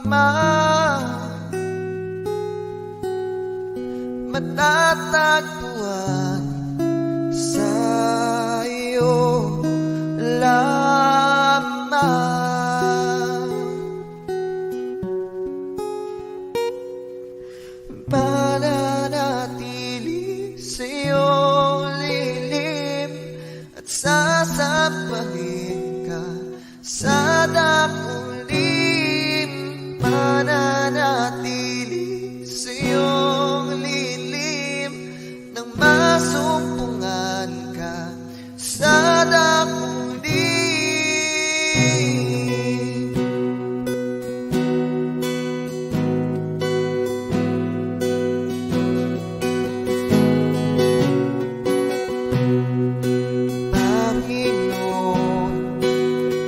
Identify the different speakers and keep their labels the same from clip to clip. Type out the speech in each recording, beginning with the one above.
Speaker 1: Ama, matatagpuan sa iyo lamang. Pananatili sa iyong lilim at sasabahin ka sa dakulim. Mananatili sa iyong lilim nang masumpungan ka sa dakulim. Panginoon,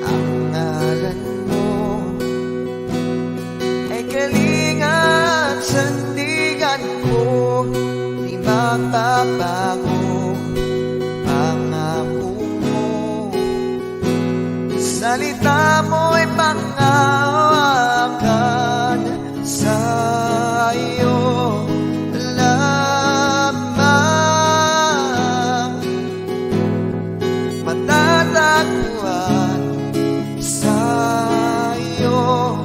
Speaker 1: ang ngalan mo ay kalinga at sandigan ko, di magbabago pangako mo. Salita mo'y panghawakan sa iyo lamang. Matatagpuan sa iyo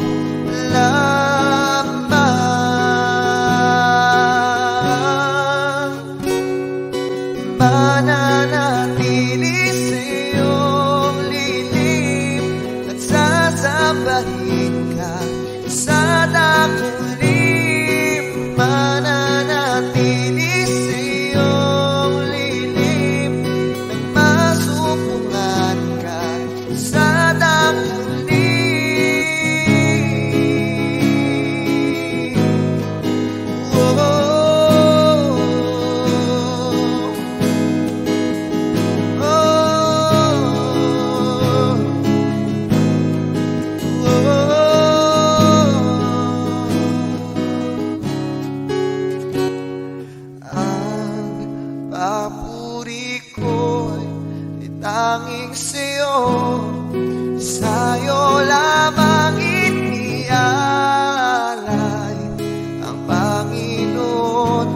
Speaker 1: lamang. Mananatili sa iyong lilim at sasabahin ka sa dakulim. Mananatili sa iyong lilim nang masumpungan ka sa dakulim. Ang papuri ko'y tanging sa'yo, sa'yo lamang inialay ang Panginoon.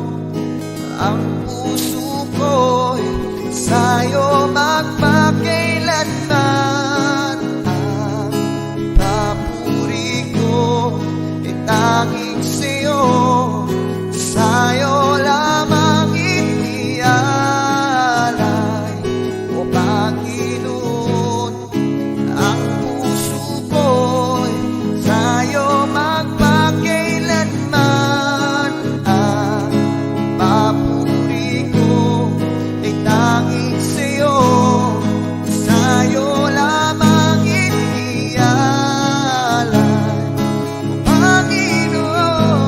Speaker 1: Ang puso ko'y sa'yo magpakailanman. Ang papuri ko'y tanging sa'yo, sa'yo lamang inialay, O Panginoon. Ang puso ko'y sa'yo magpakailanman. Ang papuri ko ay tanging sa'yo, sa'yo lamang inialay, O Panginoon.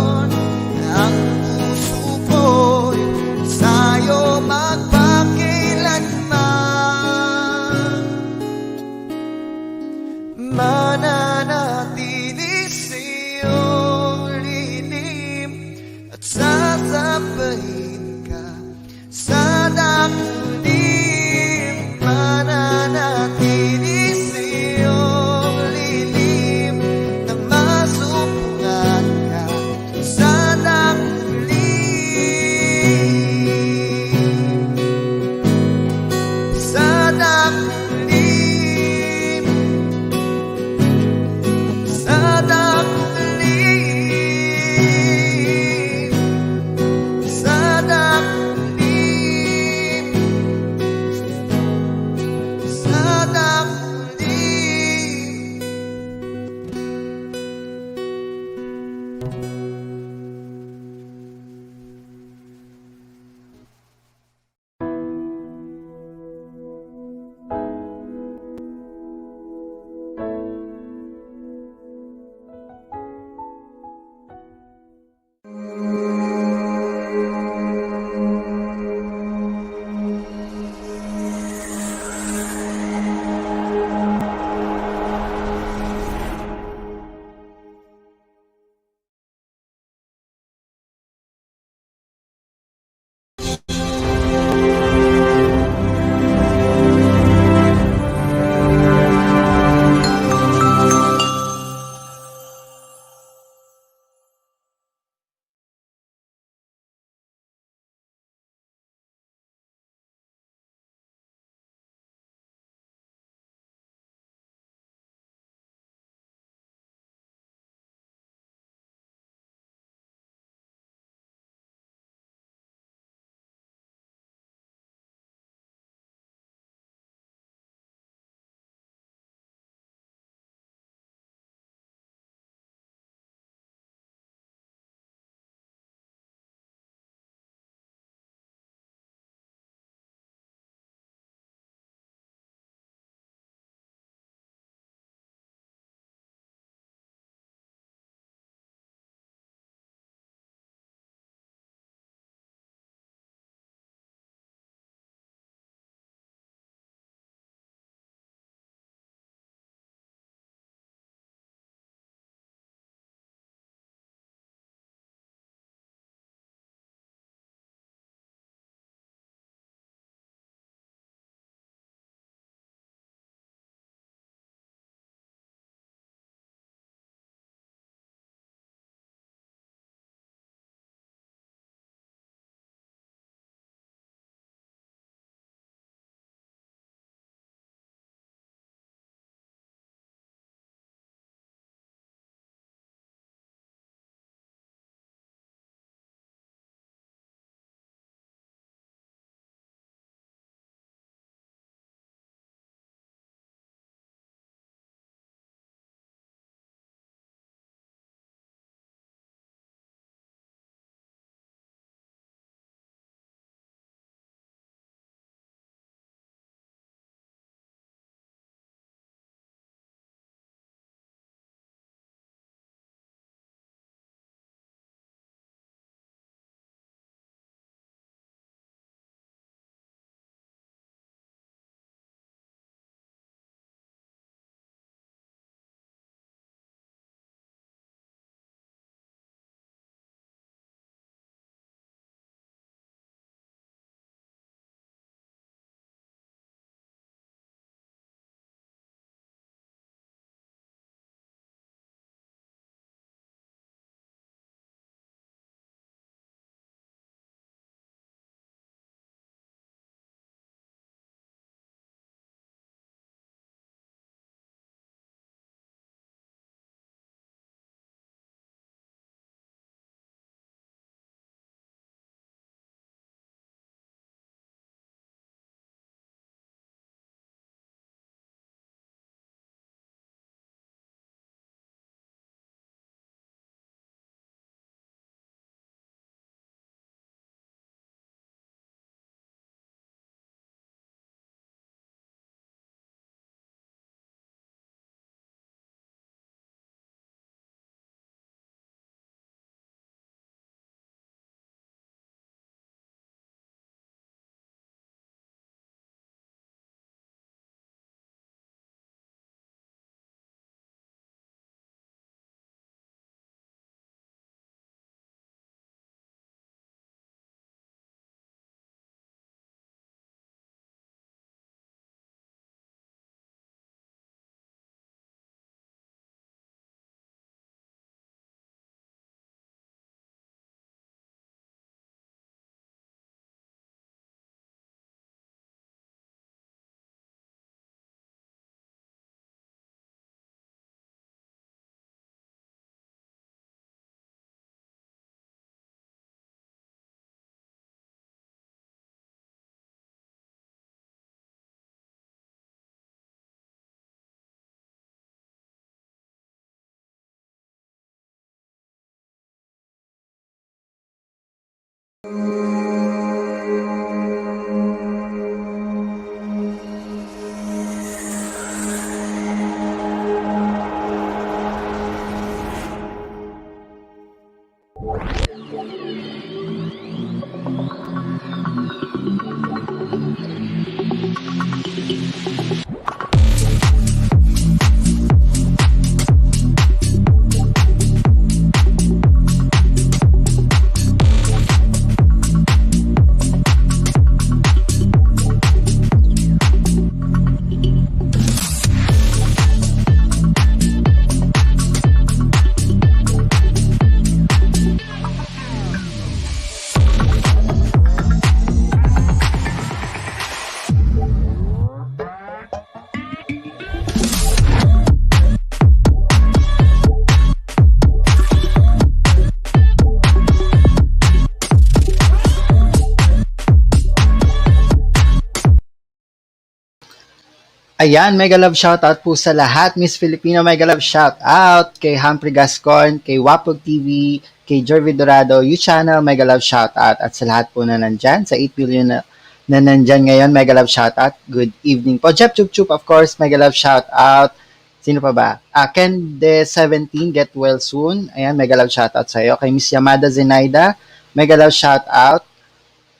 Speaker 2: Ayan, mega love shoutout po sa lahat. Miss Filipino, mega love shoutout kay Humphrey Gascon, kay Wapog TV, kay Jorvi Dorado, U-Channel, mega love shoutout. At sa lahat po na nandyan, sa 8 billion na nandyan ngayon, mega love shoutout. Good evening po. Jeff Chup Chup, of course, mega love shoutout. Sino pa ba? Ken de 17, get well soon. Ayan, mega love shoutout sa iyo. Kay Miss Yamada Zenaida, mega love shoutout.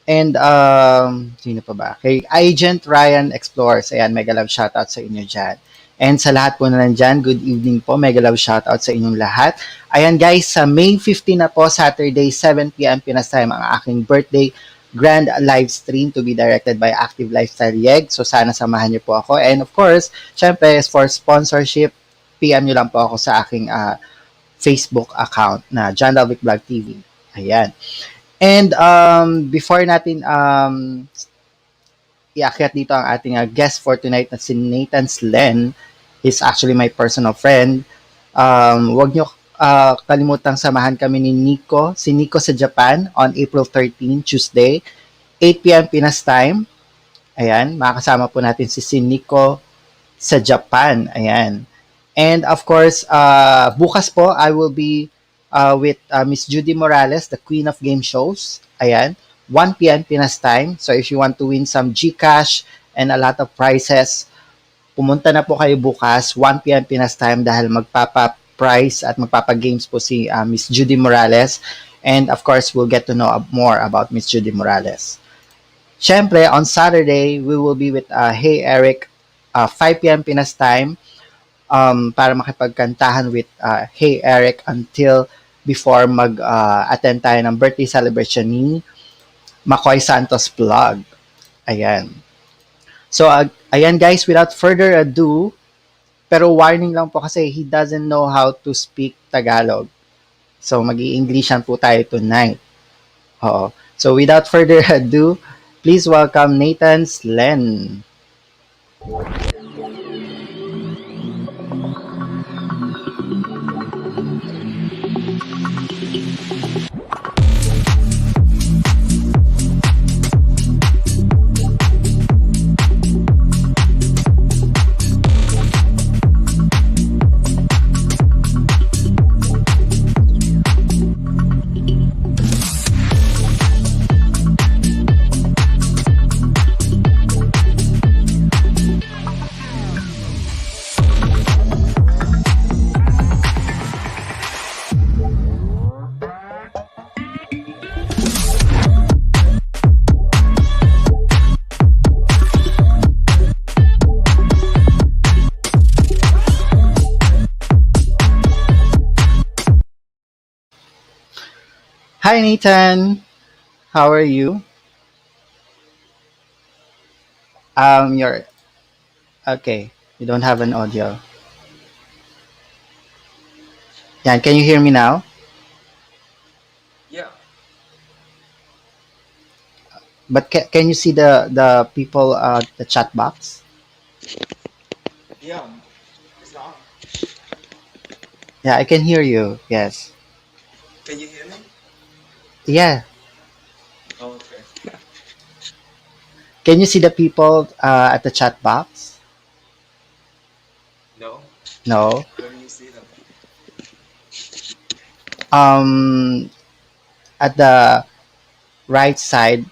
Speaker 2: And sino pa ba? Kay Agent Ryan Explorers. Ayan, mega love shoutout sa inyo dyan. And sa lahat po na nandyan, good evening po. Mega love shoutout sa inyong lahat. Ayan guys, sa May 15 na po, Saturday, 7 p.m. Pinas time, ang aking birthday grand live stream to be directed by Active Lifestyle Yeg. So sana samahan niyo po ako. And of course, syempre, for sponsorship, PM niyo lang po ako sa aking Facebook account na John Dalvic Vlog TV. Ayan. And before natin iakyat dito ang ating guest for tonight na si Nathan Slen, he's actually my personal friend. Huwag nyo kalimutang samahan kami ni Nico, si Nico sa Japan on April 13, Tuesday, 8 p.m. Pinas time. Ayan, makakasama po natin si Nico sa Japan. Ayan. And of course, bukas po, I will be with Miss Judy Morales, the Queen of Game Shows. Ayan, 1 p.m. Pinas time. So if you want to win some GCash and a lot of prizes, pumunta na po kayo bukas, 1 p.m. Pinas time dahil magpapa-prize at magpapa-games po si Miss Judy Morales. And of course, we'll get to know more about Miss Judy Morales. Siyempre, on Saturday, we will be with Hey Eric, 5 p.m. Pinas time, para makipagkantahan with Hey Eric until before mag-attend tayo ng birthday celebration ni Makoy Santos Vlog. Ayan. So, ayan guys, without further ado, pero warning lang po kasi he doesn't know how to speak Tagalog. So, mag-i-Englishan po tayo tonight. Oo. So, without further ado, please welcome Nathan Slen. Hi Nathan, how are you? You're okay. You don't have an audio. Yan, can you hear me now?
Speaker 3: Yeah,
Speaker 2: But can you see the people the chat box?
Speaker 3: yeah, it's on.
Speaker 2: Yeah, I can hear you. Yes.
Speaker 3: Can you hear me?
Speaker 2: Yeah.
Speaker 3: Oh, okay.
Speaker 2: Can you see the people at the chat box?
Speaker 3: No,
Speaker 2: No.
Speaker 3: where do you see them?
Speaker 2: Um, at the right side,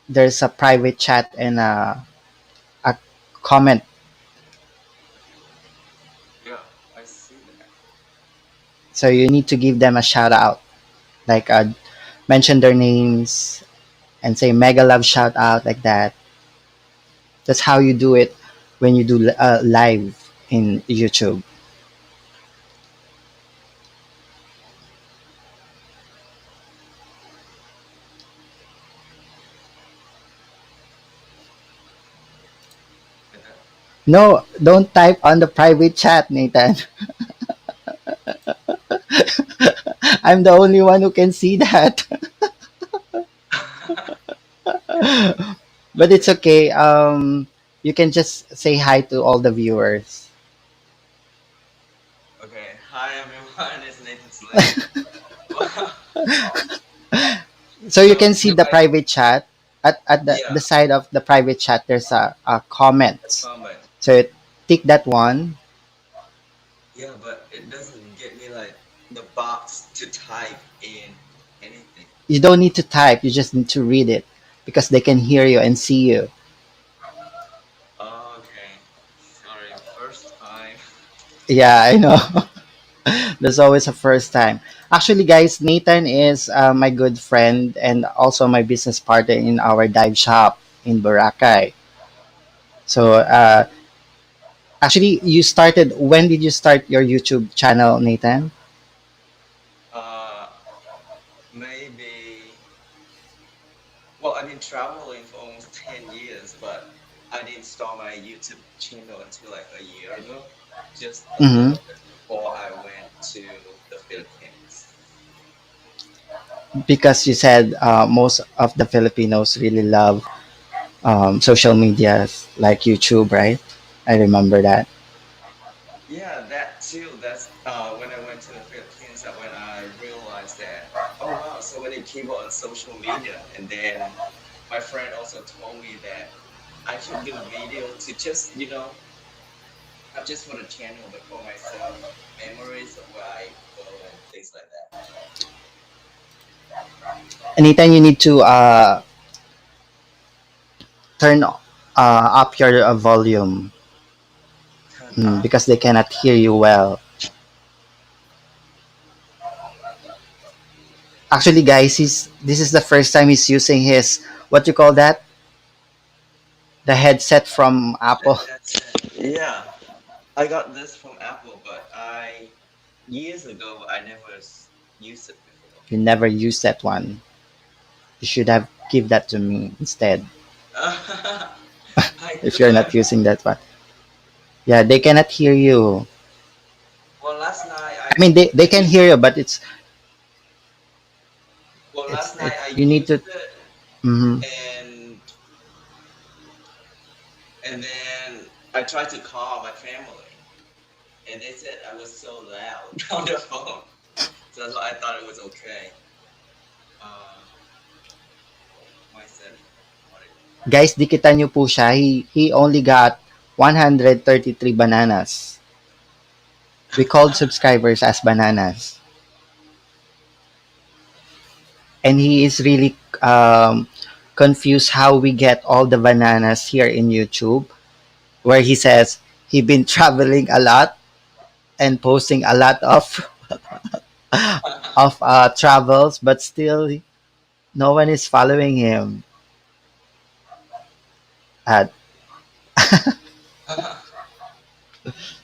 Speaker 2: there's a private chat and a comment.
Speaker 3: Yeah, I see that.
Speaker 2: So you need to give them a shout out. like mention their names and say mega love shout out like that. That's how you do it when you do live in YouTube.
Speaker 3: Like that.
Speaker 2: No, don't type on the private chat, Nathan. I'm the only one who can see that. But it's
Speaker 3: Okay.
Speaker 2: okay. You can just say hi to all the viewers.
Speaker 3: Okay. Hi everyone, it's Nathan Slim. Wow.
Speaker 2: So you
Speaker 3: So
Speaker 2: can see
Speaker 3: do
Speaker 2: the
Speaker 3: I?
Speaker 2: private chat. At
Speaker 3: Yeah,
Speaker 2: the side of the private chat, there's a
Speaker 3: a
Speaker 2: comments.
Speaker 3: comment.
Speaker 2: So tick that one.
Speaker 3: Yeah, but it doesn't get me like the box to type in anything.
Speaker 2: You don't need to type. You just need to read it because they can hear you and see you.
Speaker 3: Okay. Sorry, first time.
Speaker 2: Yeah, I know. There's always a first time. Actually, guys, Nathan is my good friend and also my business partner in our dive shop in Boracay. So, actually, you started. When did you start your YouTube channel, Nathan?
Speaker 3: Uh, Maybe. Well, I've been traveling for almost 10 years, but I didn't start my YouTube channel until like a year ago, just a
Speaker 2: Hmm.
Speaker 3: little bit before I went to the Philippines.
Speaker 2: Because you said most of the Filipinos really love social medias like YouTube, right? I remember that.
Speaker 3: Yeah, that too. That's when I went to the Philippines, that when I realized that, oh wow, so many people on social media. And then my friend also told me that I should do video to just, not just for the channel, but for myself, memories of where I go and things like that.
Speaker 2: Nathan, you need to turn up your volume
Speaker 3: Turn up.
Speaker 2: because they cannot hear you well. Actually, guys, this is the first time he's using his what you call that, the headset from
Speaker 3: The
Speaker 2: Apple.
Speaker 3: headset. Yeah, I got this from Apple, but years ago, I never used it before.
Speaker 2: You never use that one. You should have give that to me instead
Speaker 3: I
Speaker 2: if you're not
Speaker 3: could.
Speaker 2: using that one. Yeah, they cannot hear you.
Speaker 3: Well, last night
Speaker 2: I mean, they
Speaker 3: I
Speaker 2: can
Speaker 3: used
Speaker 2: hear you, but it's
Speaker 3: I
Speaker 2: you need to.
Speaker 3: used it,
Speaker 2: Mhm.
Speaker 3: and then I tried to call my family, and they said I was so loud on the phone, so that's why I thought it was okay. Uh, my said what it.
Speaker 2: Guys, dikitan niyo po siya. He only got 133 bananas. We called subscribers as bananas. And he is really confused how we get all the bananas here in YouTube, where he says he been traveling a lot and posting a lot of travels, but still no one is following him. Uh,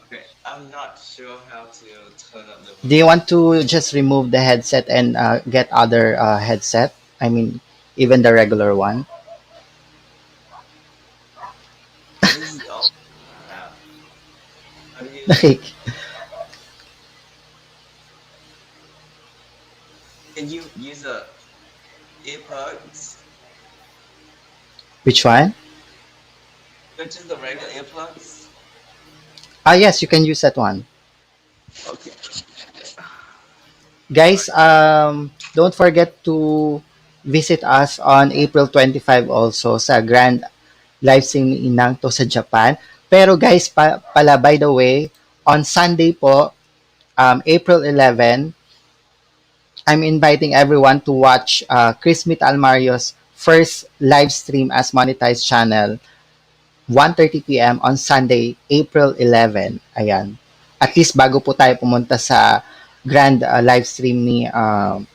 Speaker 3: Okay, I'm not sure how to turn up the
Speaker 2: do you
Speaker 3: volume.
Speaker 2: want to just remove the headset and get other headset? I mean, even the regular one.
Speaker 3: This is the only one I have. How do you?
Speaker 2: Like,
Speaker 3: Can you use a earplugs?
Speaker 2: which one?
Speaker 3: Just the regular earplugs?
Speaker 2: Ah, yes, you can use that one.
Speaker 3: Okay.
Speaker 2: Guys,
Speaker 3: Sorry.
Speaker 2: don't forget to visit us on April 25 also sa Grand Live Stream ni Inang to sa Japan. Pero guys, pala by the way, on Sunday po, April 11, I'm inviting everyone to watch Chris Mit Almario's first live stream as monetized channel, 1:30 p.m. on Sunday, April 11. Ayan. At least bago po tayo pumunta sa grand live stream ni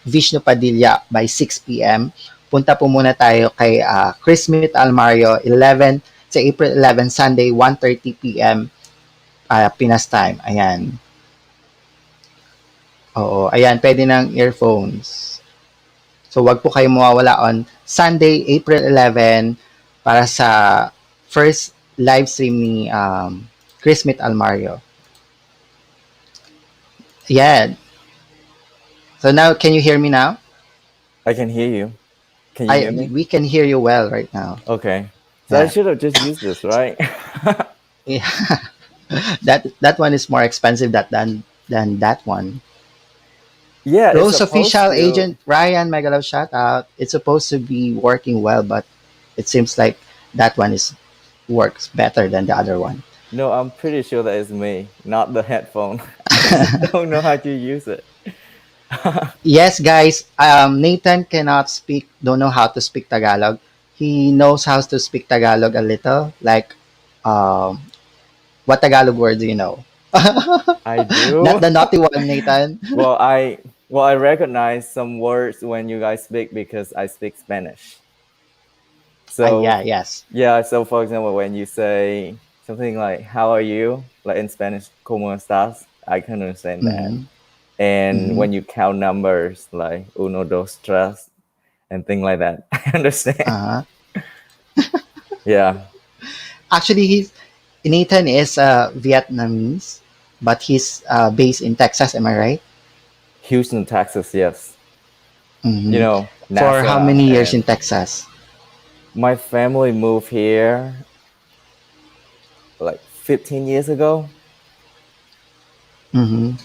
Speaker 2: Vishnu Padilla by 6 p.m. Punta po muna tayo kay Chris Smith Almario 11 sa April 11 Sunday 1:30 p.m. Pinas time. Ayan. Oo, ayan, pwede ng earphones. So wag po kayo mawawala on Sunday, April 11 para sa first live stream ni Chris Smith Almario. Yeah. So now, can you hear me now?
Speaker 4: I can hear you. Can you hear me?
Speaker 2: We can hear you well right now.
Speaker 4: Okay. So I
Speaker 2: Yeah.
Speaker 4: should have just used this, right?
Speaker 2: Yeah. that one is more expensive than that one.
Speaker 4: Yeah, it's
Speaker 2: Rose
Speaker 4: supposed
Speaker 2: official
Speaker 4: to.
Speaker 2: agent Ryan Megalo shout out. It's supposed to be working well, but it seems like that one is works better than the other one.
Speaker 4: No, I'm pretty sure that is me, not the headphone. I just don't know how to use it.
Speaker 2: Yes, guys. Nathan cannot speak. Don't know how to speak Tagalog. He knows how to speak Tagalog a little. Like, what Tagalog word do you know?
Speaker 4: I do.
Speaker 2: Not the naughty one, Nathan.
Speaker 4: I recognize some words when you guys speak because I speak Spanish. So
Speaker 2: Yeah, yes.
Speaker 4: yeah, so for example, when you say something like "How are you?" like in Spanish, "¿Cómo estás?" I can understand that.
Speaker 2: Mhm,
Speaker 4: And
Speaker 2: mhm.
Speaker 4: when you count numbers like uno, dos, tres, and thing like that, I understand.
Speaker 2: Uh-huh.
Speaker 4: Yeah,
Speaker 2: Actually, Nathan is Vietnamese, but he's based in Texas. Am I right?
Speaker 4: Houston, Texas, yes. You
Speaker 2: Mhm.
Speaker 4: know,
Speaker 2: For how
Speaker 4: NASA,
Speaker 2: many years in
Speaker 4: and
Speaker 2: Texas?
Speaker 4: my family moved here like 15 years ago.
Speaker 2: Mhm.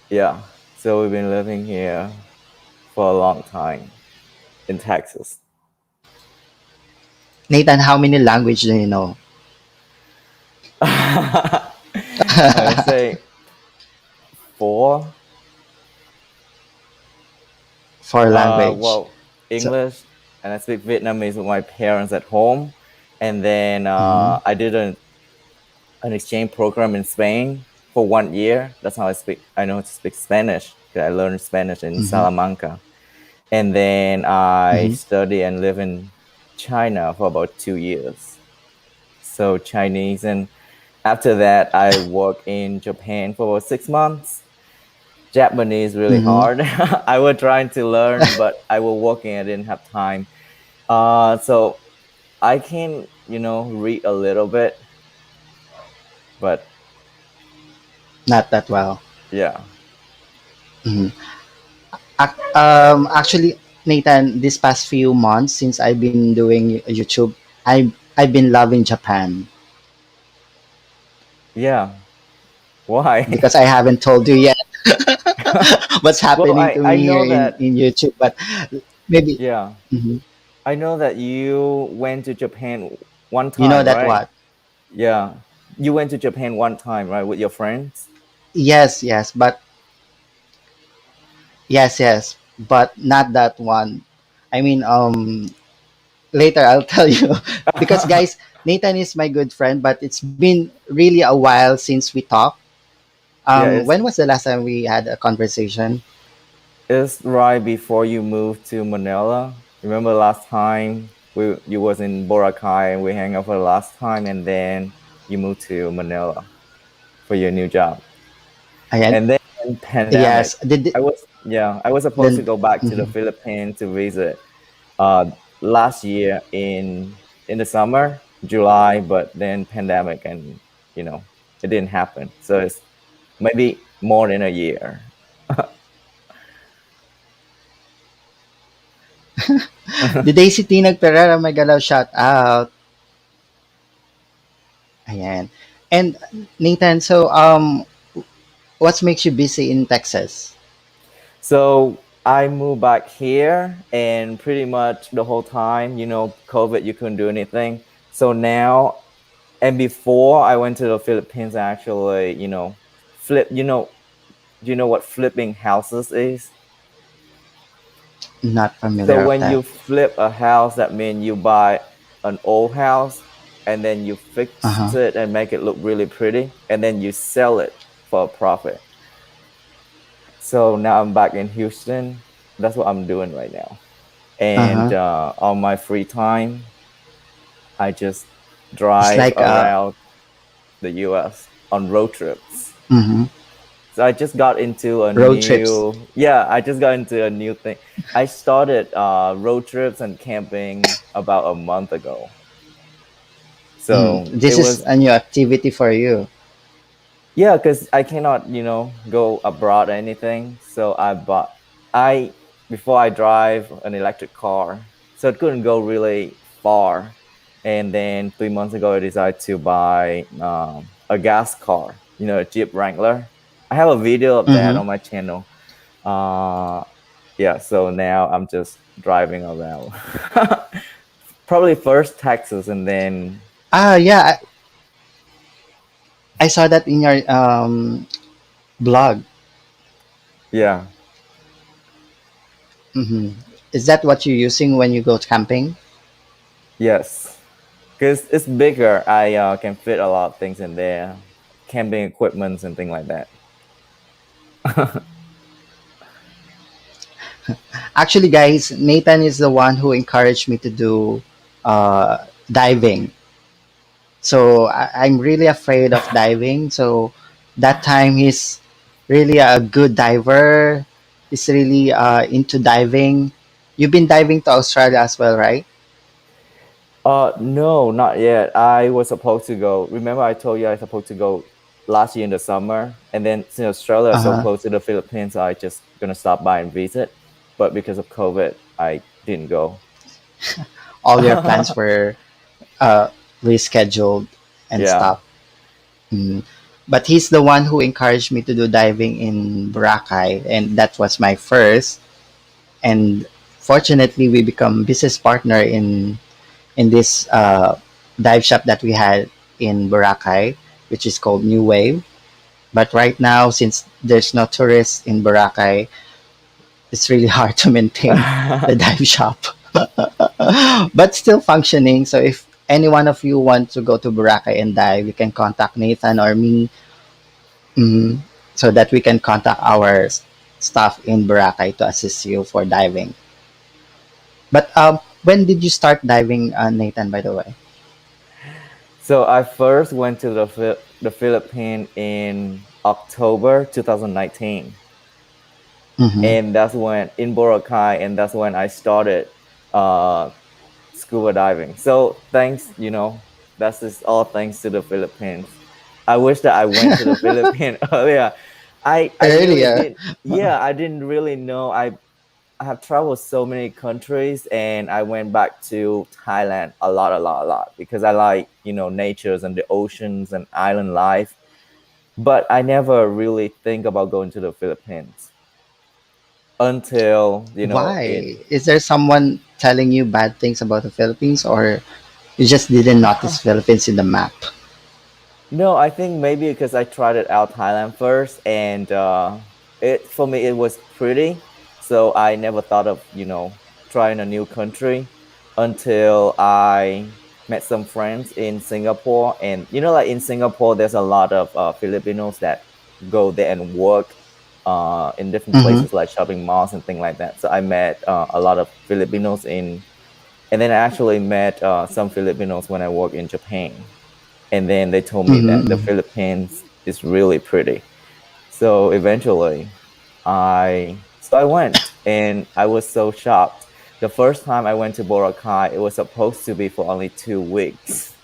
Speaker 4: Yeah, so we've been living here for a long time in Texas.
Speaker 2: Nathan, how many language do you know?
Speaker 4: I would say four.
Speaker 2: For language. So,
Speaker 4: English, and I speak Vietnamese with my parents at home, and then
Speaker 2: mhm,
Speaker 4: I did an exchange program in Spain for 1 year. That's how I speak. I know how to speak Spanish. 'Cause I learned Spanish in
Speaker 2: mhm,
Speaker 4: Salamanca, and then I
Speaker 2: mhm,
Speaker 4: study and live in China for about 2 years. So Chinese, and after that, I work in Japan for about 6 months. Japanese really
Speaker 2: mhm.
Speaker 4: hard. I was trying to learn, but I was working. I didn't have time. So I can, read a little bit, but
Speaker 2: Not that well.
Speaker 4: yeah.
Speaker 2: Mhm. Actually, Nathan, this past few months since I've been doing YouTube, I've been loving Japan
Speaker 4: Yeah. Why?
Speaker 2: because I haven't told you yet what's
Speaker 4: Well,
Speaker 2: happening
Speaker 4: I,
Speaker 2: to
Speaker 4: I
Speaker 2: me here
Speaker 4: know
Speaker 2: in
Speaker 4: that,
Speaker 2: YouTube. But maybe
Speaker 4: yeah.
Speaker 2: mhm.
Speaker 4: I know that you went to Japan one
Speaker 2: You know
Speaker 4: time,
Speaker 2: that
Speaker 4: right?
Speaker 2: what?
Speaker 4: Yeah. You went to Japan one time, right, with your friends?
Speaker 2: Yes, yes, but yes, but not that one. I mean, later I'll tell you because guys, Nathan is my good friend, but it's been really a while since we talked.
Speaker 4: Yeah, it's
Speaker 2: When was the last time we had a conversation?
Speaker 4: it's right before you moved to Manila. Remember last time you was in Boracay and we hang out for the last time, and then you moved to Manila for your new job.
Speaker 2: Ayan.
Speaker 4: And then pandemic.
Speaker 2: Yes. Did
Speaker 4: I was supposed to
Speaker 2: then
Speaker 4: go back to the
Speaker 2: mhm.
Speaker 4: Philippines to visit uh last year in the summer, July, but then pandemic, and it didn't happen. So it's maybe more than a year.
Speaker 2: The Daisy Tinag Pereira Magalaw shout out. Ayan. And Nathan, so what makes you busy in Texas?
Speaker 4: So I moved back here, and pretty much the whole time, COVID, you couldn't do anything. So now, and before I went to the Philippines, I actually, flip. Do you know what flipping houses is?
Speaker 2: Not
Speaker 4: So
Speaker 2: familiar of
Speaker 4: when
Speaker 2: that.
Speaker 4: you flip a house, that means you buy an old house and then you fix
Speaker 2: Uh-huh.
Speaker 4: it and make it look really pretty, and then you sell it for a profit. So now I'm back in Houston. That's what I'm doing right now. And
Speaker 2: Uh-huh.
Speaker 4: on my free time, I just
Speaker 2: It's
Speaker 4: drive
Speaker 2: like
Speaker 4: around the US on road trips.
Speaker 2: mhm,
Speaker 4: So I just got into a
Speaker 2: road trips.
Speaker 4: new, yeah, I just got into a new thing. I started road trips and camping about a month ago.
Speaker 2: Mm.
Speaker 4: So it
Speaker 2: This is
Speaker 4: was,
Speaker 2: a new activity for you.
Speaker 4: yeah, because I cannot, go abroad or anything. So I, before I drive an electric car, so it couldn't go really far. And then 3 months ago, I decided to buy a gas car, a Jeep Wrangler. I have a video of that
Speaker 2: Mm-hmm.
Speaker 4: on my channel. Uh, yeah, so now I'm just driving around. Probably first Texas and then,
Speaker 2: Ah, yeah, I saw that in your blog.
Speaker 4: yeah,
Speaker 2: Mm-hmm. Is that what you're using when you go camping?
Speaker 4: yes. Because it's bigger, I can fit a lot of things in there, camping equipments and things like that.
Speaker 2: Actually, guys, Nathan is the one who encouraged me to do diving. So I'm really afraid of diving. So that time he's really a good diver. He's really into diving. You've been diving to Australia as well, right?
Speaker 4: No, not yet. I was supposed to go. Remember, I told you I was supposed to go last year in the summer, and then since Australia is so
Speaker 2: Uh-huh.
Speaker 4: close to the Philippines, I just gonna stop by and visit. But because of COVID, I didn't go.
Speaker 2: All your plans were uh, rescheduled and
Speaker 4: Yeah.
Speaker 2: stuff. Mm. But he's the one who encouraged me to do diving in Boracay, and that was my first. And fortunately, we become business partner in this dive shop that we had in Boracay, which is called New Wave. But right now, since there's no tourists in Boracay, it's really hard to maintain the dive shop. But still functioning. So if any one of you want to go to Boracay and dive, you can contact Nathan or me, mhm, so that we can contact our staff in Boracay to assist you for diving. But when did you start diving, Nathan? By the way.
Speaker 4: So I first went to the Philippines in October 2019,
Speaker 2: Mm-hmm.
Speaker 4: and that's when in Boracay, and that's when I started uh, scuba diving. So thanks, that's just all thanks to the Philippines. I wish that I went to the Philippines earlier. I really
Speaker 2: Earlier.
Speaker 4: did. Yeah, I didn't really know. I have traveled so many countries, and I went back to Thailand a lot because I like natures and the oceans and island life. But I never really think about going to the Philippines until it.
Speaker 2: Why? Is there someone telling you bad things about the Philippines, or you just didn't notice Philippines in the map?
Speaker 4: No, I think maybe because I tried it out Thailand first, and it for me it was pretty. So I never thought of trying a new country until I met some friends in Singapore, and like in Singapore, there's a lot of Filipinos that go there and work in different
Speaker 2: Mm-hmm.
Speaker 4: places like shopping malls and things like that. So I met a lot of Filipinos and then I actually met some Filipinos when I worked in Japan, and then they told me that the
Speaker 2: Mm-hmm.
Speaker 4: Philippines is really pretty. So eventually, I went, and I was so shocked. The first time I went to Boracay, it was supposed to be for only 2 weeks,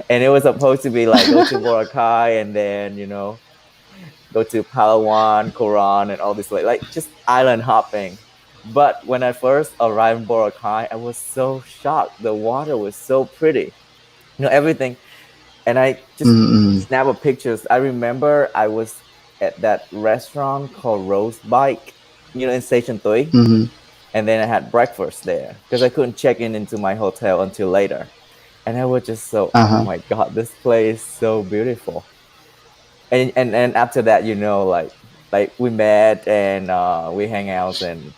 Speaker 4: and it was supposed to be like go to Boracay and then go to Palawan, Coron, and all this like just island hopping. But when I first arrived in Boracay, I was so shocked. The water was so pretty, everything, and I just
Speaker 2: Mm-hmm.
Speaker 4: snap of pictures. I remember I was at that restaurant called Rose Bike, in Station 3,
Speaker 2: Mm-hmm.
Speaker 4: and then I had breakfast there because I couldn't check in into my hotel until later. And I was just so, oh
Speaker 2: Uh-huh.
Speaker 4: my God, this place is so beautiful. And after that, like we met and we hang out, and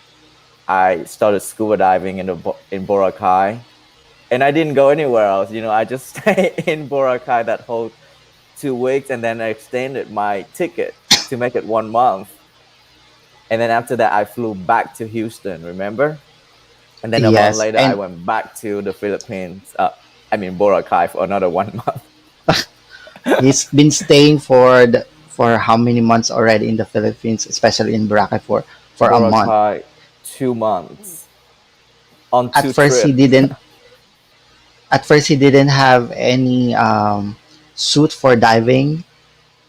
Speaker 4: I started scuba diving in Boracay, and I didn't go anywhere else. I just stayed in Boracay that whole 2 weeks, and then I extended my ticket to make it 1 month. And then after that, I flew back to Houston. Remember? And then a month
Speaker 2: Yes,
Speaker 4: later, I
Speaker 2: and
Speaker 4: went back to the Philippines. I mean Boracay for another 1 month.
Speaker 2: he's been staying for how many months already in the Philippines, especially in Boracay for a month.
Speaker 4: Boracay 2 months on
Speaker 2: At
Speaker 4: two
Speaker 2: first he
Speaker 4: trips.
Speaker 2: didn't at first he didn't have any suit for diving.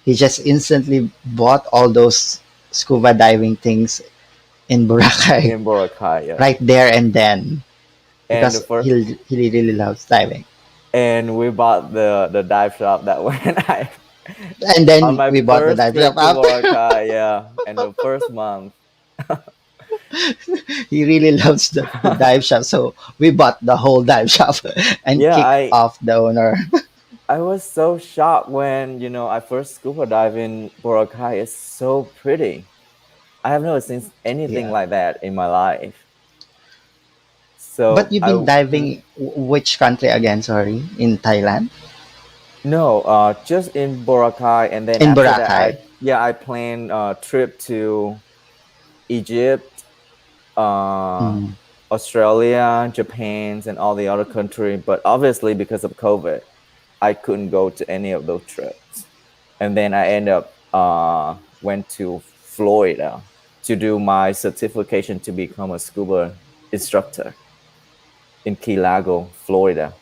Speaker 2: He just instantly bought all those scuba diving things in Boracay
Speaker 4: In Boracay, yeah.
Speaker 2: right there and then
Speaker 4: And the
Speaker 2: because
Speaker 4: first,
Speaker 2: he really loves diving.
Speaker 4: and we bought the dive shop that when I
Speaker 2: And
Speaker 4: on
Speaker 2: then
Speaker 4: my
Speaker 2: we bought the
Speaker 4: first
Speaker 2: dive shop
Speaker 4: trip to
Speaker 2: after.
Speaker 4: Boracay, yeah. And the first month,
Speaker 2: He really loves the dive shop, so we bought the whole dive shop and
Speaker 4: yeah,
Speaker 2: kicked off the owner.
Speaker 4: I was so shocked when I first scuba dive in Boracay. It's so pretty. I have never seen anything
Speaker 2: Yeah.
Speaker 4: like that in my life. So
Speaker 2: But you've
Speaker 4: I
Speaker 2: been diving which country again? Sorry, in Thailand,
Speaker 4: no, just in Boracay, and then
Speaker 2: in
Speaker 4: after that,
Speaker 2: Boracay.
Speaker 4: I planned a trip to Egypt, uh,
Speaker 2: Mm.
Speaker 4: Australia, Japan, and all the other country. But obviously, because of COVID, I couldn't go to any of those trips. And then I end up went to Florida to do my certification to become a scuba instructor in Key Largo, Florida.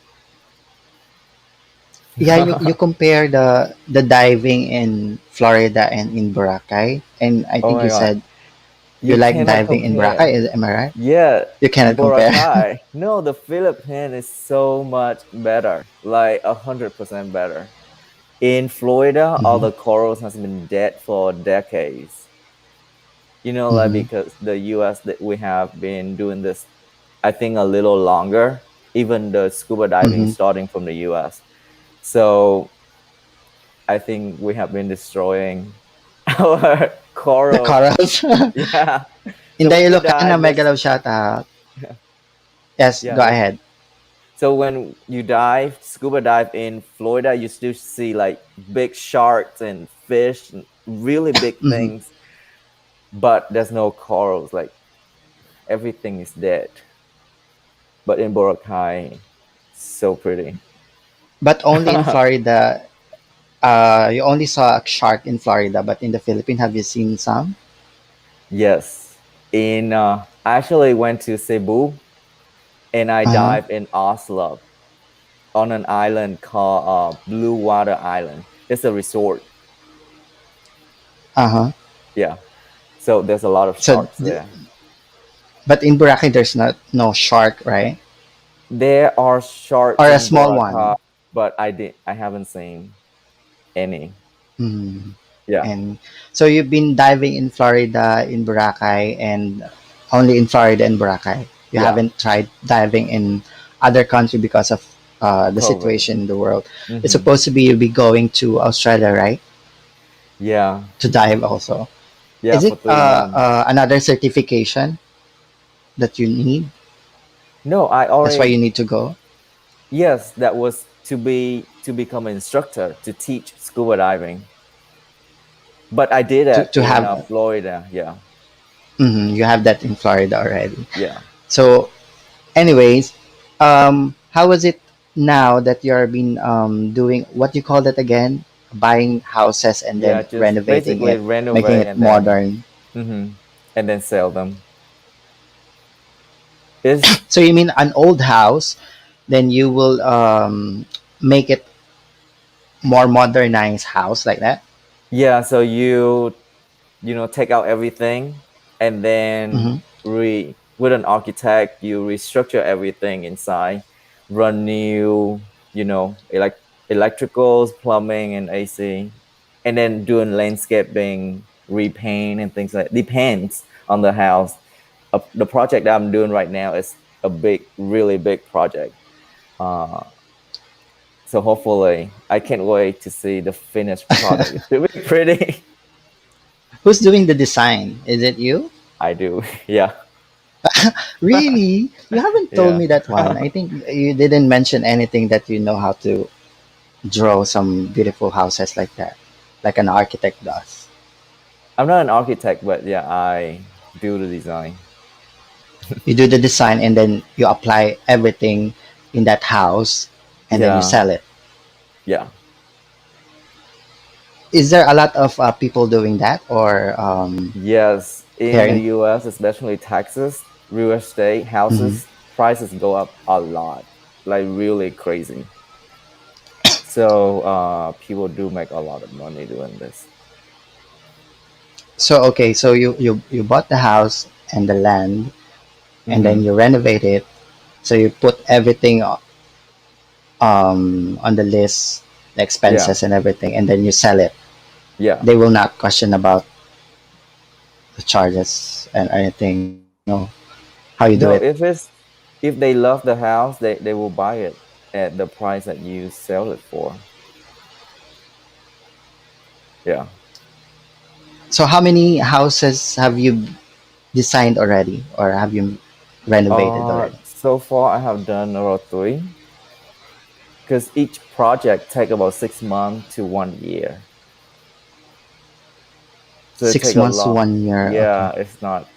Speaker 2: Yeah, you compare the diving in Florida and in Boracay, and I
Speaker 4: Oh
Speaker 2: think
Speaker 4: my
Speaker 2: you
Speaker 4: god,
Speaker 2: said you
Speaker 4: you
Speaker 2: like
Speaker 4: cannot
Speaker 2: diving in
Speaker 4: compare.
Speaker 2: Boracay. Am I right?
Speaker 4: Yeah,
Speaker 2: You cannot compare.
Speaker 4: Boracay. No, the Philippines is so much better, like 100% better. In Florida, all
Speaker 2: Hmm.
Speaker 4: the corals has been dead for decades. Like
Speaker 2: Hmm.
Speaker 4: because the U.S. that we have been doing this, I think a little longer. Even the scuba diving
Speaker 2: Hmm.
Speaker 4: starting from the U.S. So I think we have been destroying our
Speaker 2: The
Speaker 4: corals.
Speaker 2: corals.
Speaker 4: Yeah. So
Speaker 2: Inday
Speaker 4: when you
Speaker 2: Ilocana,
Speaker 4: dive,
Speaker 2: mega
Speaker 4: there's
Speaker 2: love shout out. Yes,
Speaker 4: yeah,
Speaker 2: go ahead.
Speaker 4: so when you dive, scuba dive in Florida, you still see like big sharks and fish, and really big
Speaker 2: Hmm.
Speaker 4: things, but there's no corals. Like everything is dead. But in Boracay, so pretty.
Speaker 2: But only in Florida. You only saw a shark in Florida, but in the Philippines, have you seen some?
Speaker 4: Yes. In I actually went to Cebu and I
Speaker 2: Uh-huh.
Speaker 4: dived in Oslo on an island called Blue Water Island. It's a resort.
Speaker 2: Uh-huh.
Speaker 4: Yeah. So there's a lot of
Speaker 2: So,
Speaker 4: sharks there.
Speaker 2: but in Boracay, there's not no shark, right?
Speaker 4: There are sharks
Speaker 2: Or a
Speaker 4: in
Speaker 2: small
Speaker 4: Boracay,
Speaker 2: one.
Speaker 4: but I haven't seen any.
Speaker 2: Mm.
Speaker 4: Yeah.
Speaker 2: And so you've been diving in Florida, in Boracay, and only in Florida and Boracay. You
Speaker 4: Yeah.
Speaker 2: haven't tried diving in other country because of the
Speaker 4: COVID.
Speaker 2: situation in the world. It's
Speaker 4: Hmm.
Speaker 2: supposed to be you'll be going to Australia, right?
Speaker 4: Yeah.
Speaker 2: To dive also.
Speaker 4: Yeah,
Speaker 2: Is
Speaker 4: for
Speaker 2: it
Speaker 4: 3 months.
Speaker 2: another certification that you need?
Speaker 4: No, I
Speaker 2: That's why
Speaker 4: already
Speaker 2: you need to go
Speaker 4: yes, that was to become an instructor to teach scuba diving. But I did it
Speaker 2: to
Speaker 4: in
Speaker 2: have.
Speaker 4: Florida. Yeah.
Speaker 2: Mhm, you have that in Florida already.
Speaker 4: Yeah.
Speaker 2: So, anyways, how is it now that you're been doing what you call that again? Buying houses and
Speaker 4: Yeah,
Speaker 2: then
Speaker 4: just
Speaker 2: renovating
Speaker 4: basically
Speaker 2: it, making
Speaker 4: renovate
Speaker 2: it
Speaker 4: and then
Speaker 2: modern.
Speaker 4: and then sell them. Is
Speaker 2: So you mean an old house, then you will make it more modernized house like that?
Speaker 4: yeah, so you take out everything and then
Speaker 2: Mm-hmm.
Speaker 4: re with an architect you restructure everything inside, run new, electricals, plumbing and AC, and then doing landscaping, repaint and things like depends on the house. The project that I'm doing right now is a big, really big project. Uh, so hopefully I can't wait to see the finished product. It's really pretty.
Speaker 2: Who's doing the design? Is it you?
Speaker 4: I do. Yeah.
Speaker 2: Really? You haven't told
Speaker 4: Yeah.
Speaker 2: me that one. I think you didn't mention anything that you know how to draw some beautiful houses like that, like an architect does.
Speaker 4: I'm not an architect, but yeah, I do the design.
Speaker 2: You do the design and then you apply everything in that house and then you
Speaker 4: Yeah,
Speaker 2: sell it.
Speaker 4: yeah.
Speaker 2: Is there a lot of people doing that, or
Speaker 4: Yes, in
Speaker 2: here
Speaker 4: the
Speaker 2: in?
Speaker 4: US, especially Texas, real estate
Speaker 2: Mhm.
Speaker 4: houses prices go up a lot, like really crazy. So people do make a lot of money doing this.
Speaker 2: So okay, so you bought the house and the land, and then
Speaker 4: Hmm.
Speaker 2: you renovate it. So you put everything on the list, the
Speaker 4: Yeah,
Speaker 2: expenses and everything, and then you sell it.
Speaker 4: yeah.
Speaker 2: They will not question about the charges and anything. They know how you do
Speaker 4: No,
Speaker 2: it.
Speaker 4: if they love the house, they will buy it at the price that you sell it for. Yeah.
Speaker 2: So how many houses have you designed already, or have you renovated already?
Speaker 4: So far I have done around three because each project take about 6 months to 1 year. So it
Speaker 2: Six
Speaker 4: take a
Speaker 2: months to
Speaker 4: lot.
Speaker 2: 1 year. Okay.
Speaker 4: Yeah, it's not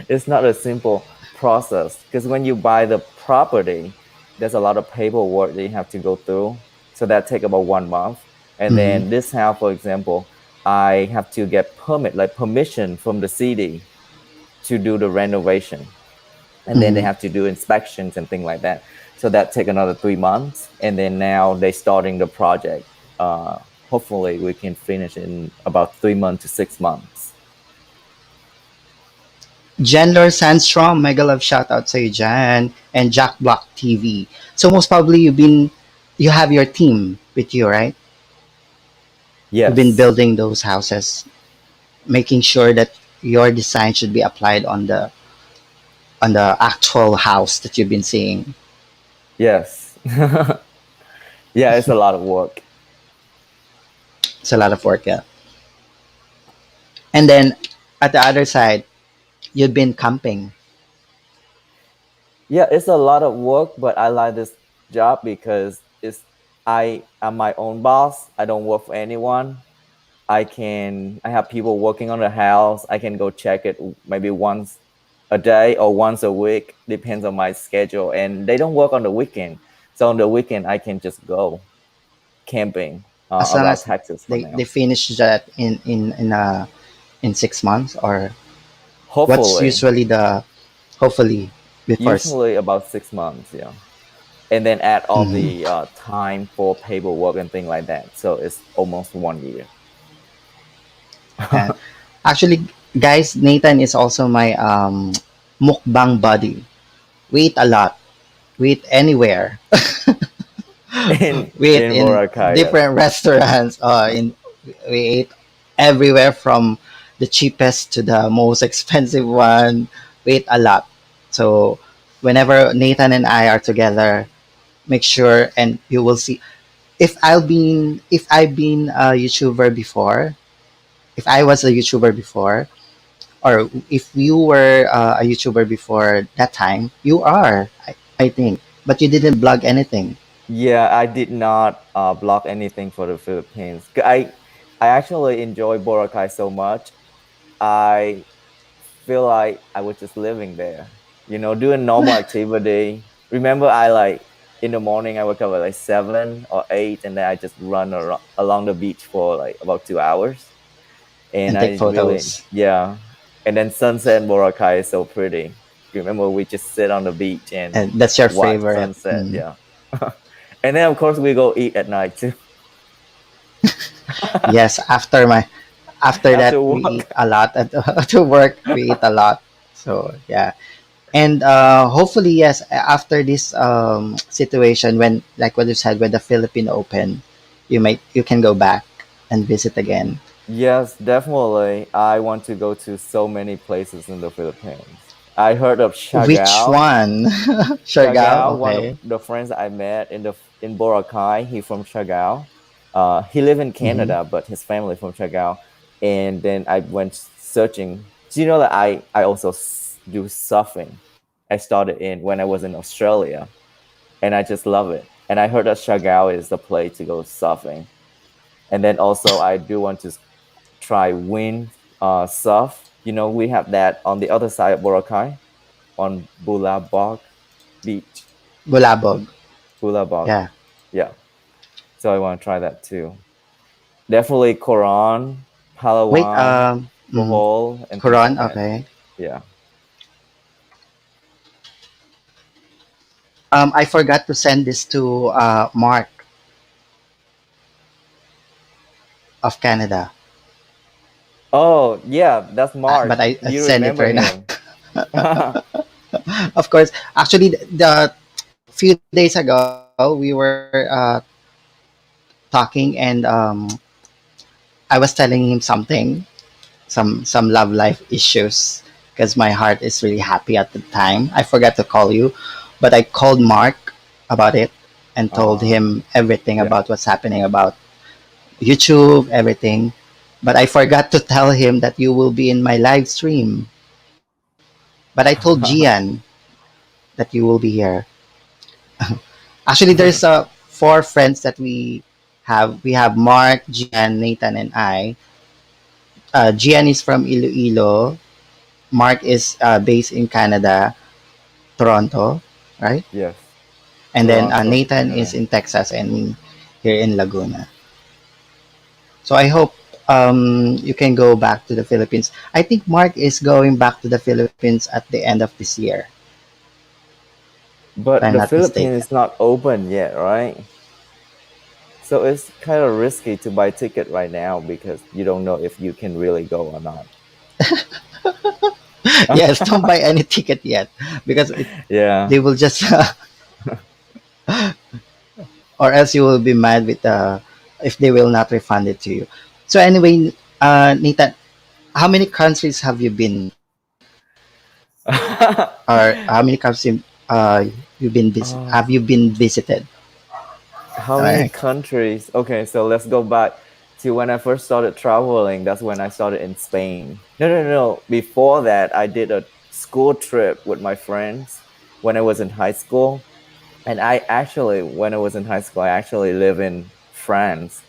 Speaker 4: it's not a simple process because when you buy the property, there's a lot of paperwork that you have to go through. So that take about 1 month. And
Speaker 2: Mm-hmm.
Speaker 4: then this house, for example, I have to get permit, like permission from the city to do the renovation. And then they
Speaker 2: Mm-hmm.
Speaker 4: have to do inspections and things like that. So that take another 3 months. And then now they starting the project. Hopefully we can finish in about 3 months to 6 months.
Speaker 2: Jen Lor Sandstrom, mega love shout out to you, Jan, and Jack Block TV. So most probably you have your team with you, right? You've been
Speaker 4: Yes.
Speaker 2: building those houses, making sure that your design should be applied on the actual house that you've been seeing.
Speaker 4: Yes. Yeah, it's a lot of work.
Speaker 2: It's a lot of work, yeah. And then at the other side, you've been camping.
Speaker 4: Yeah, it's a lot of work, but I like this job because it's I am my own boss. I don't work for anyone. I have people working on the house. I can go check it maybe once a day or once a week, depends on my schedule. And they don't work on the weekend. So on the weekend I can just go camping
Speaker 2: As long
Speaker 4: around
Speaker 2: as
Speaker 4: Texas for
Speaker 2: they
Speaker 4: now.
Speaker 2: finish that in 6 months, or what's
Speaker 4: Hopefully.
Speaker 2: usually the hopefully before.
Speaker 4: Usually about 6 months, yeah. And then add all
Speaker 2: Mhm.
Speaker 4: the time for paperwork and things like that. So it's almost 1 year.
Speaker 2: And actually, guys, Nathan is also my mukbang buddy. We eat a lot. We eat anywhere.
Speaker 4: in
Speaker 2: We eat
Speaker 4: in
Speaker 2: in
Speaker 4: Boracay, yes.
Speaker 2: different restaurants. We eat everywhere from the cheapest to the most expensive one. We eat a lot. So whenever Nathan and I are together, make sure and you will see if I've been a YouTuber before, if I was a YouTuber before, or if you were a YouTuber before that time, you are, I think, but you didn't blog anything.
Speaker 4: Yeah, I did not block anything for the Philippines. I actually enjoy Boracay so much. I feel like I was just living there, doing normal activity. Remember, I like in the morning I wake up at like 7 or 8, and then I just run along the beach for like about 2 hours. And
Speaker 2: And take
Speaker 4: I really,
Speaker 2: photos.
Speaker 4: yeah. And then sunset in Boracay is so pretty. Remember, we just sit on the beach and
Speaker 2: And that's your
Speaker 4: watch
Speaker 2: favorite.
Speaker 4: sunset. Yeah. And then of course we go eat at night too.
Speaker 2: Yes, after that
Speaker 4: After
Speaker 2: we
Speaker 4: work.
Speaker 2: eat a lot at to work. We eat a lot. So yeah, and hopefully yes, after this situation, when like what you said, when the Philippine Open, you can go back and visit again.
Speaker 4: Yes, definitely. I want to go to so many places in the Philippines. I heard of
Speaker 2: Which
Speaker 4: Siargao.
Speaker 2: one? Siargao.
Speaker 4: Siargao, one of
Speaker 2: Okay.
Speaker 4: the friends I met in Boracay, he from Siargao. He live in
Speaker 2: Mm-hmm.
Speaker 4: Canada, but his family from Siargao. And then I went searching. Do you know that I also do surfing? I started in when I was in Australia, and I just love it. And I heard that Siargao is the place to go surfing. And then also I do want to try wind surf. We have that on the other side of Boracay on Bulabog Beach.
Speaker 2: Bulabog.
Speaker 4: Bulabog.
Speaker 2: Yeah.
Speaker 4: Yeah. So I want to try that too. Definitely Coron,
Speaker 2: Wait,
Speaker 4: Palawan, Bohol, and things
Speaker 2: Quran,
Speaker 4: like that.
Speaker 2: okay.
Speaker 4: Yeah.
Speaker 2: I forgot to send this to Mark of Canada,
Speaker 4: Oh, yeah, that's Mark.
Speaker 2: but I
Speaker 4: You
Speaker 2: send it
Speaker 4: remember
Speaker 2: right now.
Speaker 4: him.
Speaker 2: Of course, actually, the few days ago we were talking, and I was telling him something, some love life issues, because my heart is really happy at the time. I forgot to call you, but I called Mark about it and told
Speaker 4: uh,
Speaker 2: him everything
Speaker 4: yeah.
Speaker 2: about what's happening about YouTube, everything. But I forgot to tell him that you will be in my live stream. But I told Gian that you will be here. Actually, there's four friends that we have. We have Mark, Gian, Nathan, and I. Gian is from Iloilo. Mark is based in Canada, Toronto, right?
Speaker 4: Yes.
Speaker 2: And then
Speaker 4: Toronto,
Speaker 2: Nathan is
Speaker 4: Canada.
Speaker 2: in Texas and me here in Laguna. So I hope you can go back to the Philippines. I think Mark is going back to the Philippines at the end of this year, if
Speaker 4: But
Speaker 2: I'm
Speaker 4: the
Speaker 2: not
Speaker 4: Philippines
Speaker 2: mistaken.
Speaker 4: is not open yet, right? So it's kind of risky to buy ticket right now because you don't know if you can really go or not.
Speaker 2: Yes, don't buy any ticket yet because
Speaker 4: Yeah.
Speaker 2: they will just, or else you will be mad with if they will not refund it to you. So anyway, Nathan, how many countries have you been, or how many countries
Speaker 4: Uh,
Speaker 2: have you been visited?
Speaker 4: how
Speaker 2: All
Speaker 4: many
Speaker 2: right.
Speaker 4: countries? Okay, so let's go back to when I first started traveling. That's when I started in Spain. No, no, no. Before that, I did a school trip with my friends when I was in high school. And I actually, when I was in high school, I actually live in France.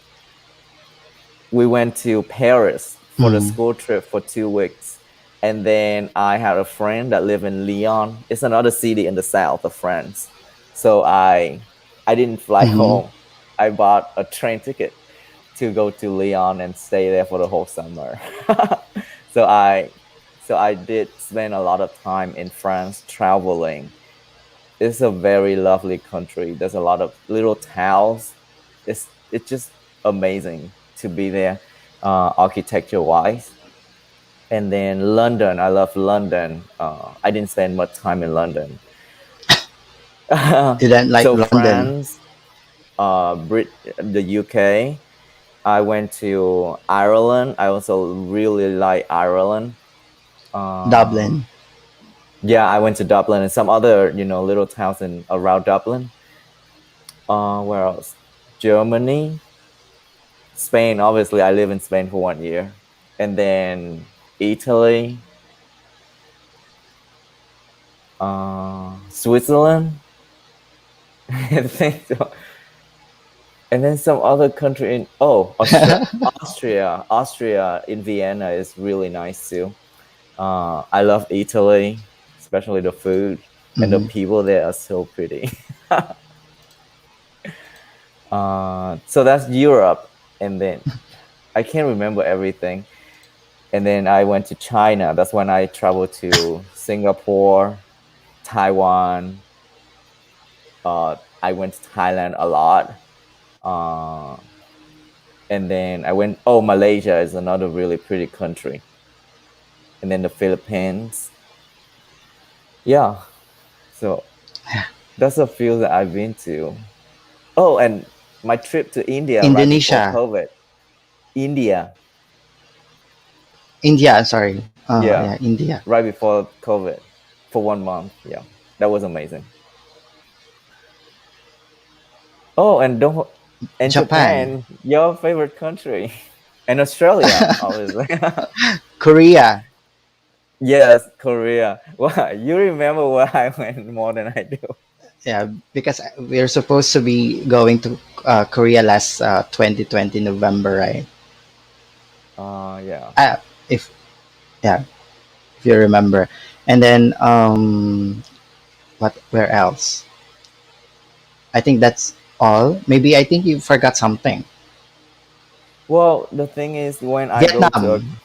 Speaker 4: We went to Paris for the
Speaker 2: Mm.
Speaker 4: school trip for 2 weeks. And then I had a friend that lived in Lyon. It's another city in the south of France. So I didn't fly
Speaker 2: Mm-hmm.
Speaker 4: home. I bought a train ticket to go to Lyon and stay there for the whole summer. so I so I did spend a lot of time in France traveling. It's a very lovely country. There's a lot of little towns. It's just amazing to be there, architecture wise. And then London, I love London. I didn't spend much time in London.
Speaker 2: You don't like
Speaker 4: so
Speaker 2: London?
Speaker 4: France, the UK. I went to Ireland. I also really like Ireland. Uh,
Speaker 2: Dublin.
Speaker 4: yeah, I went to Dublin and some other little towns in around Dublin. Where else? Germany, Spain. Obviously, I live in Spain for 1 year, and then Italy, Switzerland. I think so. And then some other country in Austria in Vienna is really nice too. I love Italy, especially the food and the
Speaker 2: Mm-hmm.
Speaker 4: people there are so pretty. So that's Europe, and then I can't remember everything. And then I went to China. That's when I traveled to Singapore, Taiwan. I went to Thailand a lot. Uh, and then I went. Oh, Malaysia is another really pretty country. And then the Philippines. Yeah. So that's a few that I've been to. Oh, and my trip to India right before
Speaker 2: Indonesia,
Speaker 4: COVID. India.
Speaker 2: India. Sorry.
Speaker 4: Yeah.
Speaker 2: Yeah, India,
Speaker 4: Right before COVID for 1 month. Yeah. That was amazing. Oh, and
Speaker 2: Japan,
Speaker 4: Japan, your favorite country. And Australia, obviously.
Speaker 2: Korea.
Speaker 4: Yes, Korea. Wow, you remember where I went more than I do.
Speaker 2: Yeah, because we're supposed to be going to Korea last 2020 November, right?
Speaker 4: Yeah.
Speaker 2: Uh, if Yeah, if you remember. And then what? Where else? I think that's all. Maybe I think you forgot something.
Speaker 4: Well, the thing is, when I go to a
Speaker 2: Vietnam.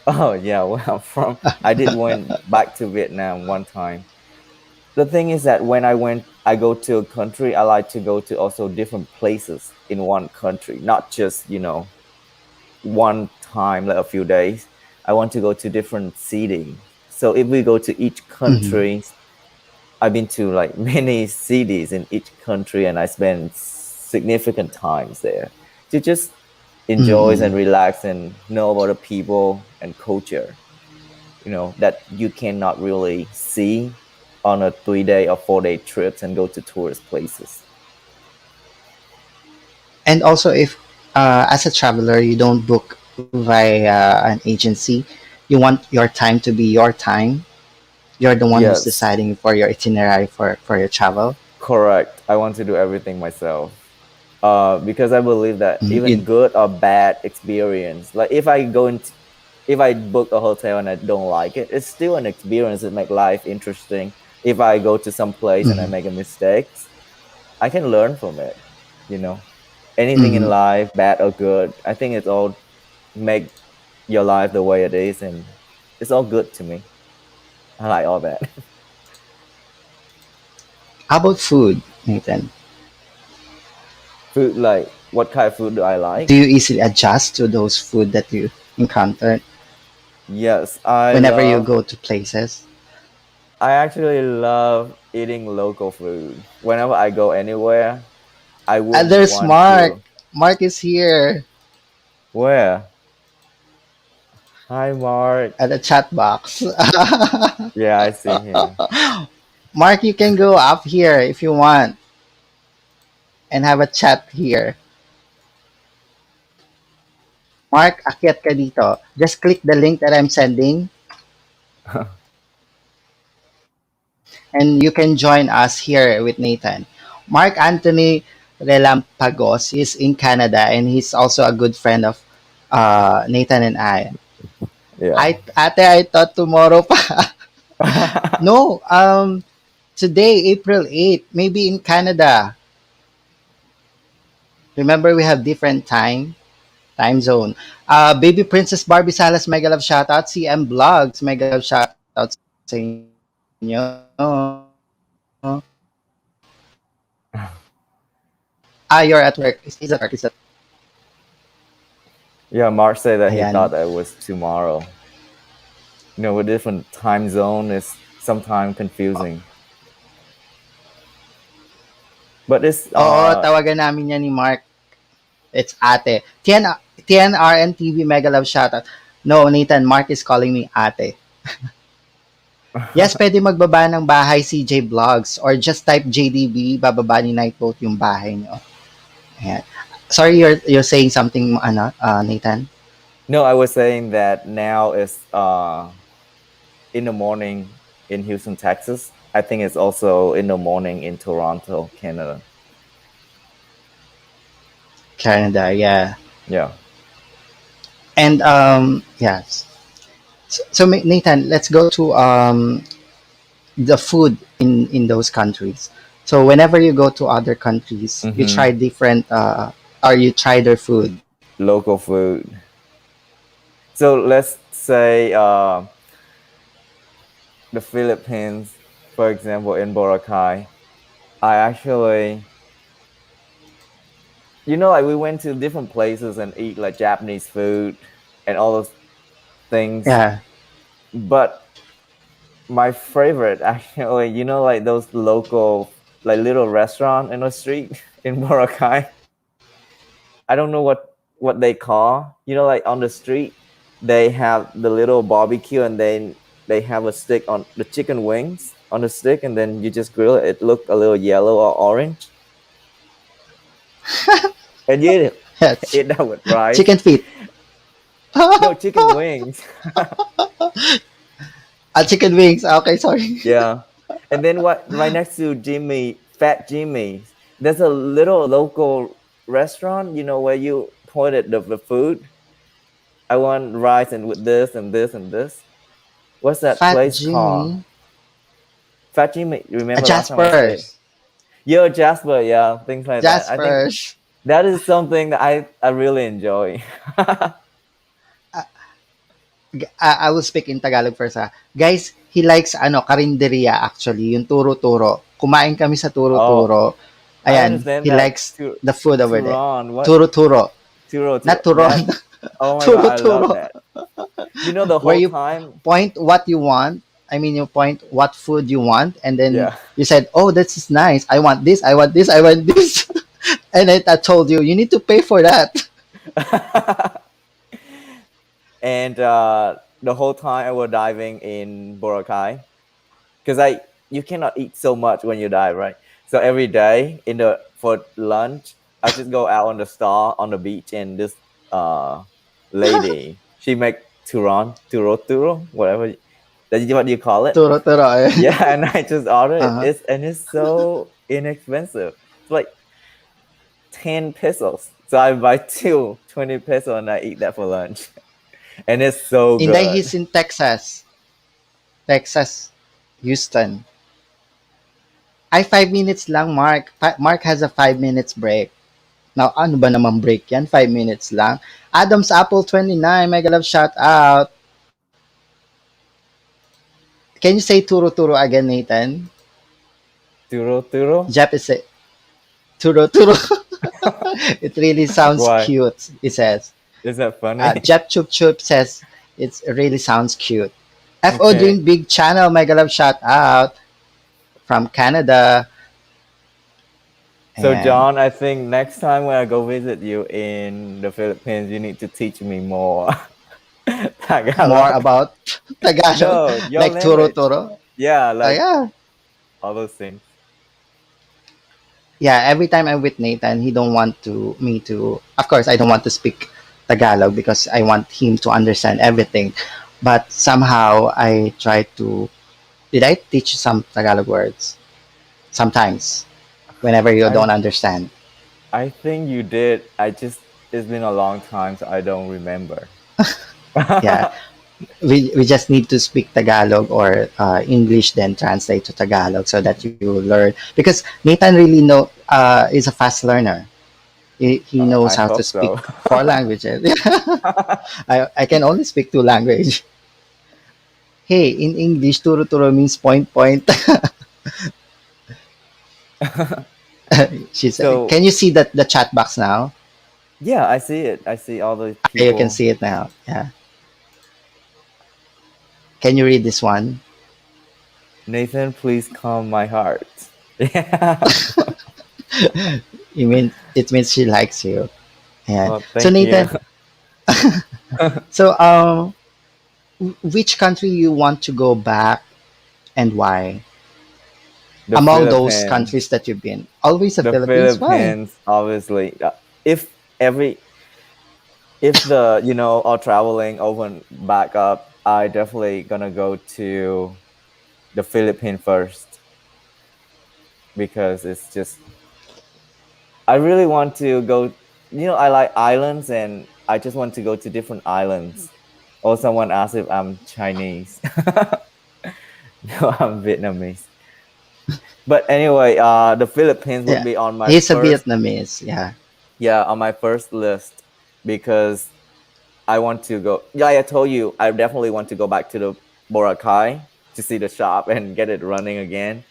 Speaker 4: oh yeah, well, from I did went back to Vietnam one time. The thing is that when I go to a country, I like to go to also different places in one country, not just one time like a few days. I want to go to different cities. So if we go to each
Speaker 2: Mhm.
Speaker 4: country, I've been to like many cities in each country, and I spend significant times there to just enjoy and
Speaker 2: Mm.
Speaker 4: relax and know about the people and culture, that you cannot really see on a 3 day or 4 day trips and go to tourist places.
Speaker 2: And also, if as a traveler, you don't book via an agency, you want your time to be your time. You're the one who's
Speaker 4: Yes,
Speaker 2: deciding for your itinerary for your travel.
Speaker 4: correct. I want to do everything myself. Because I believe that
Speaker 2: Mhm.
Speaker 4: even good or bad experience, like if I book a hotel and I don't like it, it's still an experience that make life interesting. If I go to some place and I
Speaker 2: Mhm.
Speaker 4: make a mistakes, I can learn from it. You know, anything in
Speaker 2: Mhm.
Speaker 4: life, bad or good, I think it's all make your life the way it is, and it's all good to me. I like all that.
Speaker 2: How about food, Nathan?
Speaker 4: Food, like what kind of food do I
Speaker 2: Do
Speaker 4: like?
Speaker 2: you easily adjust to those food that you encounter
Speaker 4: Yes, I
Speaker 2: whenever you
Speaker 4: love.
Speaker 2: go to places?
Speaker 4: I actually love eating local food. Whenever I go anywhere, I
Speaker 2: And
Speaker 4: wouldn't
Speaker 2: there's
Speaker 4: want
Speaker 2: Mark.
Speaker 4: to.
Speaker 2: Mark is here
Speaker 4: Where? Hi, Mark.
Speaker 2: at the chat box.
Speaker 4: Yeah, I see him.
Speaker 2: Mark, you can go up here if you want and have a chat here. Mark, akyat ka dito. Just click the link that I'm sending and you can join us here with Nathan. Mark Anthony Relampagos is in Canada and he's also a good friend of Nathan and I.
Speaker 4: Yeah.
Speaker 2: I thought tomorrow pa. No, today, April 8th, maybe in Canada. Remember, we have different time zone. Baby Princess Barbie Salas, mega love shoutout. CM Vlogs, mega love shoutout sa inyo. You're at work. He's at work.
Speaker 4: Yeah, Mark said that he thought
Speaker 2: Ayan.
Speaker 4: that it was tomorrow. With different time zone is sometimes confusing. But it's
Speaker 2: Oo, tawagan namin yan ni Mark. It's ate. TNR and TV mega love shoutout. No, Nathan, Mark is calling me ate. Yes, pwede magbaba ng bahay CJ Vlogs or just type JDB, bababa ni Nightboat yung bahay nyo. Ayan. Sorry, you're saying something, Nathan?
Speaker 4: no, I was saying that now is in the morning in Houston, Texas. I think it's also in the morning in Toronto, Canada.
Speaker 2: Canada, yeah.
Speaker 4: Yeah.
Speaker 2: And yes. So Nathan, let's go to the food in those countries. So whenever you go to other countries, you
Speaker 4: Mm-hmm.
Speaker 2: try different or you try their food.
Speaker 4: Local food. So let's say the Philippines, for example, in Boracay. I actually, like we went to different places and eat like Japanese food and all those things.
Speaker 2: Yeah.
Speaker 4: But my favorite, actually, like those local, like little restaurant in the street in Boracay. I don't know what they call. Like on the street, they have the little barbecue, and then they have a stick on the chicken wings on the stick, and then you just grill it. It look a little yellow or orange, and you
Speaker 2: Yeah,
Speaker 4: eat that with rice.
Speaker 2: chicken feet.
Speaker 4: No, chicken wings.
Speaker 2: Chicken wings. Okay, sorry.
Speaker 4: Yeah, and then what? Right next to Fat Jimmy's, there's a little local restaurant. Where you pointed the food. I want rice and with this and this and this. What's that
Speaker 2: Fat
Speaker 4: place called?
Speaker 2: Jimmy.
Speaker 4: Fat Jimmy. Remember last time I stayed?
Speaker 2: Jasper's.
Speaker 4: Yo, Jasper. Yeah, things like that. I think
Speaker 2: Jasper's.
Speaker 4: that is something that I really enjoy.
Speaker 2: I will speak in Tagalog first ha. Guys, he likes karinderya actually, yung turo-turo. Kumain kami sa
Speaker 4: Oh,
Speaker 2: turo-turo.
Speaker 4: I
Speaker 2: Ayan,
Speaker 4: understand
Speaker 2: he
Speaker 4: that.
Speaker 2: likes the food over there.
Speaker 4: Turon. What?
Speaker 2: Turo-turo.
Speaker 4: Turo.
Speaker 2: Not
Speaker 4: Turo.
Speaker 2: turon.
Speaker 4: That. Oh my god, I love
Speaker 2: Turo-turo.
Speaker 4: that. You know, the
Speaker 2: Where
Speaker 4: whole
Speaker 2: you
Speaker 4: time.
Speaker 2: point what you want. I mean, you point what food you want, and then
Speaker 4: Yeah.
Speaker 2: you said, "Oh, this is nice. I want this. I want this. I want this." And I told you, you need to pay for that.
Speaker 4: And the whole time I was diving in Boracay, because I you cannot eat so much when you dive, right? So every day in the for lunch, I just go out on the star on the beach, and this lady she make turo, whatever that's what you call it.
Speaker 2: Turo-turo. Ayan.
Speaker 4: Yeah, and I just order it.
Speaker 2: Uh-huh.
Speaker 4: It's so inexpensive. It's like 10 pesos. So I buy 20 pesos and I eat that for lunch. And it's so
Speaker 2: Inday,
Speaker 4: good.
Speaker 2: he's in Texas. Texas. Houston. Ay, 5 minutes lang, Mark. Mark has a 5 minutes break. Now, ano ba naman break yan? 5 minutes lang. Adam's Apple 29, mega love shout out. Can you say turo-turo again, Nathan?
Speaker 4: Turo.
Speaker 2: Jeff is say turo-turo. It really sounds
Speaker 4: Why?
Speaker 2: cute, he says.
Speaker 4: Is that funny?
Speaker 2: Jeff Chup Chup says it really sounds cute. FO
Speaker 4: Okay.
Speaker 2: doing big channel, mega love shout out from Canada.
Speaker 4: So
Speaker 2: And
Speaker 4: John, I think next time when I go visit you in the Philippines, you need to teach me more
Speaker 2: more
Speaker 4: Tagalog.
Speaker 2: about Tagalog,
Speaker 4: No, your
Speaker 2: like
Speaker 4: language.
Speaker 2: turo-turo.
Speaker 4: Yeah, like
Speaker 2: Yeah.
Speaker 4: all those things.
Speaker 2: Yeah, every time I'm with Nathan, he don't want me to. Of course, I don't want to speak Tagalog because I want him to understand everything. But somehow I try to. Did I teach you some Tagalog words? Sometimes, whenever you
Speaker 4: I
Speaker 2: don't understand.
Speaker 4: I think you did. It's been a long time, so I don't remember.
Speaker 2: Yeah, we just need to speak Tagalog or English, then translate to Tagalog so that you learn. Because Nathan really is a fast learner. He knows
Speaker 4: I
Speaker 2: how to
Speaker 4: hope
Speaker 2: speak
Speaker 4: so.
Speaker 2: 4 languages. I can only speak 2 language. Hey, in English, turo-turo means point point. She said,
Speaker 4: So
Speaker 2: "Can you see the chat box now?
Speaker 4: yeah, I see it. I see all the
Speaker 2: Okay, you can
Speaker 4: people.
Speaker 2: see it now. Yeah. Can you read this one?
Speaker 4: Nathan, please calm my heart. Yeah.
Speaker 2: You mean it means she likes you. Yeah.
Speaker 4: Well,
Speaker 2: So
Speaker 4: thank you.
Speaker 2: Nathan, so which country you want to go back and why?
Speaker 4: The
Speaker 2: Among those
Speaker 4: Philippines.
Speaker 2: countries that you've been, always the
Speaker 4: The
Speaker 2: Philippines. Why?
Speaker 4: Philippines, obviously. If every if the all traveling open back up, I definitely gonna go to the Philippines first because it's just I really want to go. I like islands, and I just want to go to different islands. Or someone asked if I'm Chinese. No, I'm Vietnamese. But anyway, the Philippines would
Speaker 2: Yeah,
Speaker 4: be on my
Speaker 2: he's a
Speaker 4: first,
Speaker 2: Vietnamese. Yeah.
Speaker 4: yeah, on my first list because I want to go. Yeah, I told you I definitely want to go back to the Boracay to see the shop and get it running again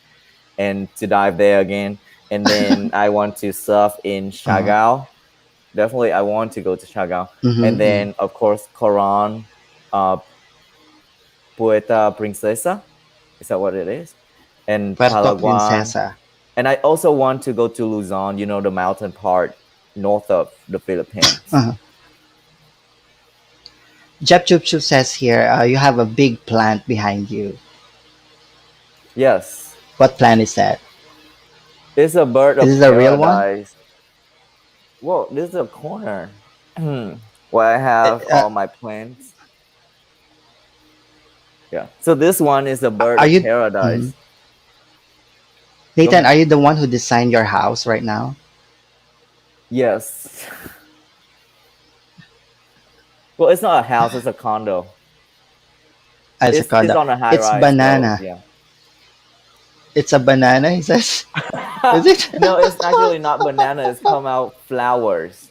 Speaker 4: and to dive there again. And then I want to surf in
Speaker 2: Uh-huh.
Speaker 4: Siargao. Definitely, I want to go to Siargao. And
Speaker 2: Mm-hmm.
Speaker 4: then, of course, Coron, uh, Puerto Princesa. Is that what it is? And
Speaker 2: Puerto
Speaker 4: Palawan.
Speaker 2: Princesa.
Speaker 4: And I also want to go to Luzon, the mountain part north of the Philippines.
Speaker 2: Uh-huh. Jep Chup Chup says here, you have a big plant behind you.
Speaker 4: Yes,
Speaker 2: What plant is that?
Speaker 4: it's a bird
Speaker 2: Is
Speaker 4: of
Speaker 2: this a real one?
Speaker 4: paradise. Whoa, this is a corner where I have
Speaker 2: Uh,
Speaker 4: all my plants. Yeah. So this one is a bird
Speaker 2: are
Speaker 4: of
Speaker 2: you, mhm.
Speaker 4: paradise. Go
Speaker 2: Nathan?
Speaker 4: ahead.
Speaker 2: Are you the one who designed your house right now?
Speaker 4: Yes. Well, it's not a house; it's a condo.
Speaker 2: As a
Speaker 4: It's
Speaker 2: condo.
Speaker 4: on a high
Speaker 2: It's
Speaker 4: rise, so
Speaker 2: banana.
Speaker 4: yeah.
Speaker 2: It's a banana, he says. Is it?
Speaker 4: No, it's actually not banana. It's come out flowers,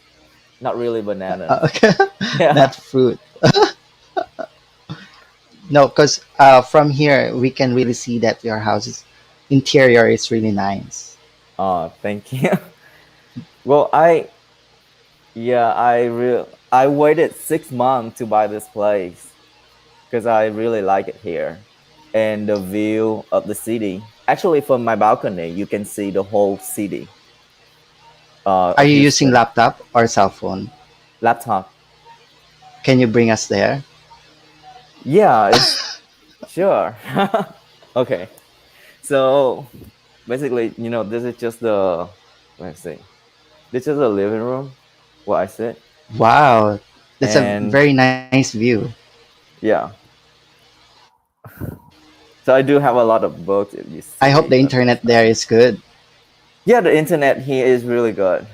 Speaker 4: not really bananas.
Speaker 2: Okay.
Speaker 4: Yeah.
Speaker 2: Not fruit. No, because from here we can really see that your house's interior is really nice.
Speaker 4: Oh, thank you. Well, I waited 6 months to buy this place because I really like it here, and the view of the city. Actually, from my balcony, you can see the whole city
Speaker 2: Are
Speaker 4: of
Speaker 2: you using
Speaker 4: Houston.
Speaker 2: laptop or cell phone?
Speaker 4: Laptop.
Speaker 2: Can you bring us there?
Speaker 4: Yeah, it's sure. Okay. So basically, this is just the let's see. This is the living room where I sit,
Speaker 2: Wow, that's a
Speaker 4: and
Speaker 2: very nice view.
Speaker 4: yeah. So I do have a lot of books if you
Speaker 2: I hope
Speaker 4: see
Speaker 2: the
Speaker 4: on this
Speaker 2: internet there
Speaker 4: side.
Speaker 2: is good.
Speaker 4: Yeah, the internet here is really good.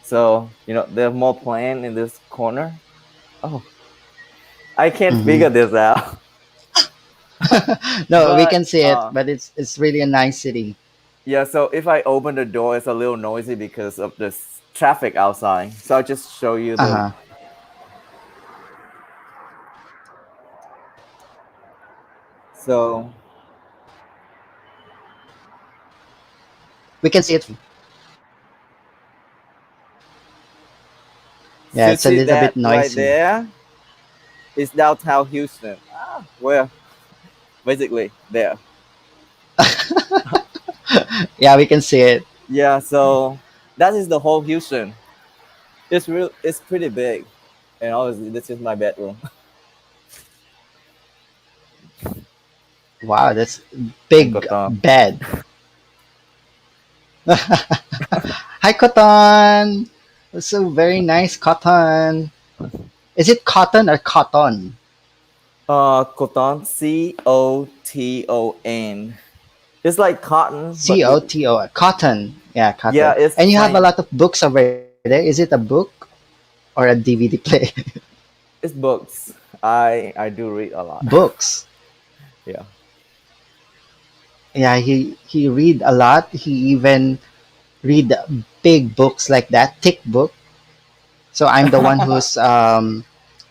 Speaker 4: So, there's more plant in this corner. Oh, I can't
Speaker 2: Hmm.
Speaker 4: figure this out.
Speaker 2: No, we
Speaker 4: But
Speaker 2: can see it, but it's really a nice city.
Speaker 4: yeah, so if I open the door, it's a little noisy because of the traffic outside. So I'll just show you
Speaker 2: Uh
Speaker 4: the.
Speaker 2: huh.
Speaker 4: So
Speaker 2: We can see it. Yeah,
Speaker 4: you
Speaker 2: it's a
Speaker 4: see
Speaker 2: little bit
Speaker 4: that right
Speaker 2: noisy.
Speaker 4: there is downtown Houston. Well, basically there.
Speaker 2: Yeah, we can see it.
Speaker 4: Yeah, so that is the whole Houston. It's pretty big, and obviously this is my bedroom.
Speaker 2: Wow, that's
Speaker 4: And
Speaker 2: big
Speaker 4: Gotham.
Speaker 2: bed. Hi, Cotton. That's so very nice, Cotton. Is it cotton or cotton?
Speaker 4: Coton, Coton. It's like cotton, but with
Speaker 2: Coto, cotton. Yeah,
Speaker 4: yeah,
Speaker 2: cotton.
Speaker 4: it's
Speaker 2: And you have a
Speaker 4: plain.
Speaker 2: lot of books over there. Is it a book or a DVD player?
Speaker 4: It's books. I do read a lot.
Speaker 2: Books.
Speaker 4: Yeah.
Speaker 2: Yeah, he read a lot. He even read big books like that, thick book. So I'm the one who's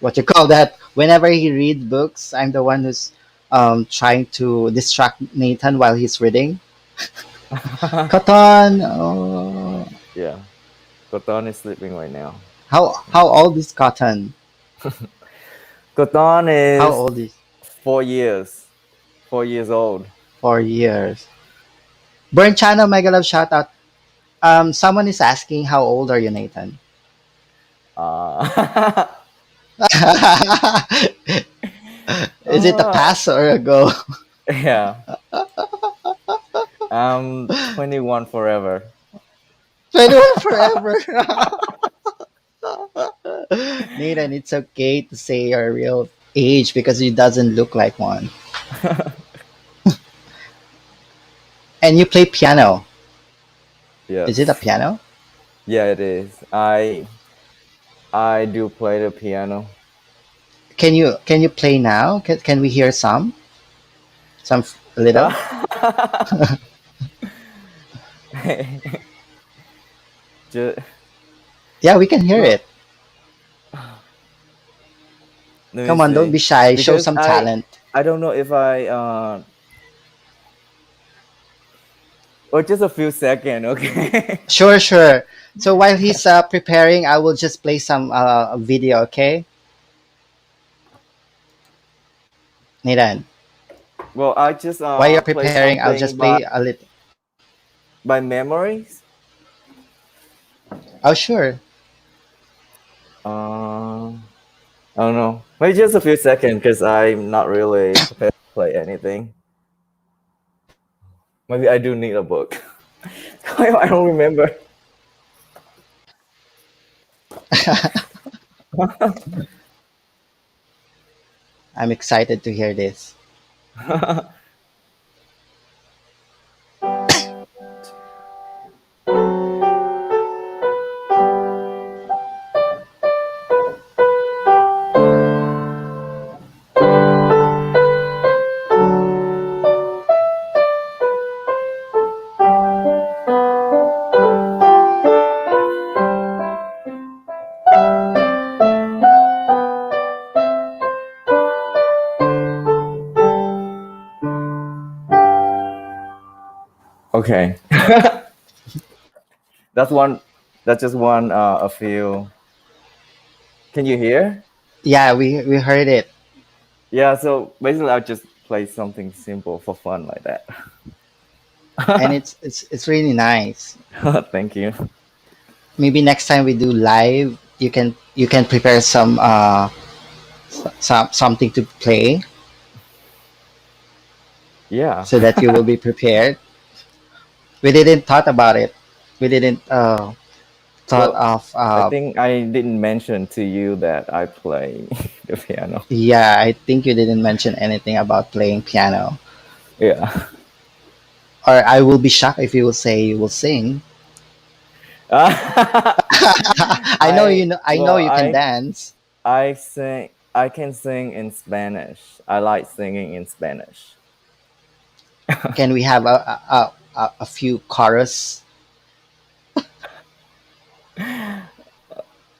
Speaker 2: what you call that. Whenever he reads books, I'm the one who's trying to distract Nathan while he's reading. Cotton. Oh,
Speaker 4: Yeah. Coton is sleeping right now.
Speaker 2: how old is Cotton?
Speaker 4: Coton
Speaker 2: How
Speaker 4: is
Speaker 2: old is
Speaker 4: 4 years. 4 years old.
Speaker 2: 4 years? Burn Channel Mega Love shout out. Someone is asking how old are you, Nathan?
Speaker 4: Uh,
Speaker 2: Is it a past or a go?
Speaker 4: yeah. I'm 21 forever.
Speaker 2: 21 forever. Nathan, it's okay to say your real age because it doesn't look like one. And you play piano. Is it a
Speaker 4: Yes.
Speaker 2: piano?
Speaker 4: Yeah, it is. I do play the piano.
Speaker 2: Can you play now? Can we hear some a little?
Speaker 4: Ju-
Speaker 2: Yeah, we can hear
Speaker 4: well,
Speaker 2: it.
Speaker 4: let me
Speaker 2: Come on, don't
Speaker 4: see.
Speaker 2: be shy. Show
Speaker 4: Because
Speaker 2: some
Speaker 4: I
Speaker 2: talent.
Speaker 4: I don't know if I or just a few seconds, okay?
Speaker 2: Sure, sure. So while he's preparing, I will just play some video, okay? Nathan,
Speaker 4: Well, I just
Speaker 2: while you're
Speaker 4: play
Speaker 2: preparing, I'll
Speaker 4: something
Speaker 2: just play a little.
Speaker 4: by memories.
Speaker 2: Oh, sure.
Speaker 4: I don't know. Maybe just a few seconds because I'm not really prepared to play anything. Maybe I do need a book. I don't remember.
Speaker 2: I'm excited to hear this.
Speaker 4: Okay. That's one. That's just one. A few. Can you hear?
Speaker 2: Yeah, we heard it.
Speaker 4: Yeah. So basically, I'll just play something simple for fun like that.
Speaker 2: And it's really nice.
Speaker 4: Thank you.
Speaker 2: Maybe next time we do live, you can prepare something to play
Speaker 4: Yeah.
Speaker 2: so that you will be prepared. We didn't thought about it. We didn't thought
Speaker 4: Well,
Speaker 2: of
Speaker 4: I think I didn't mention to you that I play the piano.
Speaker 2: yeah, I think you didn't mention anything about playing piano.
Speaker 4: Yeah.
Speaker 2: Or I will be shocked if you will say you will sing. I know
Speaker 4: I
Speaker 2: I know
Speaker 4: well
Speaker 2: you can dance.
Speaker 4: I sing. I can sing in Spanish. I like singing in Spanish.
Speaker 2: Can we have a few chorus?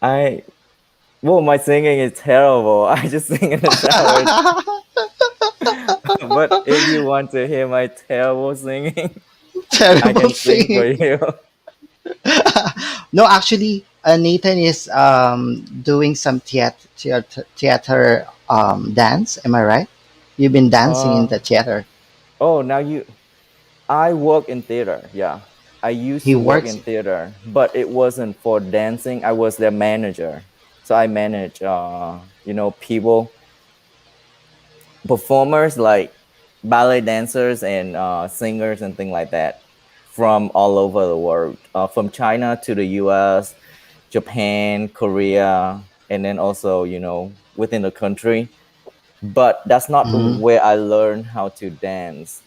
Speaker 4: I well, my singing is terrible. I just sing in the shower. But if you want to hear my terrible singing, I
Speaker 2: Terrible
Speaker 4: can sing for
Speaker 2: singing.
Speaker 4: you.
Speaker 2: No, actually, Nathan is doing some theater dance. Am I right? You've been dancing in
Speaker 4: Uh
Speaker 2: the theater.
Speaker 4: oh, now you. I work in theater. Yeah, I used
Speaker 2: He
Speaker 4: to work
Speaker 2: works.
Speaker 4: in theater, but it wasn't for dancing. I was their manager, so I manage, people, performers like ballet dancers and singers and things like that from all over the world, from China to the U.S., Japan, Korea, and then also within the country. But that's not
Speaker 2: Mhm.
Speaker 4: where I learned how to dance.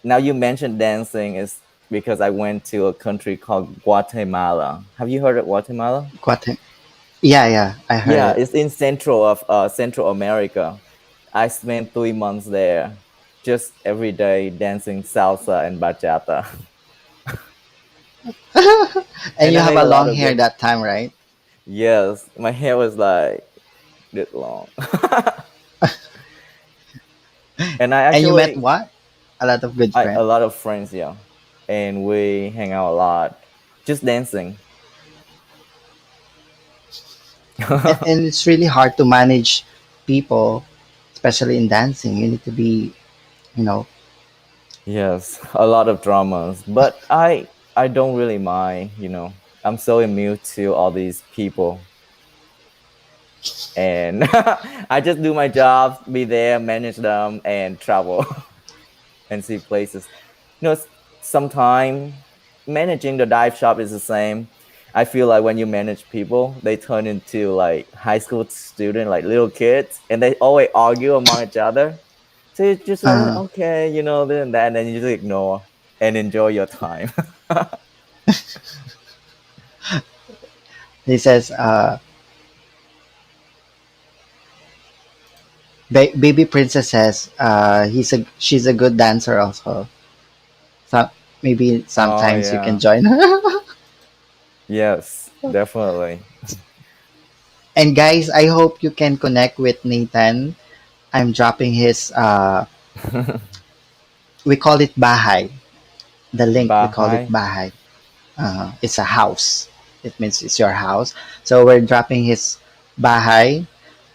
Speaker 4: Now you mentioned dancing is because I went to a country called Guatemala. Have you heard of Guatemala?
Speaker 2: Guate- Yeah, yeah, I heard
Speaker 4: Yeah,
Speaker 2: it.
Speaker 4: it's in Central America. I spent 3 months there, just every day dancing salsa and bachata,
Speaker 2: And
Speaker 4: and
Speaker 2: you
Speaker 4: I
Speaker 2: have
Speaker 4: made
Speaker 2: a
Speaker 4: a lot
Speaker 2: long
Speaker 4: of
Speaker 2: hair
Speaker 4: good.
Speaker 2: that time, right?
Speaker 4: Yes, my hair was like this long, and I
Speaker 2: And you met
Speaker 4: actually
Speaker 2: what? A lot of good
Speaker 4: a
Speaker 2: friends.
Speaker 4: lot of friends, yeah, and we hang out a lot, just dancing.
Speaker 2: And it's really hard to manage people, especially in dancing. You need to be, you know,
Speaker 4: Yes, a lot of dramas, but I don't really mind. I'm so immune to all these people, and I just do my job, be there, manage them, and travel and see places. Sometimes managing the dive shop is the same. I feel like when you manage people, they turn into like high school student, like little kids, and they always argue among each other. So it's just like,
Speaker 2: uh,
Speaker 4: okay, this and that, and then you just ignore and enjoy your time.
Speaker 2: he says, baby princess says, she's a good dancer also. So maybe
Speaker 4: Oh
Speaker 2: sometimes you can
Speaker 4: yeah,
Speaker 2: join her.
Speaker 4: yes, definitely.
Speaker 2: And guys, I hope you can connect with Nathan. I'm dropping his, we call it Bahay. The link, we call it
Speaker 4: Bahai.
Speaker 2: Bahay. It's a house. It means it's your house. So we're dropping his Bahay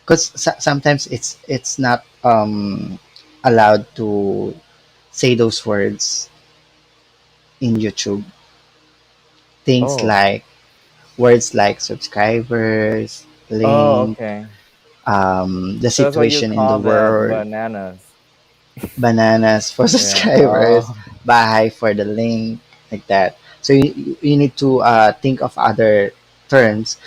Speaker 2: because sometimes it's not allowed to say those words in YouTube. Things
Speaker 4: Oh,
Speaker 2: like words like subscribers,
Speaker 4: oh,
Speaker 2: link,
Speaker 4: okay.
Speaker 2: the
Speaker 4: So that's why you
Speaker 2: situation in the
Speaker 4: call them
Speaker 2: world,
Speaker 4: bananas.
Speaker 2: bananas for
Speaker 4: Yeah.
Speaker 2: subscribers,
Speaker 4: Oh,
Speaker 2: bahay for the link, like that. So you need to think of other terms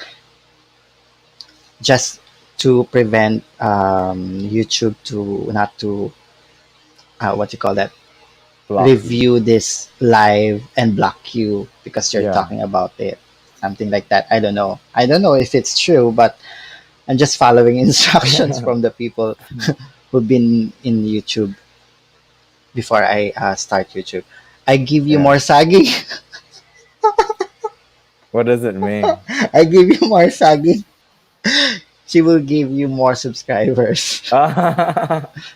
Speaker 2: just to prevent YouTube to not to what you call that,
Speaker 4: block you.
Speaker 2: review this live and block you because you're
Speaker 4: Yeah.
Speaker 2: talking about it, something like that. I don't know. I don't know if it's true, but I'm just following instructions from the people who've been in YouTube before I start YouTube. I give you
Speaker 4: Yeah.
Speaker 2: more sagging.
Speaker 4: What does it mean?
Speaker 2: I give you more sagging. She will give you more subscribers.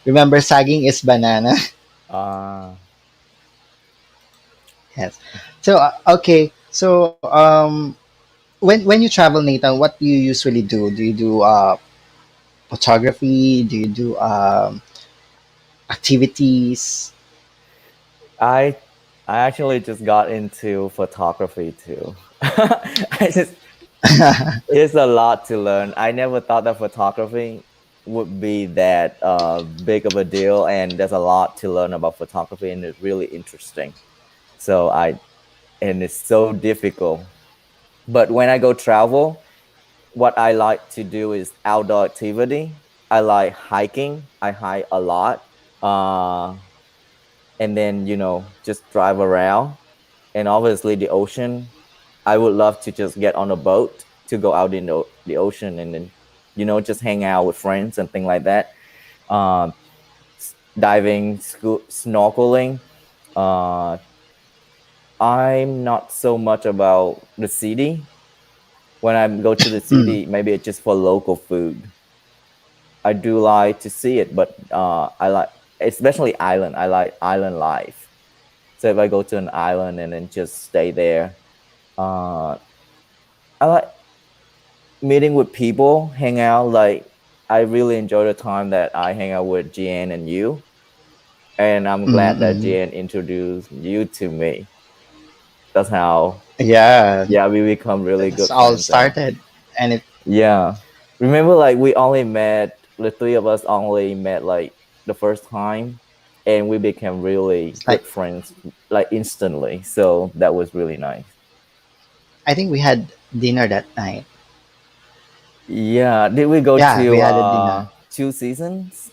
Speaker 2: Remember, sagging is banana.
Speaker 4: Ah,
Speaker 2: Yes. So okay. So when you travel, Nathan, what do you usually do? Do you do photography? Do you do activities?
Speaker 4: I I actually just got into photography too. I just It's a lot to learn. I never thought that photography would be that big of a deal, and there's a lot to learn about photography, and it's really interesting. So I and it's so difficult. But when I go travel, what I like to do is outdoor activity. I like hiking. I hike a lot. Uh, and then just drive around, and obviously the ocean. I would love to just get on a boat to go out in the ocean, and then just hang out with friends and things like that. um Diving, snorkeling. uh I'm not so much about the city. When I go to the
Speaker 2: Mm,
Speaker 4: city, maybe it's just for local food. I do like to see it, but I like, especially island. I like island life. So if I go to an island and then just stay there, uh, I like meeting with people, hang out. Like, I really enjoy the time that I hang out with Jen and you, and I'm glad that
Speaker 2: mm.
Speaker 4: Jen introduced you to me. That's how,
Speaker 2: Yeah,
Speaker 4: yeah, we become really
Speaker 2: that's
Speaker 4: good
Speaker 2: all
Speaker 4: friends. And
Speaker 2: started, and it
Speaker 4: yeah, remember, like, we only met, the three of us only met like the first time, and we became really
Speaker 2: it's like
Speaker 4: good friends like instantly. So that was really nice.
Speaker 2: I think we had dinner that night.
Speaker 4: Yeah, did we go
Speaker 2: Yeah, we
Speaker 4: to
Speaker 2: had a dinner
Speaker 4: Two Seasons?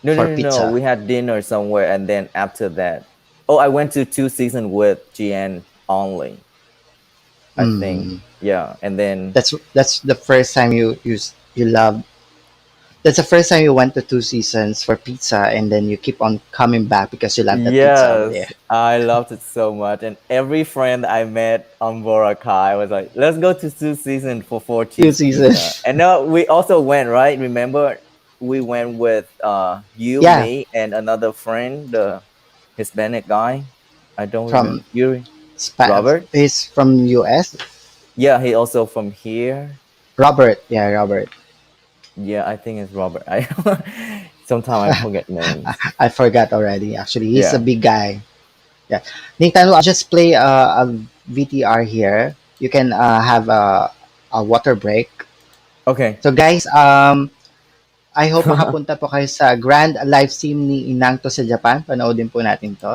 Speaker 4: No, no,
Speaker 2: for
Speaker 4: no, no.
Speaker 2: pizza.
Speaker 4: We had dinner somewhere, and then after that, oh, I went to Two Seasons with GN only, I think.
Speaker 2: Mm.
Speaker 4: Yeah, and then
Speaker 2: That's the first time you loved. That's the first time you went to Two Seasons for pizza, and then you keep on coming back because you love the pizza over there.
Speaker 4: yes, I loved it so much. And every friend I met on Boracay was like, "Let's go to Two Seasons for four
Speaker 2: Two
Speaker 4: cheese pizza."
Speaker 2: Seasons.
Speaker 4: And no, we also went, right. Remember, we went with you,
Speaker 2: Yeah,
Speaker 4: me, and another friend, the Hispanic guy. I don't remember
Speaker 2: from
Speaker 4: you, Robert.
Speaker 2: he's from US.
Speaker 4: Yeah, he also from here.
Speaker 2: Robert, yeah, Robert.
Speaker 4: Yeah, I think it's Robert. I sometimes I forget names.
Speaker 2: I forgot already. Actually, he's a
Speaker 4: Yeah.
Speaker 2: big guy. Yeah, Nathan, I'll just play a VTR here. You can have a water break.
Speaker 4: Okay.
Speaker 2: So guys, I hope makapunta po kayo sa Grand Live Stream ni Inang to sa Japan. Panoodin po natin to.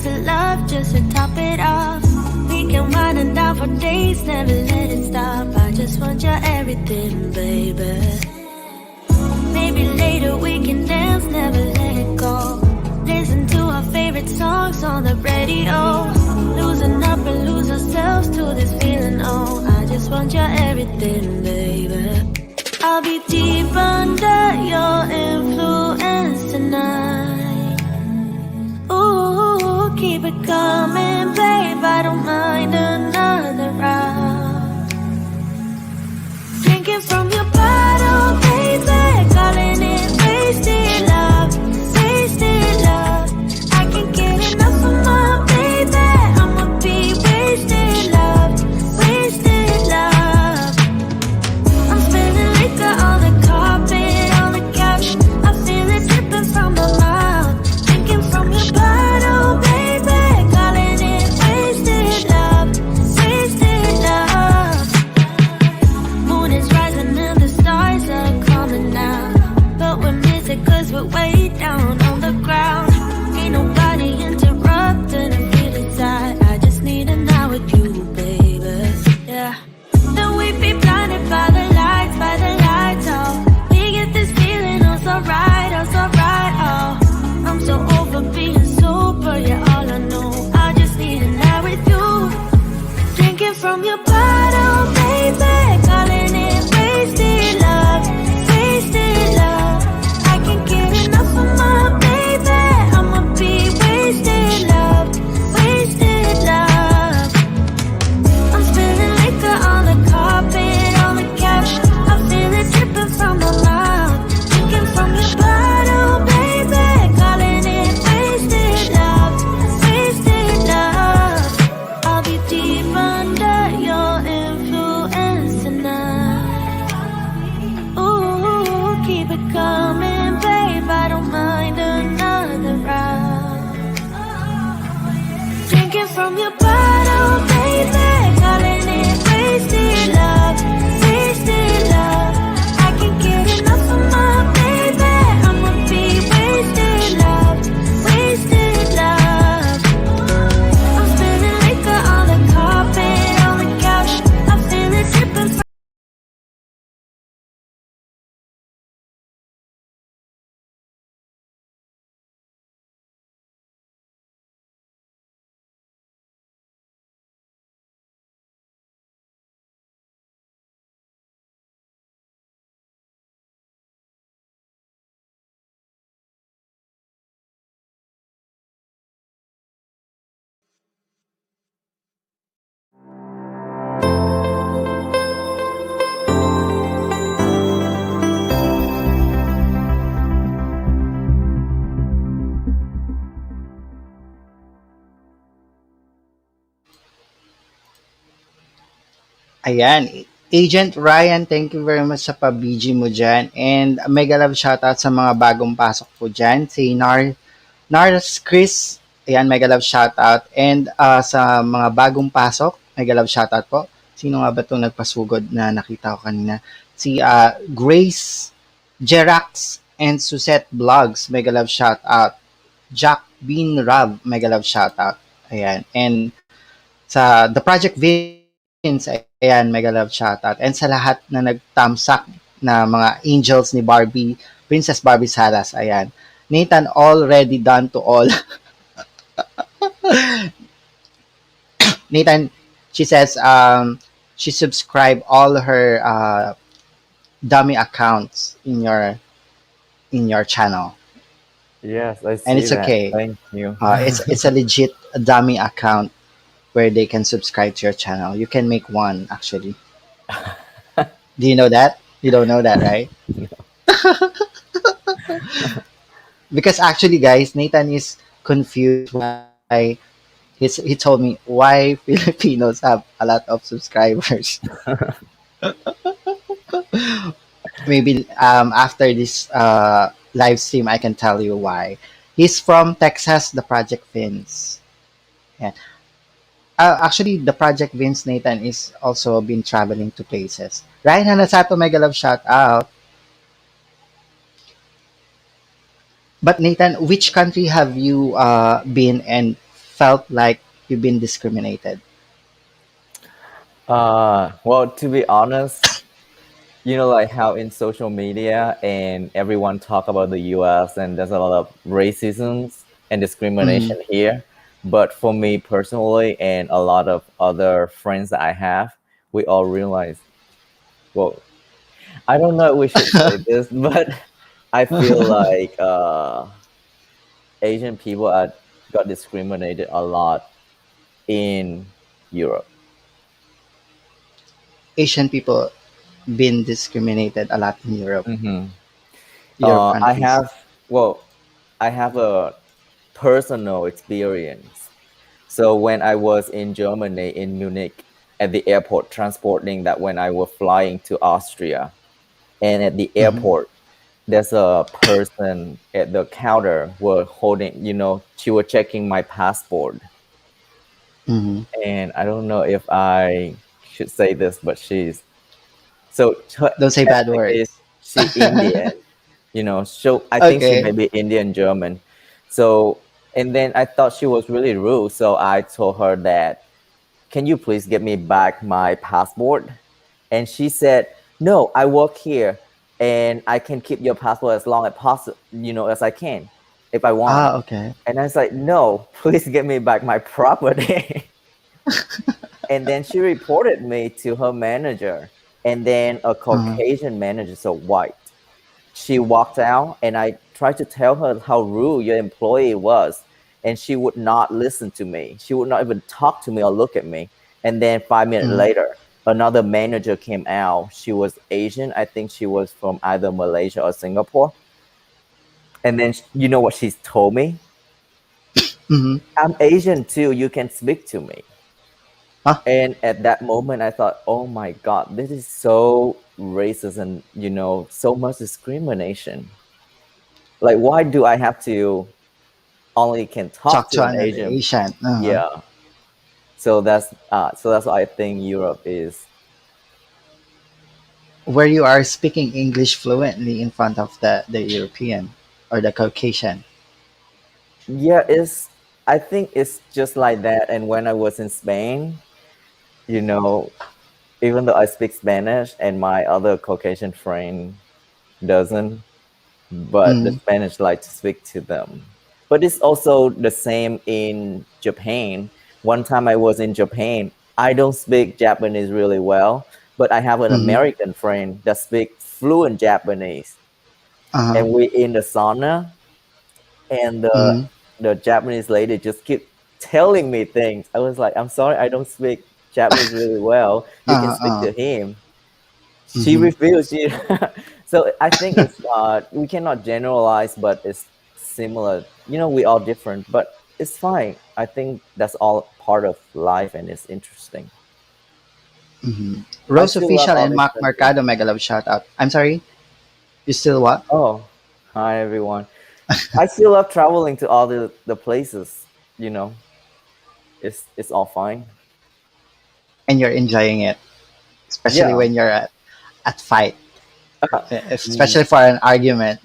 Speaker 5: glass of love just to top it off. We can wind it down for days, never let it stop. I just want your everything, baby. Maybe later we can dance, never let it go. Listen to our favorite songs on the radio. Losing up and lose ourselves to this feeling, oh. I just want your everything, baby. I'll be deep under your influence tonight. Ooh, keep it coming, babe. I don't mind another round. Drinking from your bottle, baby. Calling it wasted love, wasted love. I can't get enough of my baby. I'ma be wasted love, wasted love. I'm spilling liquor on the carpet, on the couch. I feel it dripping from my mouth. Drinking from your bottle, baby. Calling it wasted love, wasted love. Moon is rising and the stars are coming now. But we're missing cause we're way down on the ground. Ain't nobody interrupting the feeling inside. I just need a night with you, baby. Yeah. Then we be blinded by the lights, oh. We get this feeling, oh so right, oh so right, oh. I'm so over being sober, yeah, all I know. I just need a night with you. Drinking from your bottle, baby. Calling it wasted love, wasted love. I can't get enough of my baby. I'ma be wasted love, wasted love. I'm spilling liquor on the carpet, on the couch. I feel it dripping from my mouth. Drinking from your bottle, baby. Calling it wasted love, wasted love. I'll be deep under your influence tonight. Ooh, keep it coming, babe. I don't mind another round. Drinking from your bottle, baby. Calling it wasted love, wasted love. I can't get enough of my baby. I'ma be wasted love, wasted love. I'm spilling liquor on the carpet, on the couch. I feel it dripping from
Speaker 2: Ayan. Agent Ryan, thank you very much sa pa-BG mo dyan. And mega love shoutout sa mga bagong pasok po dyan. Si Nars Chris, ayan, mega love shoutout. And sa mga bagong pasok, mega love shoutout po. Sino nga ba itong nagpasugod na nakita ko kanina? Si Grace Jerax and Suzette Vlogs, mega love shoutout. Jack Bean Rob, mega love shoutout. Ayan. And sa The Project Vince, ayan, mega love shoutout. And sa lahat na nagtamsak na mga angels ni Barbie, Princess Barbie Salas, ayan. Nathan, already done to all. Nathan, she says, she subscribed all her dummy accounts in your channel.
Speaker 4: Yes, I see
Speaker 2: And it's
Speaker 4: that.
Speaker 2: okay.
Speaker 4: Thank you.
Speaker 2: It's a legit dummy account where they can subscribe to your channel. You can make one actually. Do you know that? You don't know that, right? Because actually, guys, Nathan is confused why he told me why Filipinos have a lot of subscribers. Maybe after this live stream, I can tell you why. He's from Texas, the Project Vince. Yeah. Actually, the Project Vince Nathan is also been traveling to places. Ryan Hanasato, mega love shout out. But Nathan, which country have you been and felt like you've been discriminated?
Speaker 4: Well, to be honest, you know, like how in social media and everyone talk about the US and there's a lot of racism and
Speaker 2: Mm-hmm.
Speaker 4: discrimination here. But for me personally and a lot of other friends that I have, we all realize, well, I don't know if we should say this, but I feel like Asian people are got discriminated a lot in Europe.
Speaker 2: Asian people been discriminated a lot in
Speaker 4: Hmm.
Speaker 2: Europe
Speaker 4: I
Speaker 2: countries.
Speaker 4: have, well, I have a personal experience. So when I was in Germany, in Munich, at the airport, transporting that when I was flying to Austria, and at the
Speaker 2: Mm-hmm.
Speaker 4: airport, there's a person at the counter were holding, you know, she was checking my passport,
Speaker 2: Mm-hmm.
Speaker 4: and I don't know if I should say this, but she's so her
Speaker 2: Don't say bad
Speaker 4: ethnic is
Speaker 2: words.
Speaker 4: she Indian, you know, so I think she may
Speaker 2: Okay.
Speaker 4: be Indian German. So and then I thought she was really rude, so I told her that, can you please get me back my passport? And she said, no, I work here and I can keep your passport as long as possible, you know, as I can if I want.
Speaker 2: Ah, okay.
Speaker 4: And I was like, no, please get me back my property. And then she reported me to her manager. And then a
Speaker 2: Uh-huh.
Speaker 4: Caucasian manager, so white. She walked out and I tried to tell her how rude your employee was. And she would not listen to me. She would not even talk to me or look at me. And then 5 minutes
Speaker 2: Mm-hmm.
Speaker 4: later, another manager came out. She was Asian. I think she was from either Malaysia or Singapore. And then you know what she's told me?
Speaker 2: Mm-hmm.
Speaker 4: I'm Asian too. You can speak to me.
Speaker 2: Huh?
Speaker 4: And at that moment, I thought, oh my God, this is so racist and, you know, so much discrimination. Like, why do I have to only can talk
Speaker 2: Talk
Speaker 4: to
Speaker 2: to
Speaker 4: an
Speaker 2: another
Speaker 4: Asian?
Speaker 2: Asian. Uh-huh.
Speaker 4: Yeah. So that's why I think Europe is.
Speaker 2: Where you are speaking English fluently in front of the European or the Caucasian.
Speaker 4: Yeah, it's. I think it's just like that. And when I was in Spain, you know, even though I speak Spanish and my other Caucasian friend doesn't, but the
Speaker 2: Mm-hmm.
Speaker 4: Spanish like to speak to them. But it's also the same in Japan. One time I was in Japan, I don't speak Japanese really well, but I have an
Speaker 2: Mm-hmm.
Speaker 4: American friend that speaks fluent Japanese.
Speaker 2: Uh-huh.
Speaker 4: And we in the sauna, and
Speaker 2: Mm-hmm.
Speaker 4: the Japanese lady just keep telling me things. I was like, I'm sorry, I don't speak Japanese really well. You can
Speaker 2: Uh-huh.
Speaker 4: speak
Speaker 2: Uh-huh.
Speaker 4: to him. She
Speaker 2: Mm-hmm.
Speaker 4: refused. She so I think it's we cannot generalize, but it's similar. You know, we are different, but it's fine. I think that's all part of life, and it's interesting.
Speaker 2: Mm-hmm.
Speaker 4: I
Speaker 2: Rose
Speaker 4: still love
Speaker 2: Official
Speaker 4: all
Speaker 2: and
Speaker 4: these
Speaker 2: Mark
Speaker 4: countries.
Speaker 2: Mercado mega love shout out. I'm sorry. You still what?
Speaker 4: Oh, hi everyone. I still love traveling to all the places. You know, it's all fine.
Speaker 2: And you're enjoying it, especially
Speaker 4: Yeah.
Speaker 2: when you're at fight,
Speaker 4: Mm,
Speaker 2: especially for an argument.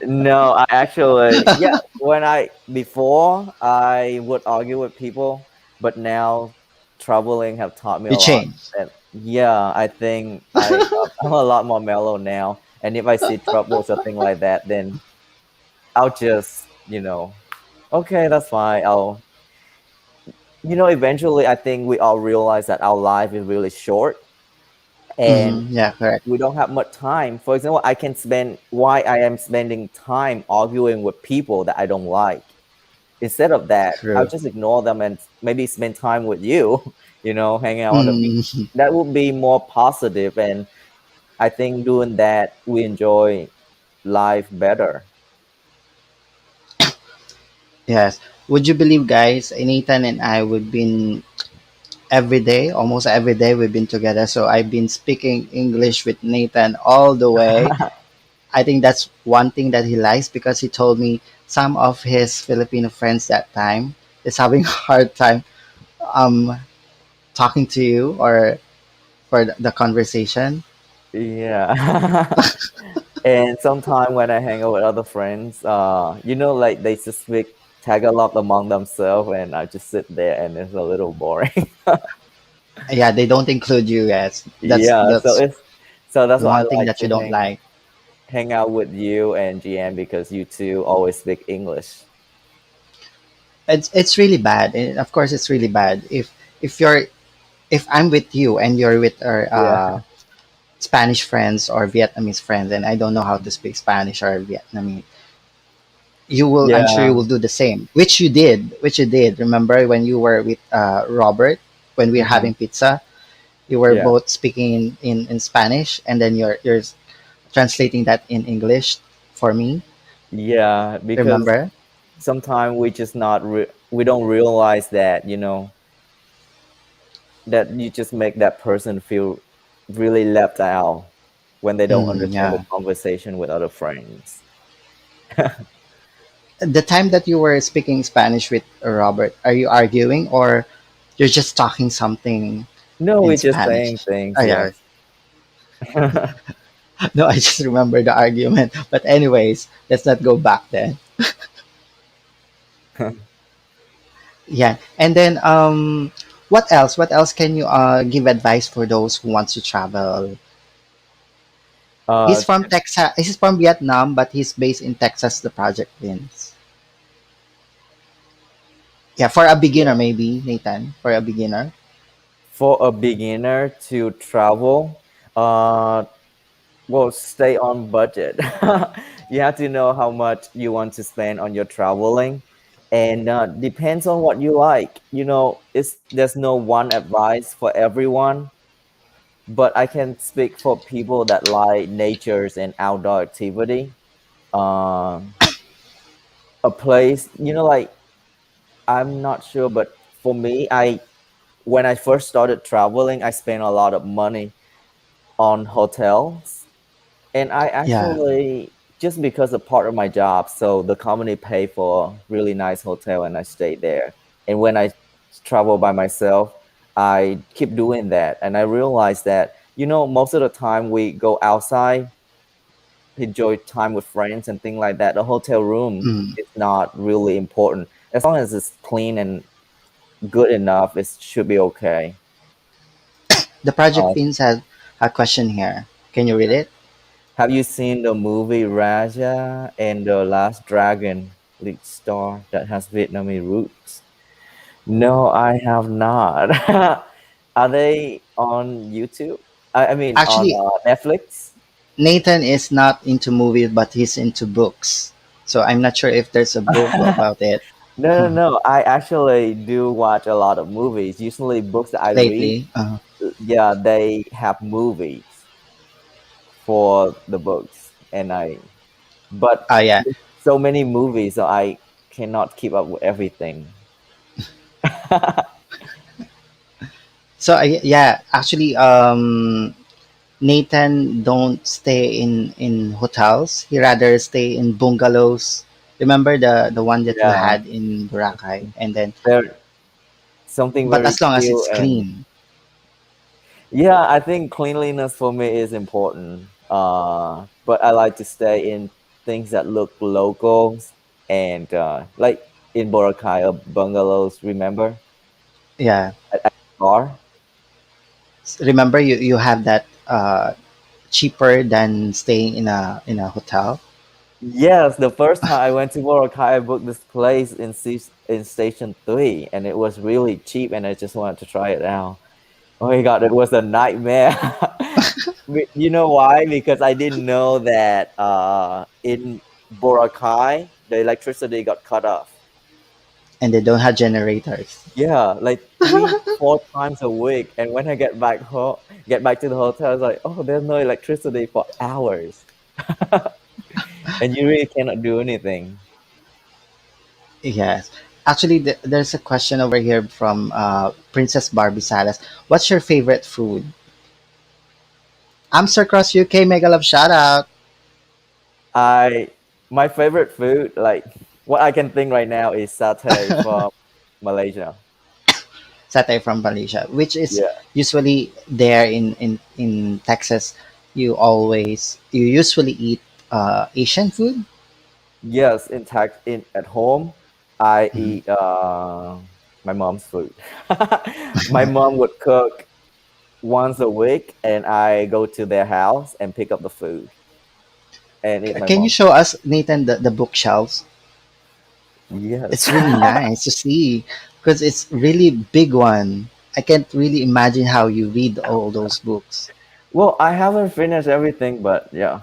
Speaker 4: no, I actually, yeah, when I before I would argue with people, but now traveling have taught me
Speaker 2: You
Speaker 4: a lot.
Speaker 2: change.
Speaker 4: And yeah, I think I'm a lot more mellow now. And if I see trouble or something like that, then I'll just, you know, okay, that's fine. You know, eventually I think we all realize that our life is really short and
Speaker 2: Mm-hmm. Yeah, correct.
Speaker 4: we don't have much time. For example, I can spend why I am spending time arguing with people that I don't like. Instead of that, I'll
Speaker 2: True.
Speaker 4: just ignore them and maybe spend time with you, you know, hanging out on the beach.
Speaker 2: Mm,
Speaker 4: That would be more positive, and I think doing that we enjoy life better.
Speaker 2: yes. Would you believe, guys? Nathan and I, we've been every day, almost every day, we've been together. So I've been speaking English with Nathan all the way. I think that's one thing that he likes because he told me some of his Filipino friends that time is having a hard time um talking to you or for the conversation.
Speaker 4: Yeah. And sometimes when I hang out with other friends, you know, like they just speak Tagalog among themselves, and I just sit there, and it's a little boring.
Speaker 2: Yeah, they don't include you guys.
Speaker 4: Yeah, so
Speaker 2: That's
Speaker 4: that's
Speaker 2: the
Speaker 4: why I
Speaker 2: one thing
Speaker 4: like
Speaker 2: that you
Speaker 4: to
Speaker 2: don't like.
Speaker 4: hang out with you and GM because you two always speak English.
Speaker 2: It's really bad. And of course, it's really bad if you're if I'm with you and you're with our
Speaker 4: Yeah,
Speaker 2: Spanish friends or Vietnamese friends, and I don't know how to speak Spanish or Vietnamese, you will. I'm sure you
Speaker 4: yeah,
Speaker 2: will do the same, which you did. Which you did. Remember when you were with Robert when we were
Speaker 4: hmm,
Speaker 2: having pizza? You were
Speaker 4: yeah,
Speaker 2: both speaking in Spanish, and then you're translating that in English for me.
Speaker 4: yeah. Because
Speaker 2: Remember?
Speaker 4: sometimes we don't realize that that you just make that person feel really left out when they don't
Speaker 2: Mm,
Speaker 4: understand the
Speaker 2: yeah.
Speaker 4: conversation with other friends.
Speaker 2: The time that you were speaking Spanish with Robert, are you arguing or you're just talking something
Speaker 4: No,
Speaker 2: in
Speaker 4: we're just saying
Speaker 2: Spanish?
Speaker 4: things.
Speaker 2: Oh, yeah.
Speaker 4: Yes.
Speaker 2: No, I just remember the argument. But anyways, let's not go back then. Yeah. And then what else? What else can you give advice for those who wants to travel? He's
Speaker 4: uh,
Speaker 2: from Texas. He's from Vietnam, but he's based in Texas, the project wins. Yeah, for a beginner maybe, Nathan. For a beginner.
Speaker 4: for a beginner to travel, uh, well, stay on budget. You have to know how much you want to spend on your traveling, and depends on what you like. It's there's no one advice for everyone, but I can speak for people that like natures and outdoor activity. Um, a place, like I'm not sure, but for me, I when I first started traveling, I spent a lot of money on hotels. And I
Speaker 2: Yeah.
Speaker 4: actually, just because of part of my job, so the company paid for really nice hotel and I stayed there. And when I travel by myself, I keep doing that. And I realized that, most of the time we go outside, enjoy time with friends and things like that. The hotel room
Speaker 2: Mm.
Speaker 4: is not really important. As long as it's clean and good enough, it should be okay.
Speaker 2: The project
Speaker 4: Uh,
Speaker 2: wins has a question here. Can you read it?
Speaker 4: have you seen the movie Raja and the Last Dragon lead star that has Vietnamese roots? No, I have not. Are they on YouTube? I mean, on
Speaker 2: Actually,
Speaker 4: Netflix?
Speaker 2: Nathan is not into movies, but he's into books. So I'm not sure if there's a book about it
Speaker 4: No, no, no. I actually do watch a lot of movies. Usually, books that I read,
Speaker 2: lately.
Speaker 4: yeah, they have movies for the books, but
Speaker 2: Yeah.
Speaker 4: there's so many movies, so I cannot keep up with everything.
Speaker 2: So yeah, actually, Nathan don't stay in hotels. He rather stay in bungalows. Remember the one that you
Speaker 4: Yeah,
Speaker 2: had in Boracay, and then
Speaker 4: there something
Speaker 2: but
Speaker 4: very
Speaker 2: as long as
Speaker 4: chill
Speaker 2: it's
Speaker 4: and
Speaker 2: clean.
Speaker 4: yeah, I think cleanliness for me is important. But I like to stay in things that look locals and like in Boracay bungalows. Remember
Speaker 2: Yeah.
Speaker 4: at bar?
Speaker 2: Remember you have that cheaper than staying in a hotel.
Speaker 4: Yes, the first time I went to Boracay, I booked this place in Station 3, and it was really cheap, and I just wanted to try it out. Oh my God, it was a nightmare. You know why? Because I didn't know that in Boracay, the electricity got cut off.
Speaker 2: And they don't have generators.
Speaker 4: Yeah, like 3, 4 times a week. And when I get back to the hotel, I was like, oh, there's no electricity for hours. And you really cannot do anything.
Speaker 2: Yes. Actually, there's a question over here from Princess Barbie Salas. What's your favorite food? I'm Sir Cross UK. Mega love shout out.
Speaker 4: I My favorite food, like what I can think right now, is satay from Malaysia.
Speaker 2: Satay from Malaysia, which is
Speaker 4: Yeah.
Speaker 2: usually there in Texas. You usually eat Asian food.
Speaker 4: Yes, in at home. I
Speaker 2: Mhm.
Speaker 4: eat my mom's food. My mom would cook once a week, and I go to their house and pick up the food and eat my
Speaker 2: Can you
Speaker 4: mom's
Speaker 2: show
Speaker 4: food.
Speaker 2: us, Nathan, the bookshelves?
Speaker 4: Yes.
Speaker 2: It's really nice to see because it's really big one. I can't really imagine how you read all those books.
Speaker 4: Well, I haven't finished everything, but yeah.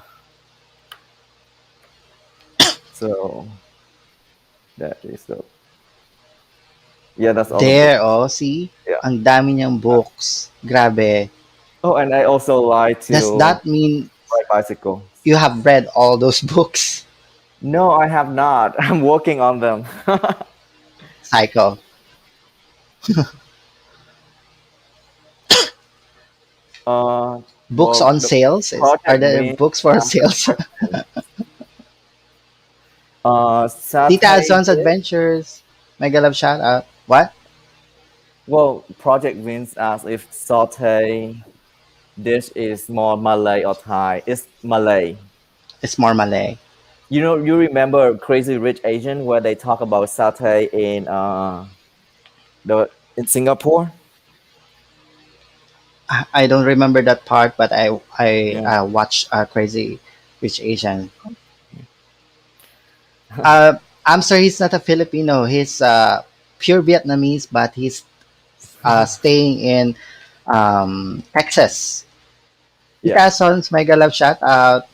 Speaker 4: So that is so. Yeah, that's all the
Speaker 2: There,
Speaker 4: books.
Speaker 2: oh, see?
Speaker 4: Yeah.
Speaker 2: Ang dami niyang books. Grabe.
Speaker 4: Oh, and I also like
Speaker 2: Does
Speaker 4: to
Speaker 2: that mean
Speaker 4: ride bicycle.
Speaker 2: you have read all those books?
Speaker 4: No, I have not. I'm working on them.
Speaker 2: Psycho.
Speaker 4: uh,
Speaker 2: Books
Speaker 4: well,
Speaker 2: on
Speaker 4: the
Speaker 2: sales? Are
Speaker 4: project
Speaker 2: there
Speaker 4: wins.
Speaker 2: books for
Speaker 4: After
Speaker 2: sales?
Speaker 4: project wins.
Speaker 2: Tita
Speaker 4: Satay
Speaker 2: Azon's
Speaker 4: dish.
Speaker 2: Adventures. Mega love shout out. What?
Speaker 4: Well, project wins as if satay dish is more Malay or Thai. It's Malay.
Speaker 2: It's more Malay.
Speaker 4: You remember Crazy Rich Asian where they talk about satay in the in Singapore?
Speaker 2: I don't remember that part, but I
Speaker 4: Yeah.
Speaker 2: watched Crazy Rich Asian. Uh, I'm sorry, he's not a Filipino. He's pure Vietnamese, but he's staying in Texas.
Speaker 4: Yeah.
Speaker 2: Tita Sons, mega love shout out.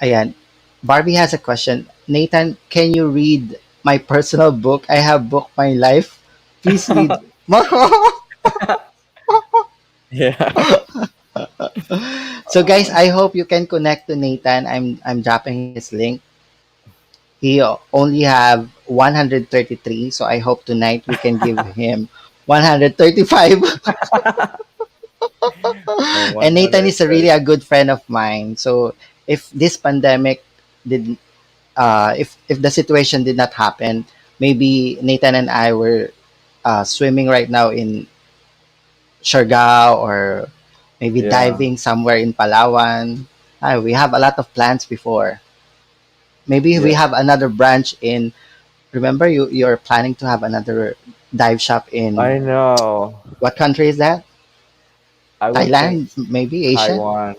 Speaker 2: Ayan. Barbie has a question. Nathan, can you read my personal book? I have book my life. Please read.
Speaker 4: Yeah.
Speaker 2: So guys, I hope you can connect to Nathan. I'm dropping his link. He only have 133, so I hope tonight we can give him 135.
Speaker 4: Oh,
Speaker 2: And Nathan is a really
Speaker 4: 130.
Speaker 2: a good friend of mine. So if this pandemic did, if the situation did not happen, maybe Nathan and I were swimming right now in Siargao or maybe
Speaker 4: Yeah.
Speaker 2: diving somewhere in Palawan. We have a lot of plans before. Maybe we
Speaker 4: Yeah.
Speaker 2: have another branch in. Remember, you're planning to have another dive shop in
Speaker 4: I know.
Speaker 2: what country is that?
Speaker 4: I would think
Speaker 2: Thailand, maybe Asia,
Speaker 4: Taiwan.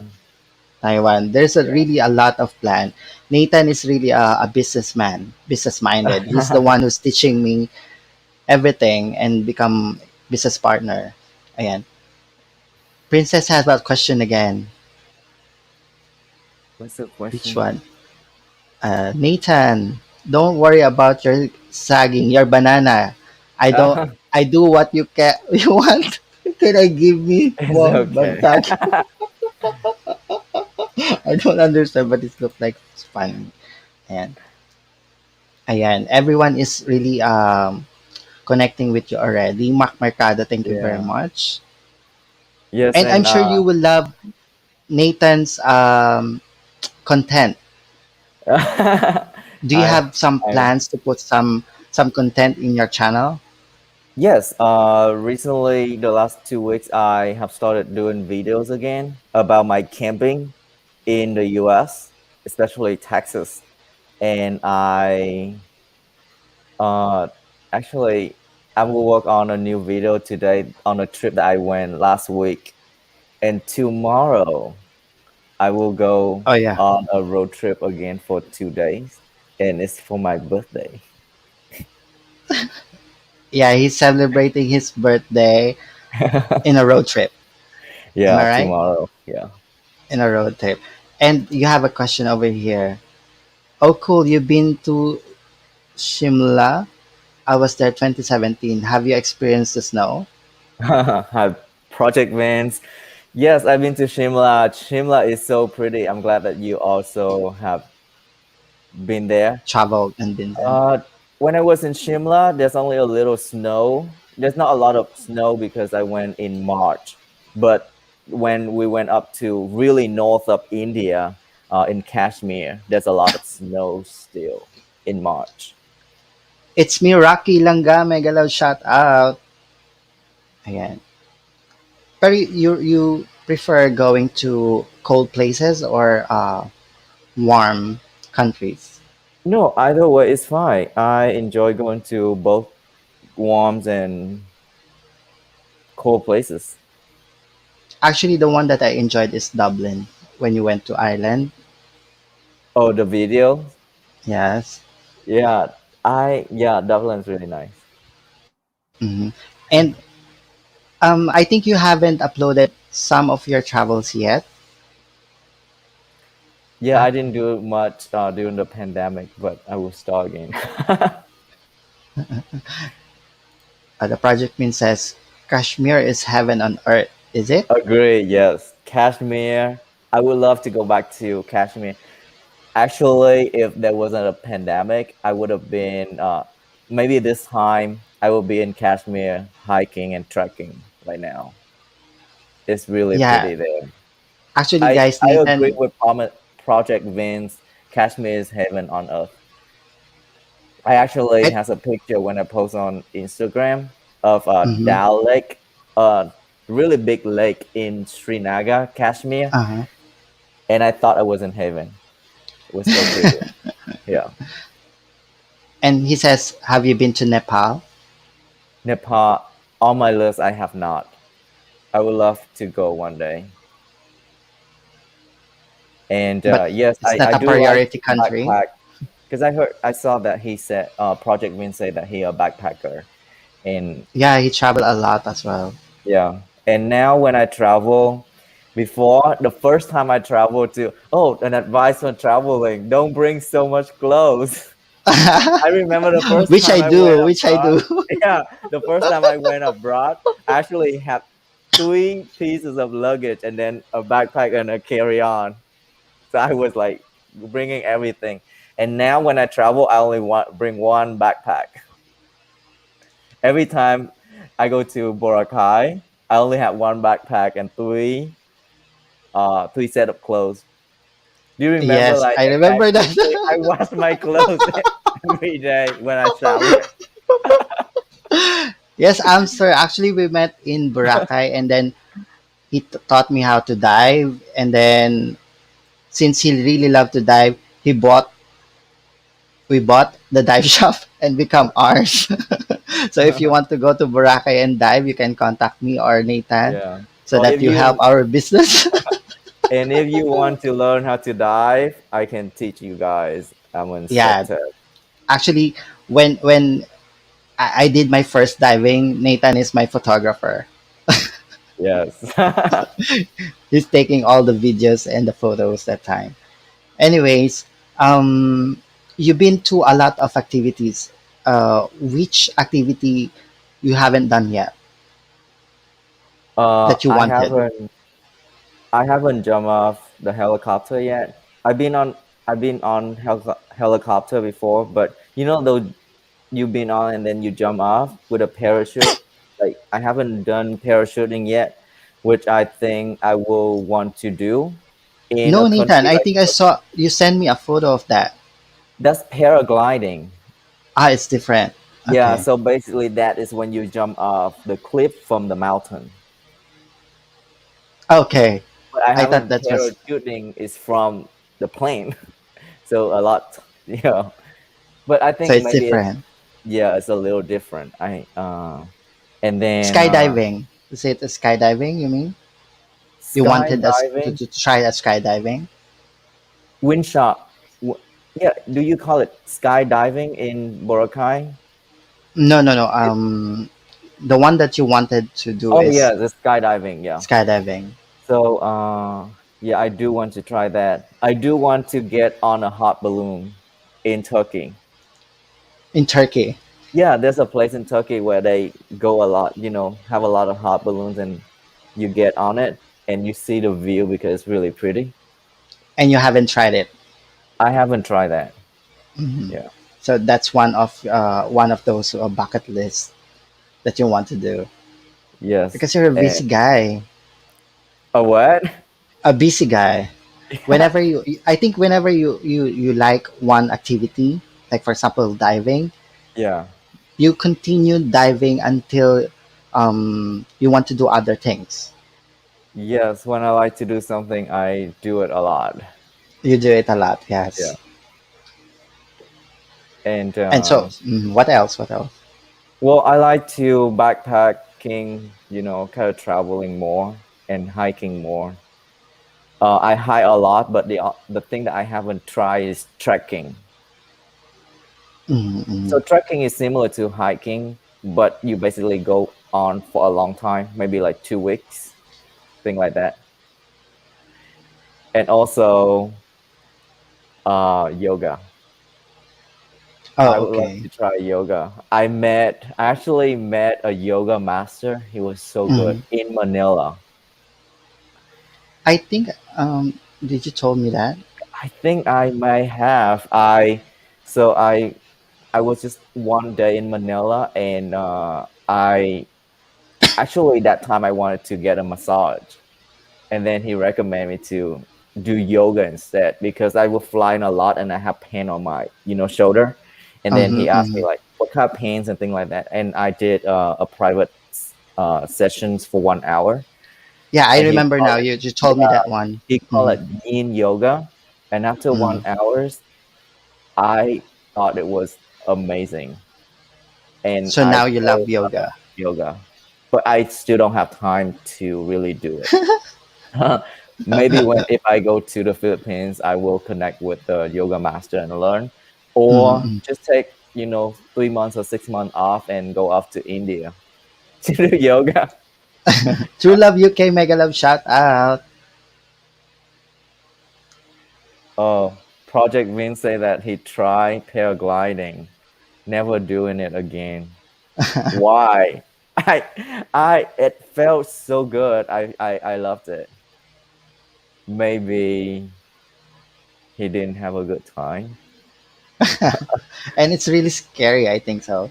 Speaker 2: Taiwan. There's a
Speaker 4: Yeah.
Speaker 2: really a lot of plan. Nathan is really a businessman, business minded. He's the one who's teaching me everything and become business partner. Ayan. Princess has that question again.
Speaker 4: What's the
Speaker 2: Which
Speaker 4: question?
Speaker 2: one? Nathan, don't worry about your sagging, your banana. I don't. I do what you can. You want? Can I give me
Speaker 4: It's
Speaker 2: more
Speaker 4: okay.
Speaker 2: bantag? I don't understand, but it looks like it's fun. And ayan, everyone is really connecting with you already. Mark Mercado, thank you very
Speaker 4: Yeah.
Speaker 2: much.
Speaker 4: Yes,
Speaker 2: And I'm
Speaker 4: and
Speaker 2: sure you will love Nathan's content. Do you
Speaker 4: I
Speaker 2: have some
Speaker 4: I
Speaker 2: plans to put some content in your channel?
Speaker 4: yes, recently the last 2 weeks I have started doing videos again about my camping in the US, especially Texas. And I uh actually I will work on a new video today on a trip that I went last week. And tomorrow I will go
Speaker 2: Oh yeah,
Speaker 4: on a road trip again for 2 days, and it's for my birthday.
Speaker 2: yeah. He's celebrating his birthday in a road trip. Am
Speaker 4: Yeah,
Speaker 2: I right?
Speaker 4: tomorrow. Yeah.
Speaker 2: In a road trip. And you have a question over here. Oh, cool. You've been to Shimla. I was there 2017. Have you experienced the snow?
Speaker 4: Have project vans. Yes, I've been to Shimla. Shimla is so pretty. I'm glad that you also have been there.
Speaker 2: Traveled and been there.
Speaker 4: Uh, when I was in Shimla, there's only a little snow. There's not a lot of snow because I went in March. But when we went up to really north of India, in Kashmir, there's a lot of snow still in March.
Speaker 2: It's me, Rocky Langga. Mega love shout out. Ayan. Pero you prefer going to cold places or warm countries?
Speaker 4: No, either way is fine. I enjoy going to both warm and cold places.
Speaker 2: Actually, the one that I enjoyed is Dublin when you went to Ireland.
Speaker 4: Oh, the video?
Speaker 2: Yes.
Speaker 4: Yeah, Dublin's really nice.
Speaker 2: Hmm. And I think you haven't uploaded some of your travels yet.
Speaker 4: Yeah,
Speaker 2: Uh,
Speaker 4: I didn't do much during the pandemic, but I will start again.
Speaker 2: the project mean says Kashmir is heaven on earth. Is it?
Speaker 4: Agree, yes. Kashmir. I would love to go back to Kashmir. Actually, if there wasn't a pandemic, I would have been maybe this time I will be in Kashmir hiking and trekking right now. It's really
Speaker 2: Yeah.
Speaker 4: pretty there.
Speaker 2: Actually,
Speaker 4: I
Speaker 2: guys,
Speaker 4: I agree
Speaker 2: Nathan.
Speaker 4: with Project Vince. Kashmir is heaven on earth. I actually
Speaker 2: I,
Speaker 4: has a picture when I post on Instagram of a
Speaker 2: mhm.
Speaker 4: Dal Lake, a really big lake in Srinagar, Kashmir,
Speaker 2: Uh-huh.
Speaker 4: and I thought I was in heaven. It was so pretty. Yeah,
Speaker 2: And he says, have you been to Nepal?
Speaker 4: Nepal on my list. I have not. I would love to go one day. And
Speaker 2: But
Speaker 4: yes,
Speaker 2: it's
Speaker 4: I
Speaker 2: not a
Speaker 4: do like
Speaker 2: priority
Speaker 4: to
Speaker 2: country.
Speaker 4: backpack because I saw that he said Project Vince said that he a backpacker, and
Speaker 2: Yeah, he traveled a lot as well.
Speaker 4: yeah. And now when I travel, before the first time I traveled to, oh, an advice on traveling, don't bring so much clothes. I remember the first
Speaker 2: Which
Speaker 4: time
Speaker 2: I
Speaker 4: I went
Speaker 2: do, which I
Speaker 4: abroad.
Speaker 2: do.
Speaker 4: Yeah, the first time I went abroad, I actually had 3 pieces of luggage and then a backpack and a carry-on. So I was like bringing everything. And now when I travel, I only bring one backpack. Every time I go to Boracay, I only have one backpack and three set of clothes. Do you remember
Speaker 2: Yes,
Speaker 4: like
Speaker 2: I
Speaker 4: I
Speaker 2: remember
Speaker 4: actually I
Speaker 2: that.
Speaker 4: wash my clothes every day when I travel?
Speaker 2: Yes, I'm sorry. Actually, we met in Boracay, and then he taught me how to dive. And then, since he really loved to dive, he bought we bought the dive shop and become ours. So if you want to go to Boracay and dive, you can contact me or Nathan
Speaker 4: Yeah.
Speaker 2: so
Speaker 4: Well,
Speaker 2: that you help our business.
Speaker 4: if you want to learn how to dive, I can teach you guys. I'm an
Speaker 2: Yeah,
Speaker 4: instructor.
Speaker 2: actually, when I did my first diving, Nathan is my photographer.
Speaker 4: Yes.
Speaker 2: He's taking all the videos and the photos that time. Anyways, you've been to a lot of activities. Which activity you haven't done yet
Speaker 4: uh,
Speaker 2: that you
Speaker 4: I
Speaker 2: wanted?
Speaker 4: haven't I haven't jumped off the helicopter yet. I've been on helicopter before, but you know though you've been on and then you jump off with a parachute. Like I haven't done parachuting yet, which I think I will want to do in a
Speaker 2: No, Nathan.
Speaker 4: country
Speaker 2: I
Speaker 4: like
Speaker 2: think I saw you send me a photo of that.
Speaker 4: that's paragliding.
Speaker 2: Ah, it's different.
Speaker 4: Yeah,
Speaker 2: Okay.
Speaker 4: so basically that is when you jump off the cliff from the mountain.
Speaker 2: Okay.
Speaker 4: But I
Speaker 2: I thought
Speaker 4: haven't
Speaker 2: that was
Speaker 4: parachuting is from the plane. So a lot, yeah. But I
Speaker 2: so
Speaker 4: think
Speaker 2: it's
Speaker 4: maybe it's
Speaker 2: different.
Speaker 4: yeah, it's a little different. And then
Speaker 2: Skydiving. Is it skydiving? You mean you wanted us
Speaker 4: skydiving,
Speaker 2: to try that skydiving?
Speaker 4: wind shot. Yeah, do you call it skydiving in Boracay?
Speaker 2: No, no, no. The one that you wanted to do
Speaker 4: Oh
Speaker 2: is
Speaker 4: yeah, the skydiving. Yeah.
Speaker 2: skydiving
Speaker 4: So yeah, I do want to try that. I do want to get on a hot balloon in Turkey.
Speaker 2: in Turkey.
Speaker 4: Yeah, there's a place in Turkey where they go a lot, have a lot of hot balloons and you get on it and you see the view because it's really pretty.
Speaker 2: And you haven't tried it.
Speaker 4: I haven't tried that.
Speaker 2: Mhm.
Speaker 4: Yeah.
Speaker 2: So that's one of those bucket lists that you want to do
Speaker 4: Yes.
Speaker 2: because you're a
Speaker 4: And
Speaker 2: busy guy.
Speaker 4: a what?
Speaker 2: A busy guy. Whenever I think whenever you like one activity, like for example diving,
Speaker 4: Yeah.
Speaker 2: you continue diving until you want to do other things.
Speaker 4: Yes, when I like to do something, I do it a lot.
Speaker 2: You do it a lot,
Speaker 4: Yeah.
Speaker 2: yes.
Speaker 4: And
Speaker 2: And so, what else? What else?
Speaker 4: well, I like to backpacking, kind of traveling more and hiking more. I hike a lot, but the thing that I haven't tried is trekking.
Speaker 2: Mm-hmm.
Speaker 4: So trekking is similar to hiking, but you basically go on for a long time, maybe like 2 weeks, thing like that. And also yoga. I
Speaker 2: Oh,
Speaker 4: would love
Speaker 2: okay.
Speaker 4: to try yoga. I actually met a yoga master. He was so good
Speaker 2: Mhm.
Speaker 4: in Manila.
Speaker 2: I think, did you told me that?
Speaker 4: I think I may have. I was just one day in Manila, and I actually that time I wanted to get a massage, and then he recommended me to do yoga instead because I was flying a lot and I have pain on my shoulder, and then he asked me
Speaker 2: Mm-hmm.
Speaker 4: like what kind of pains and things like that, and I did a private sessions for 1 hour,
Speaker 2: Yeah, I
Speaker 4: and he
Speaker 2: remember
Speaker 4: called
Speaker 2: now.
Speaker 4: it
Speaker 2: You told me that
Speaker 4: yeah
Speaker 2: one.
Speaker 4: he called
Speaker 2: Mm-hmm.
Speaker 4: it yin yoga, and after one
Speaker 2: Mm-hmm.
Speaker 4: hours I thought it was amazing, and
Speaker 2: So
Speaker 4: I
Speaker 2: now you
Speaker 4: fell
Speaker 2: love
Speaker 4: in love with
Speaker 2: yoga.
Speaker 4: yoga, but I still don't have time to really do it. Maybe when if I go to the Philippines, I will connect with the yoga master and learn, or
Speaker 2: Mm-hmm.
Speaker 4: just take 3 months or 6 months off and go off to India to do yoga.
Speaker 2: True Love UK Mega Love shout out.
Speaker 4: Oh, Project Vin say that he tried paragliding, never doing it again. Why? It felt so good. I loved it. Maybe he didn't have a good time.
Speaker 2: And it's really scary, I think so.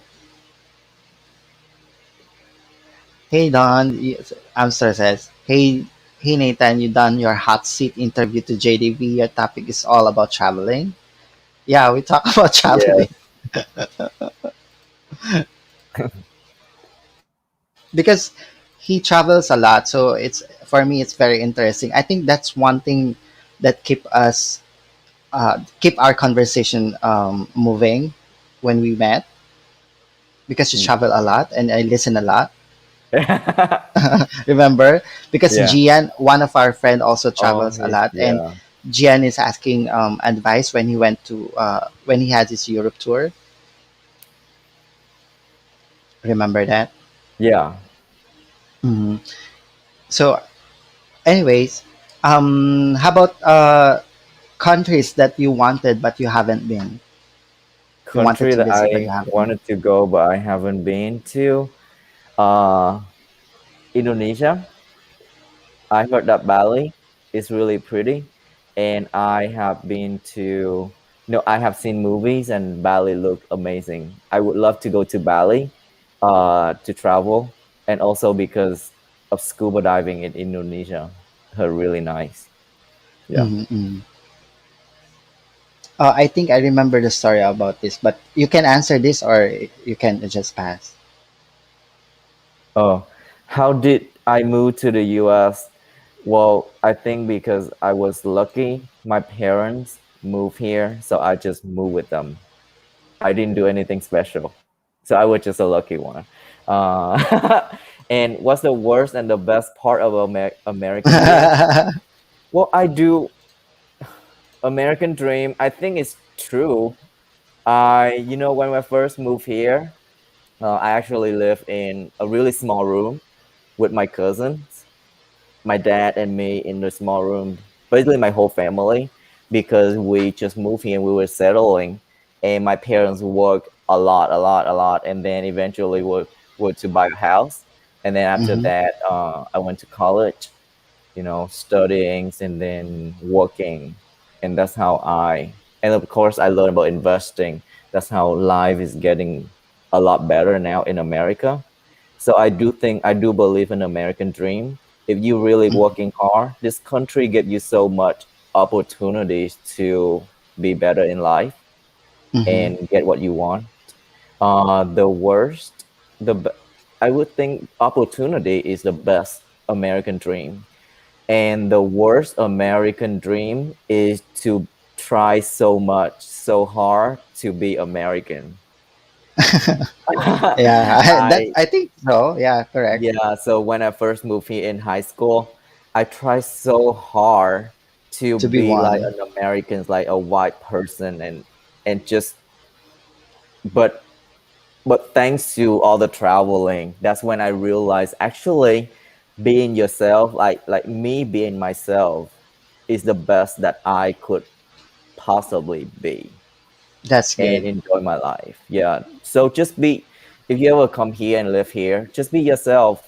Speaker 2: Hey Don, Amster says, hey Nathan, you done your hot seat interview to JDB. Your topic is all about traveling. Yeah, we talk about
Speaker 4: Yeah.
Speaker 2: traveling because he travels a lot. So it's for me, it's very interesting. I think that's one thing that keep our conversation moving when we met because you
Speaker 4: Mm.
Speaker 2: travel a lot and I listen a lot. Remember? Because
Speaker 4: Yeah.
Speaker 2: Gian, one of our friend, also
Speaker 4: Oh,
Speaker 2: travels a lot, and
Speaker 4: yeah.
Speaker 2: Gian is asking advice when he went to when he had his Europe tour. Remember that?
Speaker 4: Yeah.
Speaker 2: Hmm. So, anyways, how about countries that you wanted but you haven't been? You wanted
Speaker 4: Country
Speaker 2: to
Speaker 4: that
Speaker 2: visit but you
Speaker 4: I
Speaker 2: haven't.
Speaker 4: wanted to go but I haven't been to. Uh, Indonesia. I heard that Bali is really pretty, and I have been to. No, I have seen movies and Bali look amazing. I would love to go to Bali, to travel, and also because of scuba diving in Indonesia, are really nice. Yeah.
Speaker 2: Mm-hmm. I think I remember the story about this, but you can answer this or you can just pass.
Speaker 4: Oh, how did I move to the US? Well, I think because I was lucky, my parents moved here, so I just moved with them. I didn't do anything special, so I was just a lucky one. And what's the worst and the best part of American Dream? Well, I do American Dream. I think it's true. When I first moved here, I actually lived in a really small room with my cousins, my dad and me in the small room, basically my whole family, because we just moved here and we were settling, and my parents worked a lot, a lot, a lot, and then eventually were to buy a house, and then after
Speaker 2: Hmm.
Speaker 4: that, I went to college, studying and then working, and that's how and of course I learned about investing. That's how life is getting a lot better now in America. So I do believe in American dream. If you really working hard, this country give you so much opportunities to be better in life
Speaker 2: Hmm.
Speaker 4: and get what you want. The worst, I would think opportunity is the best American dream, and the worst American dream is to try so much, so hard to be American.
Speaker 2: Yeah, that
Speaker 4: I
Speaker 2: I think so. Yeah, correct.
Speaker 4: Yeah, so when I first moved here in high school, I tried so hard to
Speaker 2: To be
Speaker 4: be like
Speaker 2: one.
Speaker 4: an American, like a white person, and just but but thanks to all the traveling, that's when I realized actually being yourself, like me being myself, is the best that I could possibly be
Speaker 2: That's
Speaker 4: and
Speaker 2: good.
Speaker 4: enjoy my life. Yeah. So just be, if you ever come here and live here, just be yourself.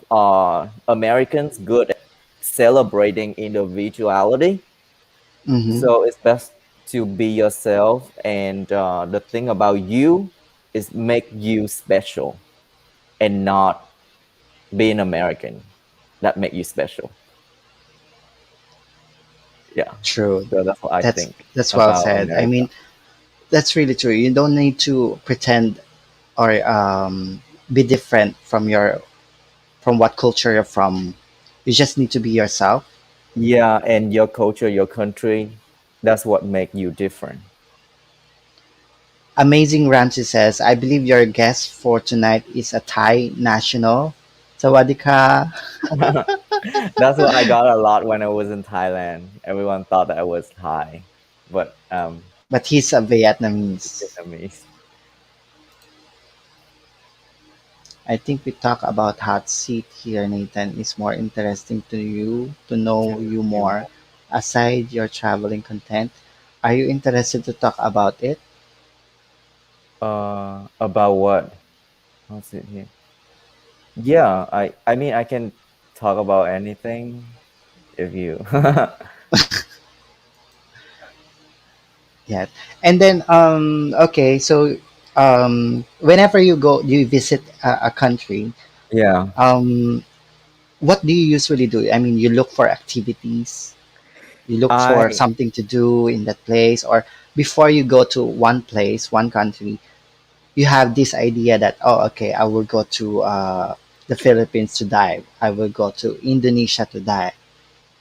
Speaker 4: Americans good at celebrating individuality.
Speaker 2: Mm-hmm.
Speaker 4: So it's best to be yourself, and the thing about you is make you special, and not being American that make you special. Yeah.
Speaker 2: True.
Speaker 4: So that's what I think
Speaker 2: That's well
Speaker 4: about
Speaker 2: said. I
Speaker 4: America.
Speaker 2: mean, that's really true. You don't need to pretend or be different from what culture you're from. You just need to be yourself.
Speaker 4: Yeah, and your culture, your country, that's what make you different.
Speaker 2: Amazing Ramsey says, I believe your guest for tonight is a Thai national. Sawadika.
Speaker 4: That's what I got a lot when I was in Thailand. Everyone thought that I was Thai, but
Speaker 2: But he's a Vietnamese.
Speaker 4: Vietnamese.
Speaker 2: I think we talk about hot seat here, Nathan. It's more interesting to know you more. Aside your traveling content, are you interested to talk about it?
Speaker 4: About what? What's it here? Yeah, I mean I can talk about anything if you.
Speaker 2: Yeah. And then okay, so whenever you visit a country,
Speaker 4: Yeah.
Speaker 2: um what do you usually do? I mean, you look for activities, you look for
Speaker 4: I
Speaker 2: something to do in that place, or before you go to one place, one country, you have this idea that, oh, okay, I will go to the Philippines to dive. I will go to Indonesia to dive.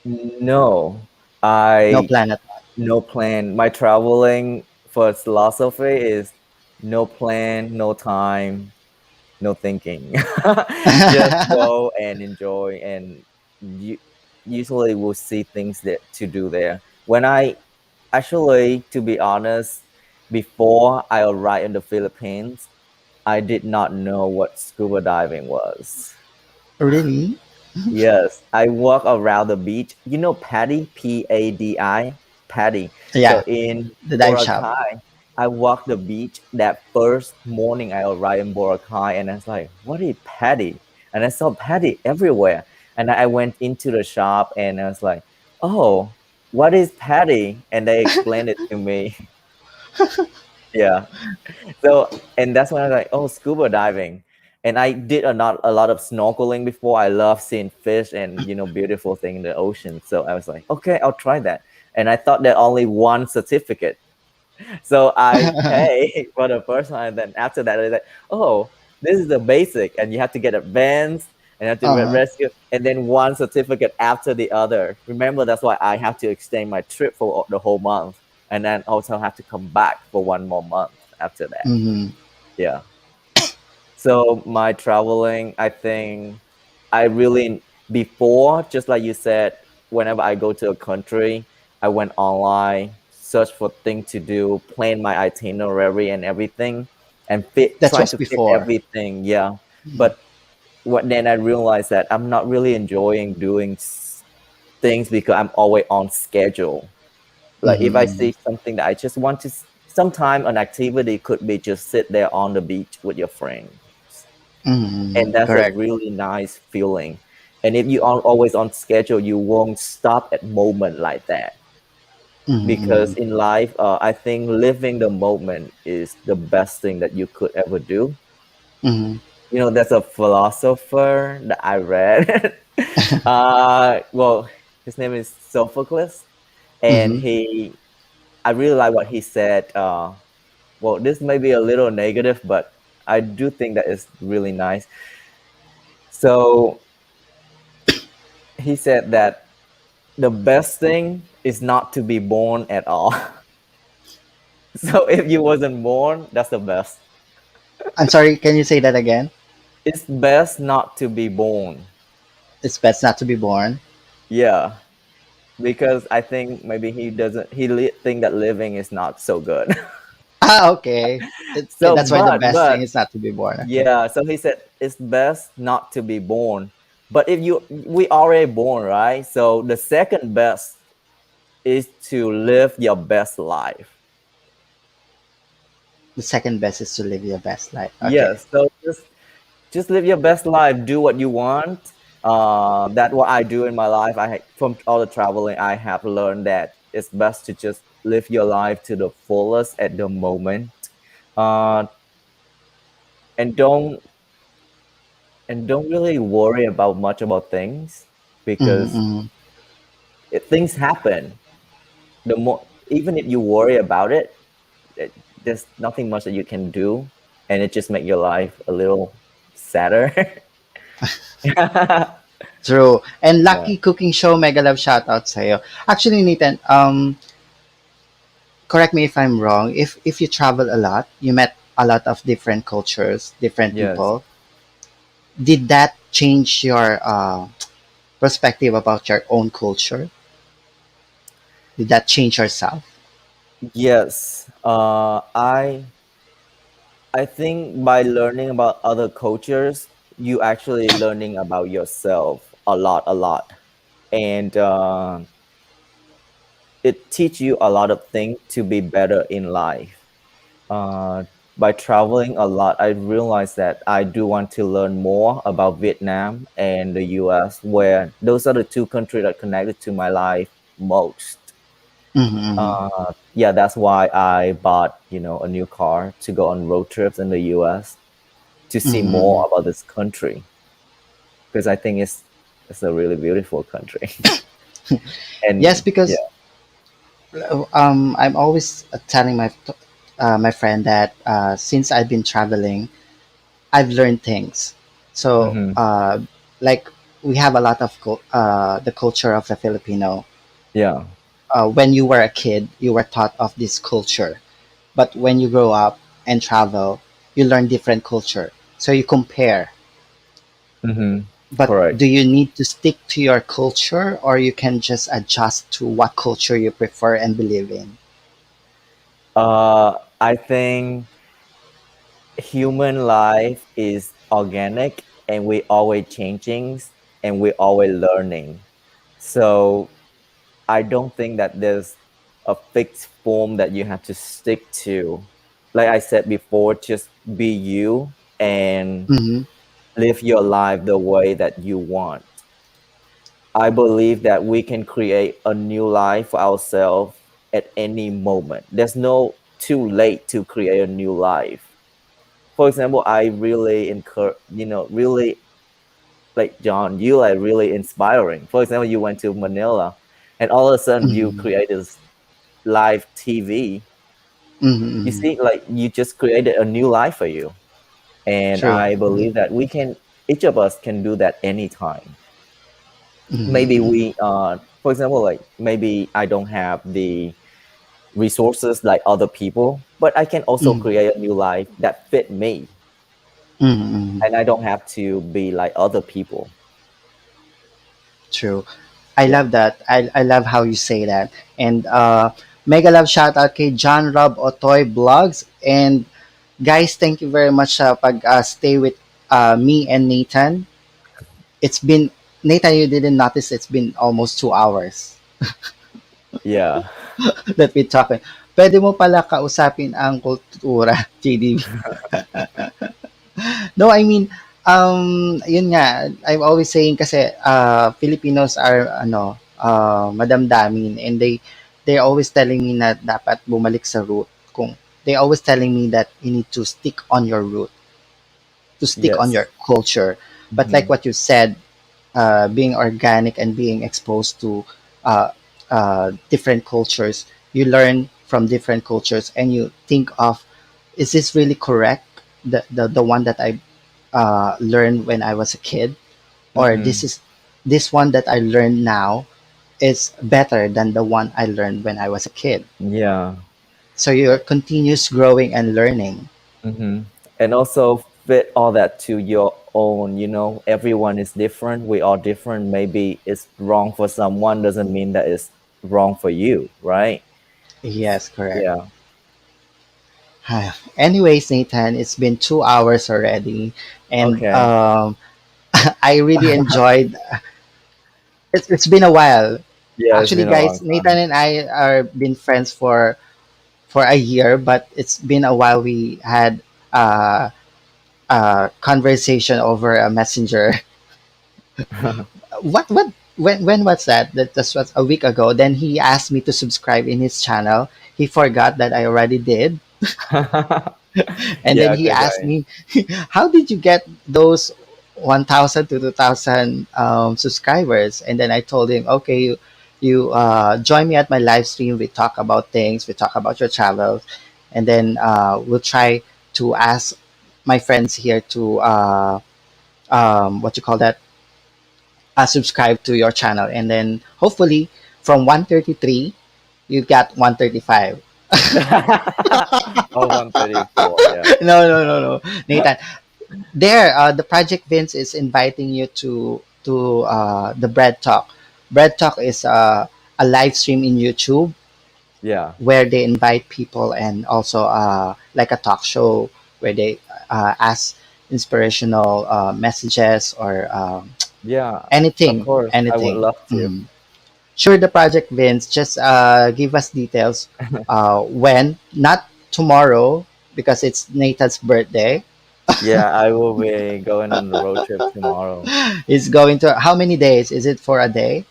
Speaker 4: no,
Speaker 2: No
Speaker 4: I
Speaker 2: plan at all.
Speaker 4: no plan. My traveling first philosophy is no plan, no time, no thinking. Just go and enjoy, and you usually will see things that to do there. When I actually, to be honest, before I arrived in the Philippines, I did not know what scuba diving was.
Speaker 2: Really?
Speaker 4: Yes, I walk around the beach. You know Paddy, Padi, Paddy. So
Speaker 2: Yeah,
Speaker 4: in
Speaker 2: the dive shop.
Speaker 4: Boracay, I walked the beach that first morning I arrived in Boracay, and I was like, "What is Paddy?" And I saw Paddy everywhere. And I went into the shop, and I was like, "Oh, what is Paddy?" And they explained it to me. Yeah. So, and that's when I was like, oh, scuba diving. And I did a lot of snorkeling before. I love seeing fish and beautiful thing in the ocean. So I was like, okay, I'll try that. And I thought that only one certificate. So I pay for the first one, and then after that, I was like, oh, this is the basic, and you have to get advanced and you have to
Speaker 2: Uh-huh.
Speaker 4: rescue, and then one certificate after the other. Remember, that's why I have to extend my trip for the whole month, and then also have to come back for one more month after that.
Speaker 2: Hmm.
Speaker 4: Yeah. So my traveling, I think I really, before, just like you said, whenever I go to a country, I went online, search for things to do, plan my itinerary and everything, and
Speaker 2: That
Speaker 4: try
Speaker 2: was
Speaker 4: to fit
Speaker 2: before.
Speaker 4: everything. Yeah. But what then I realized that I'm not really enjoying doing things because I'm always on schedule. Like if I
Speaker 2: Hmm.
Speaker 4: see something that I just want to, sometime an activity could be just sit there on the beach with your friends,
Speaker 2: Hmm.
Speaker 4: and that's a
Speaker 2: Correct.
Speaker 4: really nice feeling. And if you are always on schedule, you won't stop at moment like that. Because
Speaker 2: Hmm.
Speaker 4: in life, I think living the moment is the best thing that you could ever do.
Speaker 2: Hmm.
Speaker 4: There's a philosopher that I read. Well, his name is Sophocles, and
Speaker 2: Hmm.
Speaker 4: I really like what he said. Well, this may be a little negative, but I do think that is really nice. So he said that the best thing is not to be born at all. So if you wasn't born, that's the best.
Speaker 2: I'm sorry, can you say that again?
Speaker 4: It's best not to be born.
Speaker 2: It's best not to be born.
Speaker 4: Yeah, because I think maybe he doesn't think that living is not so good.
Speaker 2: Ah, okay.
Speaker 4: So
Speaker 2: That's why the best thing
Speaker 4: but
Speaker 2: is not to be born. Okay.
Speaker 4: yeah, so he said it's best not to be born. But if you we already born, right? So the second best is to live your best life.
Speaker 2: The second best is to live your best life. Okay.
Speaker 4: Yes. So just live your best life. Do what you want. That's what I do in my life. From all the traveling, I have learned that it's best to just live your life to the fullest at the moment, uh, and don't really worry about much about things because
Speaker 2: Mm-hmm.
Speaker 4: things happen. The more even if you worry about it, there's nothing much that you can do, and it just make your life a little sadder.
Speaker 2: True. And
Speaker 4: Yeah.
Speaker 2: Lucky Cooking Show, mega love shoutout sa'yo. Actually, Nathan, correct me if I'm wrong. If you travel a lot, you met a lot of different cultures, different
Speaker 4: Yes.
Speaker 2: people. Did that change your perspective about your own culture? Did that change yourself?
Speaker 4: Yes. I think by learning about other cultures, you actually learning about yourself a lot, and it teach you a lot of things to be better in life. By traveling a lot, I realized that I do want to learn more about Vietnam and the US, where those are the two countries that connected to my life most.
Speaker 2: Mm-hmm.
Speaker 4: Yeah, that's why I bought, a new car to go on road trips in the US to see
Speaker 2: Mm-hmm.
Speaker 4: more about this country because I think it's a really beautiful country.
Speaker 2: Yes,
Speaker 4: And yeah,
Speaker 2: because I'm always telling my friend that since I've been traveling, I've learned things. So,
Speaker 4: hmm,
Speaker 2: like we have a lot of the culture of the Filipino.
Speaker 4: yeah,
Speaker 2: When you were a kid, you were taught of this culture, but when you grow up and travel, you learn different culture. So you compare.
Speaker 4: hmm,
Speaker 2: But
Speaker 4: correct.
Speaker 2: do you need to stick to your culture, or you can just adjust to what culture you prefer and believe in?
Speaker 4: I think human life is organic and we always changing and we always learning. So I don't think that there's a fixed form that you have to stick to. Like I said before, just be you and
Speaker 2: Mm-hmm.
Speaker 4: live your life the way that you want. I believe that we can create a new life for ourselves at any moment. There's no too late to create a new life. For example, I really encourage, really like John, you are really inspiring. For example, you went to Manila and all of a sudden you
Speaker 2: Mm-hmm.
Speaker 4: create this live TV. You
Speaker 2: Mm-hmm.
Speaker 4: see, like you just created a new life for you. And
Speaker 2: True.
Speaker 4: I believe that each of us can do that anytime. Maybe
Speaker 2: Mm-hmm.
Speaker 4: we, for example, like maybe I don't have the resources like other people, but I can also
Speaker 2: Mm-hmm.
Speaker 4: create a new life that fit me.
Speaker 2: Mm-hmm.
Speaker 4: And I don't have to be like other people.
Speaker 2: True. I
Speaker 4: Yeah.
Speaker 2: love that. I love how you say that. And mega love shout out kay John Rob Otoy Vlogs. And guys, thank you very much sa pag stay with me and Nathan. It's been Nathan, you didn't notice it's been almost 2 hours
Speaker 4: Yeah.
Speaker 2: that we talking. Pwede mo pala kausapin ang kultura, JDB. No, I mean, yun nga, I'm always saying kasi Filipinos are madamdamin, and they're always telling me na dapat bumalik sa root. Kung they always telling me that you need to stick on your root, to stick on
Speaker 4: Yes.
Speaker 2: your culture. But like
Speaker 4: Hmm.
Speaker 2: what you said, being organic and being exposed to uh, different cultures, you learn from different cultures and you think of, is this really correct? The one that I learned when I was a kid, or
Speaker 4: Hmm.
Speaker 2: this one that I learned now is better than the one I learned when I was a kid.
Speaker 4: Yeah.
Speaker 2: So you're continuous growing and learning.
Speaker 4: Hmm. And also fit all that to your own. Everyone is different. We are different. Maybe it's wrong for someone doesn't mean that it's wrong for you, right?
Speaker 2: Yes, correct.
Speaker 4: Yeah.
Speaker 2: Anyways, Nathan, it's been 2 hours already, and
Speaker 4: Okay.
Speaker 2: I really enjoyed. It's been a while.
Speaker 4: Yeah, it's
Speaker 2: Actually,
Speaker 4: been a long
Speaker 2: guys, Nathan
Speaker 4: time.
Speaker 2: and I are been friends for a year, but it's been a while. We had uh, a conversation over a messenger. What when was that? That just was a week ago. Then he asked me to subscribe in his channel. He forgot that I already did. And then
Speaker 4: Yeah,
Speaker 2: he
Speaker 4: because
Speaker 2: asked me, "How did you get those 1,000 to 2,000 subscribers?" And then I told him, "Okay, you join me at my live stream. We talk about things. We talk about your travels, and then we'll try to ask my friends here to what you call that, subscribe to your channel, and then hopefully from 133 you got 135."
Speaker 4: oh, 134. Yeah.
Speaker 2: No, Nathan. There, the Project Vince is inviting you to the Bread Talk. Bread Talk is a live stream in YouTube
Speaker 4: Yeah.
Speaker 2: where they invite people, and also like a talk show where they ask inspirational messages or
Speaker 4: Yeah. Of
Speaker 2: anything,
Speaker 4: course. I would
Speaker 2: anything.
Speaker 4: love to.
Speaker 2: Mhm. Sure, the Project Vince. Just give us details when, not tomorrow because it's Nathan's birthday.
Speaker 4: Yeah, I will be going on the road trip tomorrow.
Speaker 2: It's going to, how many days? Is it for a day?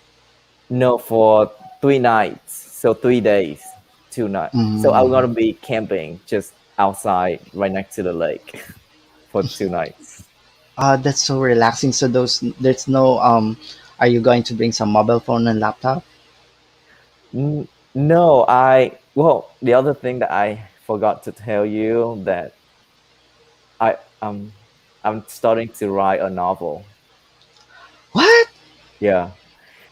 Speaker 4: No, for 3 nights. So 3 days, 2 nights. So I'm
Speaker 2: Mm.
Speaker 4: gonna be camping just outside, right next to the lake, for 2 nights.
Speaker 2: That's so relaxing. So there's no are you going to bring some mobile phone and laptop?
Speaker 4: No, well, the other thing that I forgot to tell you that I I'm starting to write a novel.
Speaker 2: What?
Speaker 4: Yeah.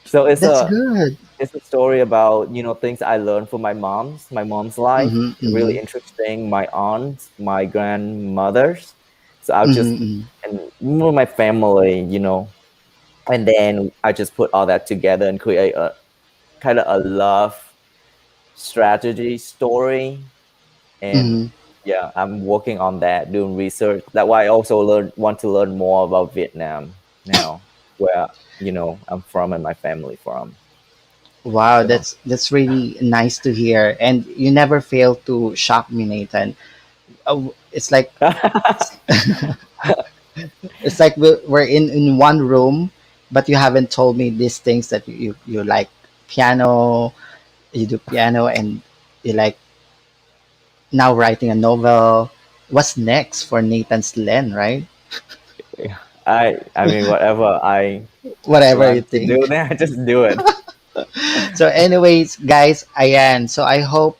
Speaker 4: So
Speaker 2: That's good.
Speaker 4: it's a story about things I learned from my mom's life.
Speaker 2: Mm-hmm, mm-hmm,
Speaker 4: Really interesting. My aunts, my grandmothers. So I'll just
Speaker 2: mm-hmm,
Speaker 4: and my family, and then I just put all that together and create a kind of a love strategy story. And
Speaker 2: mm-hmm.
Speaker 4: yeah, I'm working on that, doing research. That's why I also want to learn more about Vietnam now, where I'm from and my family from.
Speaker 2: Wow,
Speaker 4: So
Speaker 2: that's really nice to hear. And you never fail to shock me, Nathan. It's like it's like we're in one room, but you haven't told me these things that you like piano, you do piano, and you like now writing a novel. What's next for Nathan's Len, right?
Speaker 4: I mean, whatever I
Speaker 2: Whatever you
Speaker 4: want to do,
Speaker 2: think.
Speaker 4: then I just do it.
Speaker 2: So, anyways, guys, ayan. So, I hope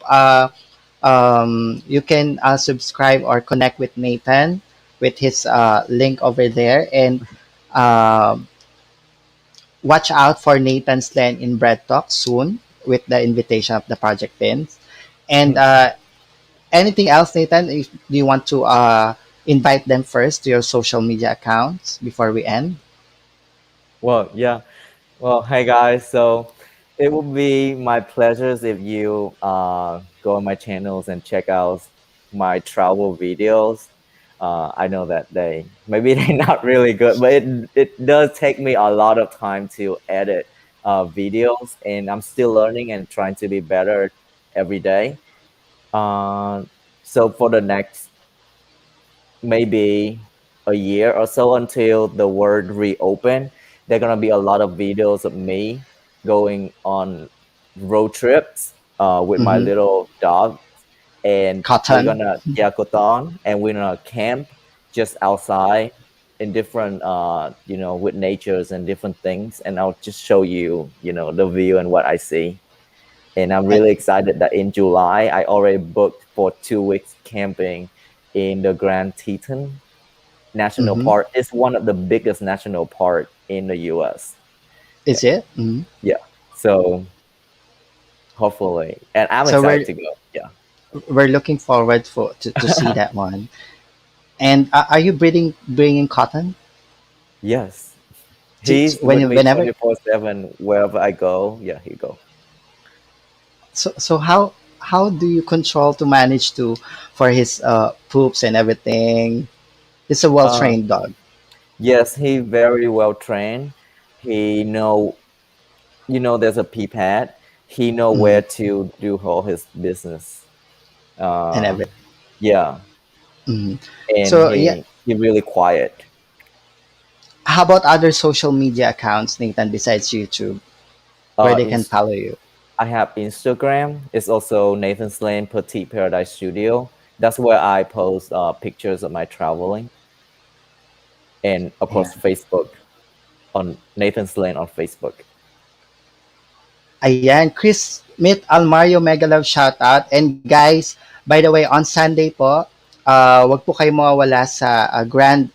Speaker 2: you can subscribe or connect with Nathan with his link over there, and um watch out for Nathan's Len in Bread Talk soon with the invitation of the Project Pins. And anything else, Nathan? Do you want to invite them first to your social media accounts before we end?
Speaker 4: Well, yeah. Well, hey guys. So it would be my pleasures if you go on my channels and check out my travel videos. I know that maybe they're not really good, but it does take me a lot of time to edit videos, and I'm still learning and trying to be better every day. Uh, so for the next maybe a year or so until the world reopen, there are gonna be a lot of videos of me going on road trips with my
Speaker 2: Mm-hmm.
Speaker 4: little dog, and we're
Speaker 2: Cotton.
Speaker 4: gonna Yakuton, and we're gonna camp just outside in different with natures and different things, and I'll just show you the view and what I see. And I'm really excited that in July I already booked for 2 weeks camping in the Grand Teton National
Speaker 2: Mm-hmm.
Speaker 4: Park. It's one of the biggest national park in the US. Yeah.
Speaker 2: Is it? Mm-hmm.
Speaker 4: Yeah. So hopefully, and I'm
Speaker 2: So
Speaker 4: excited
Speaker 2: where
Speaker 4: to go. Yeah.
Speaker 2: we're looking forward to see that one. And are you bringing cotton
Speaker 4: Yes, he's with me
Speaker 2: whenever?
Speaker 4: 24/7 wherever I go. Yeah, he go.
Speaker 2: So how do you control to manage to for his poops and everything? He's a well
Speaker 4: Uh,
Speaker 2: trained dog.
Speaker 4: yes, he very well trained. He know, there's a pee pad. He know
Speaker 2: Mhm.
Speaker 4: where to do all his business.
Speaker 2: And
Speaker 4: Uh,
Speaker 2: everything.
Speaker 4: yeah,
Speaker 2: Mhm.
Speaker 4: and
Speaker 2: So yeah,
Speaker 4: he really quiet.
Speaker 2: how about other social media accounts, Nathan, besides YouTube, where they can
Speaker 4: Inst
Speaker 2: follow you?
Speaker 4: I have Instagram. It's also Nathan Slane Petite Paradise Studio. That's where I post pictures of my traveling, and of
Speaker 2: Yeah.
Speaker 4: course Facebook on Nathan Slane on Facebook.
Speaker 2: Ayan, Chris Smith Almario Mega Love shoutout. And guys, by the way, on Sunday po, wag po kayo mawawala sa grand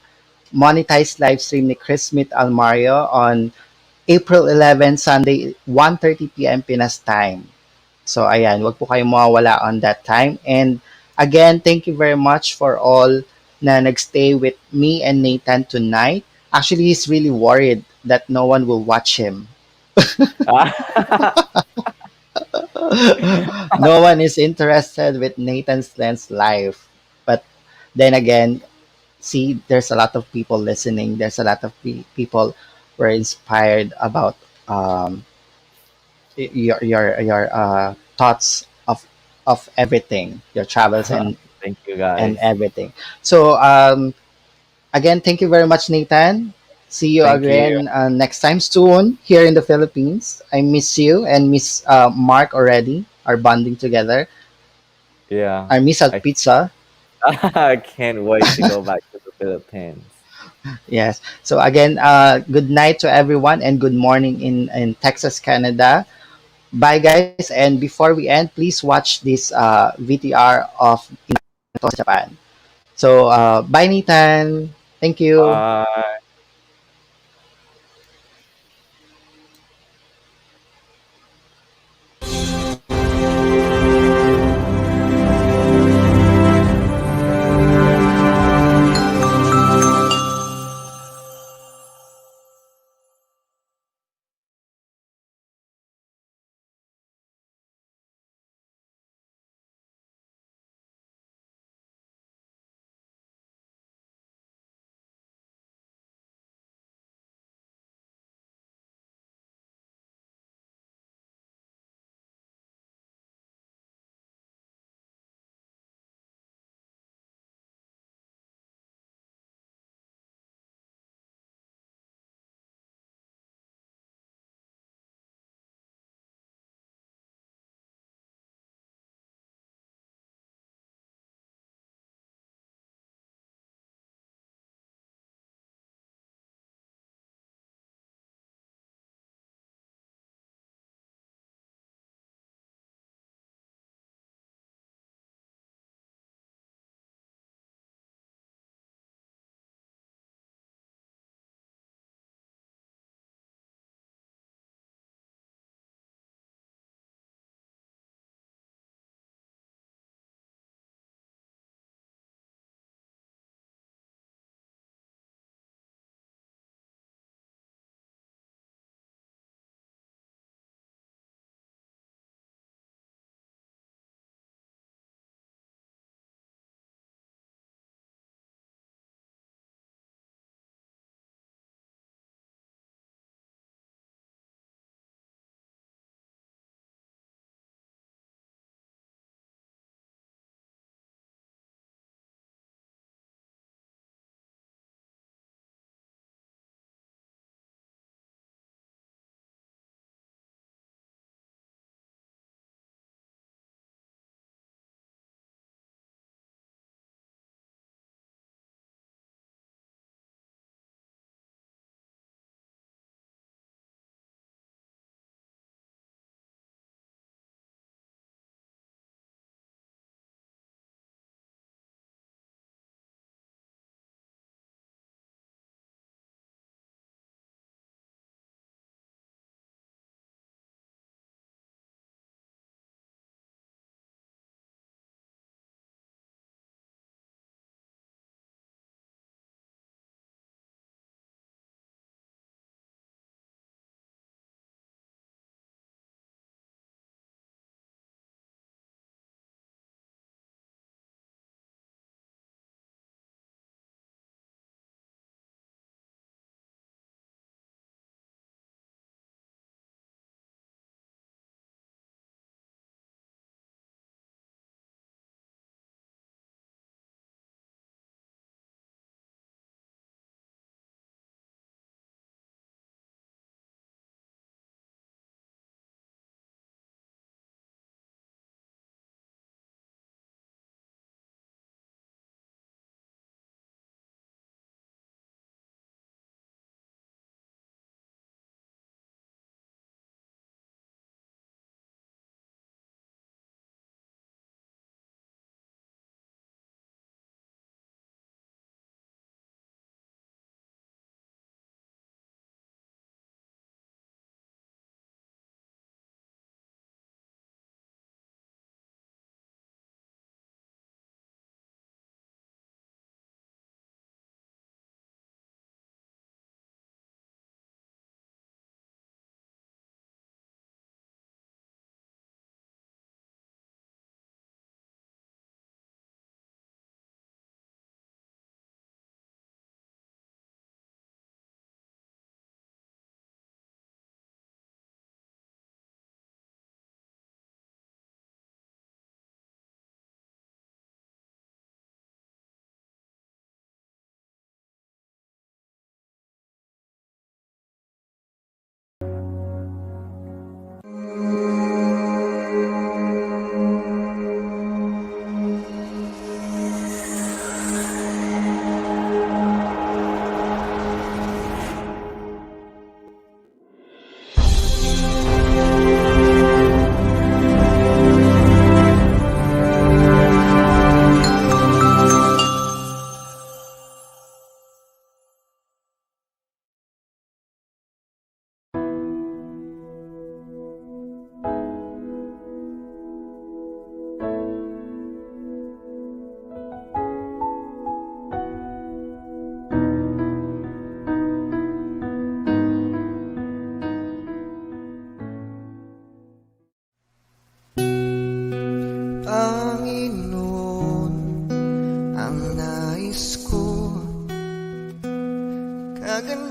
Speaker 2: monetized live stream ni Chris Smith Almario on April 11, Sunday, 1:30 p.m. Pinas time. So ayan, wag po kayong mawawala on that time. And again, thank you very much for all na nagstay with me and Nathan tonight. Actually, he's really worried that no one will watch him. No one is interested with Nathan's Lens live. But then again, see, there's a lot of people listening. There's a lot of people were inspired about your thoughts of everything, your travels
Speaker 4: Thank you
Speaker 2: and
Speaker 4: guys.
Speaker 2: everything. So again, thank you very much, Nathan. See you
Speaker 4: Thank you.
Speaker 2: again next time soon here in the Philippines. I miss you and miss Mark already. Our bonding together.
Speaker 4: Yeah.
Speaker 2: I miss our
Speaker 4: I
Speaker 2: pizza.
Speaker 4: I can't wait to go back to the Philippines.
Speaker 2: Yes. So again, good night to everyone and good morning in Texas, Canada. Bye, guys. And before we end, please watch this VTR of Japan. So, bye, Nathan. Thank you.
Speaker 4: Bye.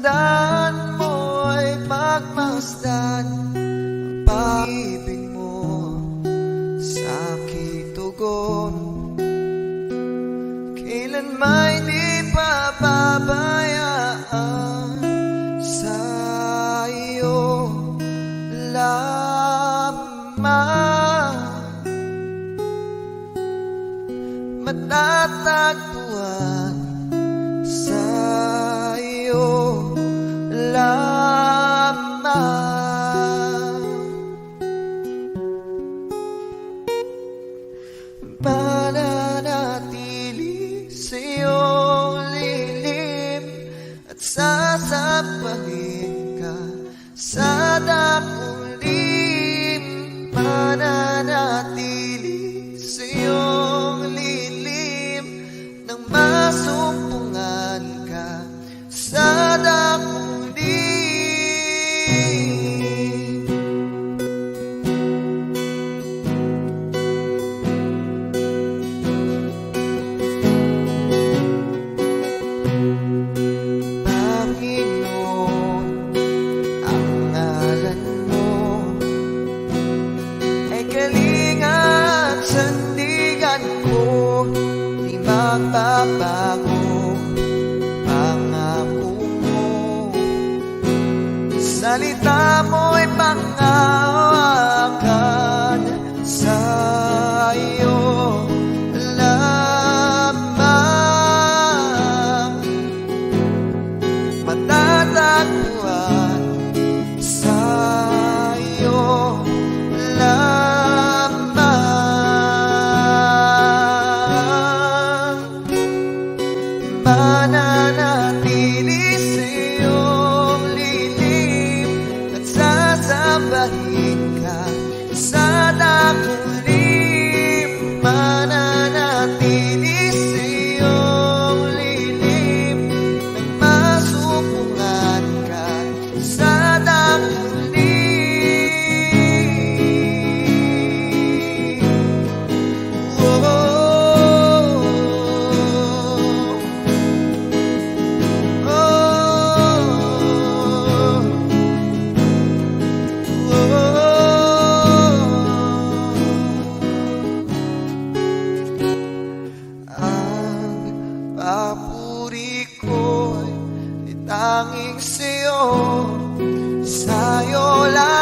Speaker 1: tandaan mo'y pagmasdan ang pag-ibig mo sa aking tugon. Kailanma'y di pababayaan sa iyo lamang matatagpuan sa iyo lamang. Mananatili sa iyong lilim at sasabahin ka sa dakulim. Mananatili sa iyong lilim nang masumpungan ka sa dakulim. Panginoon, ang ngalan mo ay kalinga at sandigan ko, di magbabago pangako mo. Salita mo'y panghawakan sa iyo lamang matatagpuan sa iyo lamang. Mananatili sa iyong lilim at sasabahin ka sa dakulim. Mananatili sa iyong lilim nang masumpungan ka sa dakulim. Ang papuri ko'y tanging sa'yo, sa'yo lang.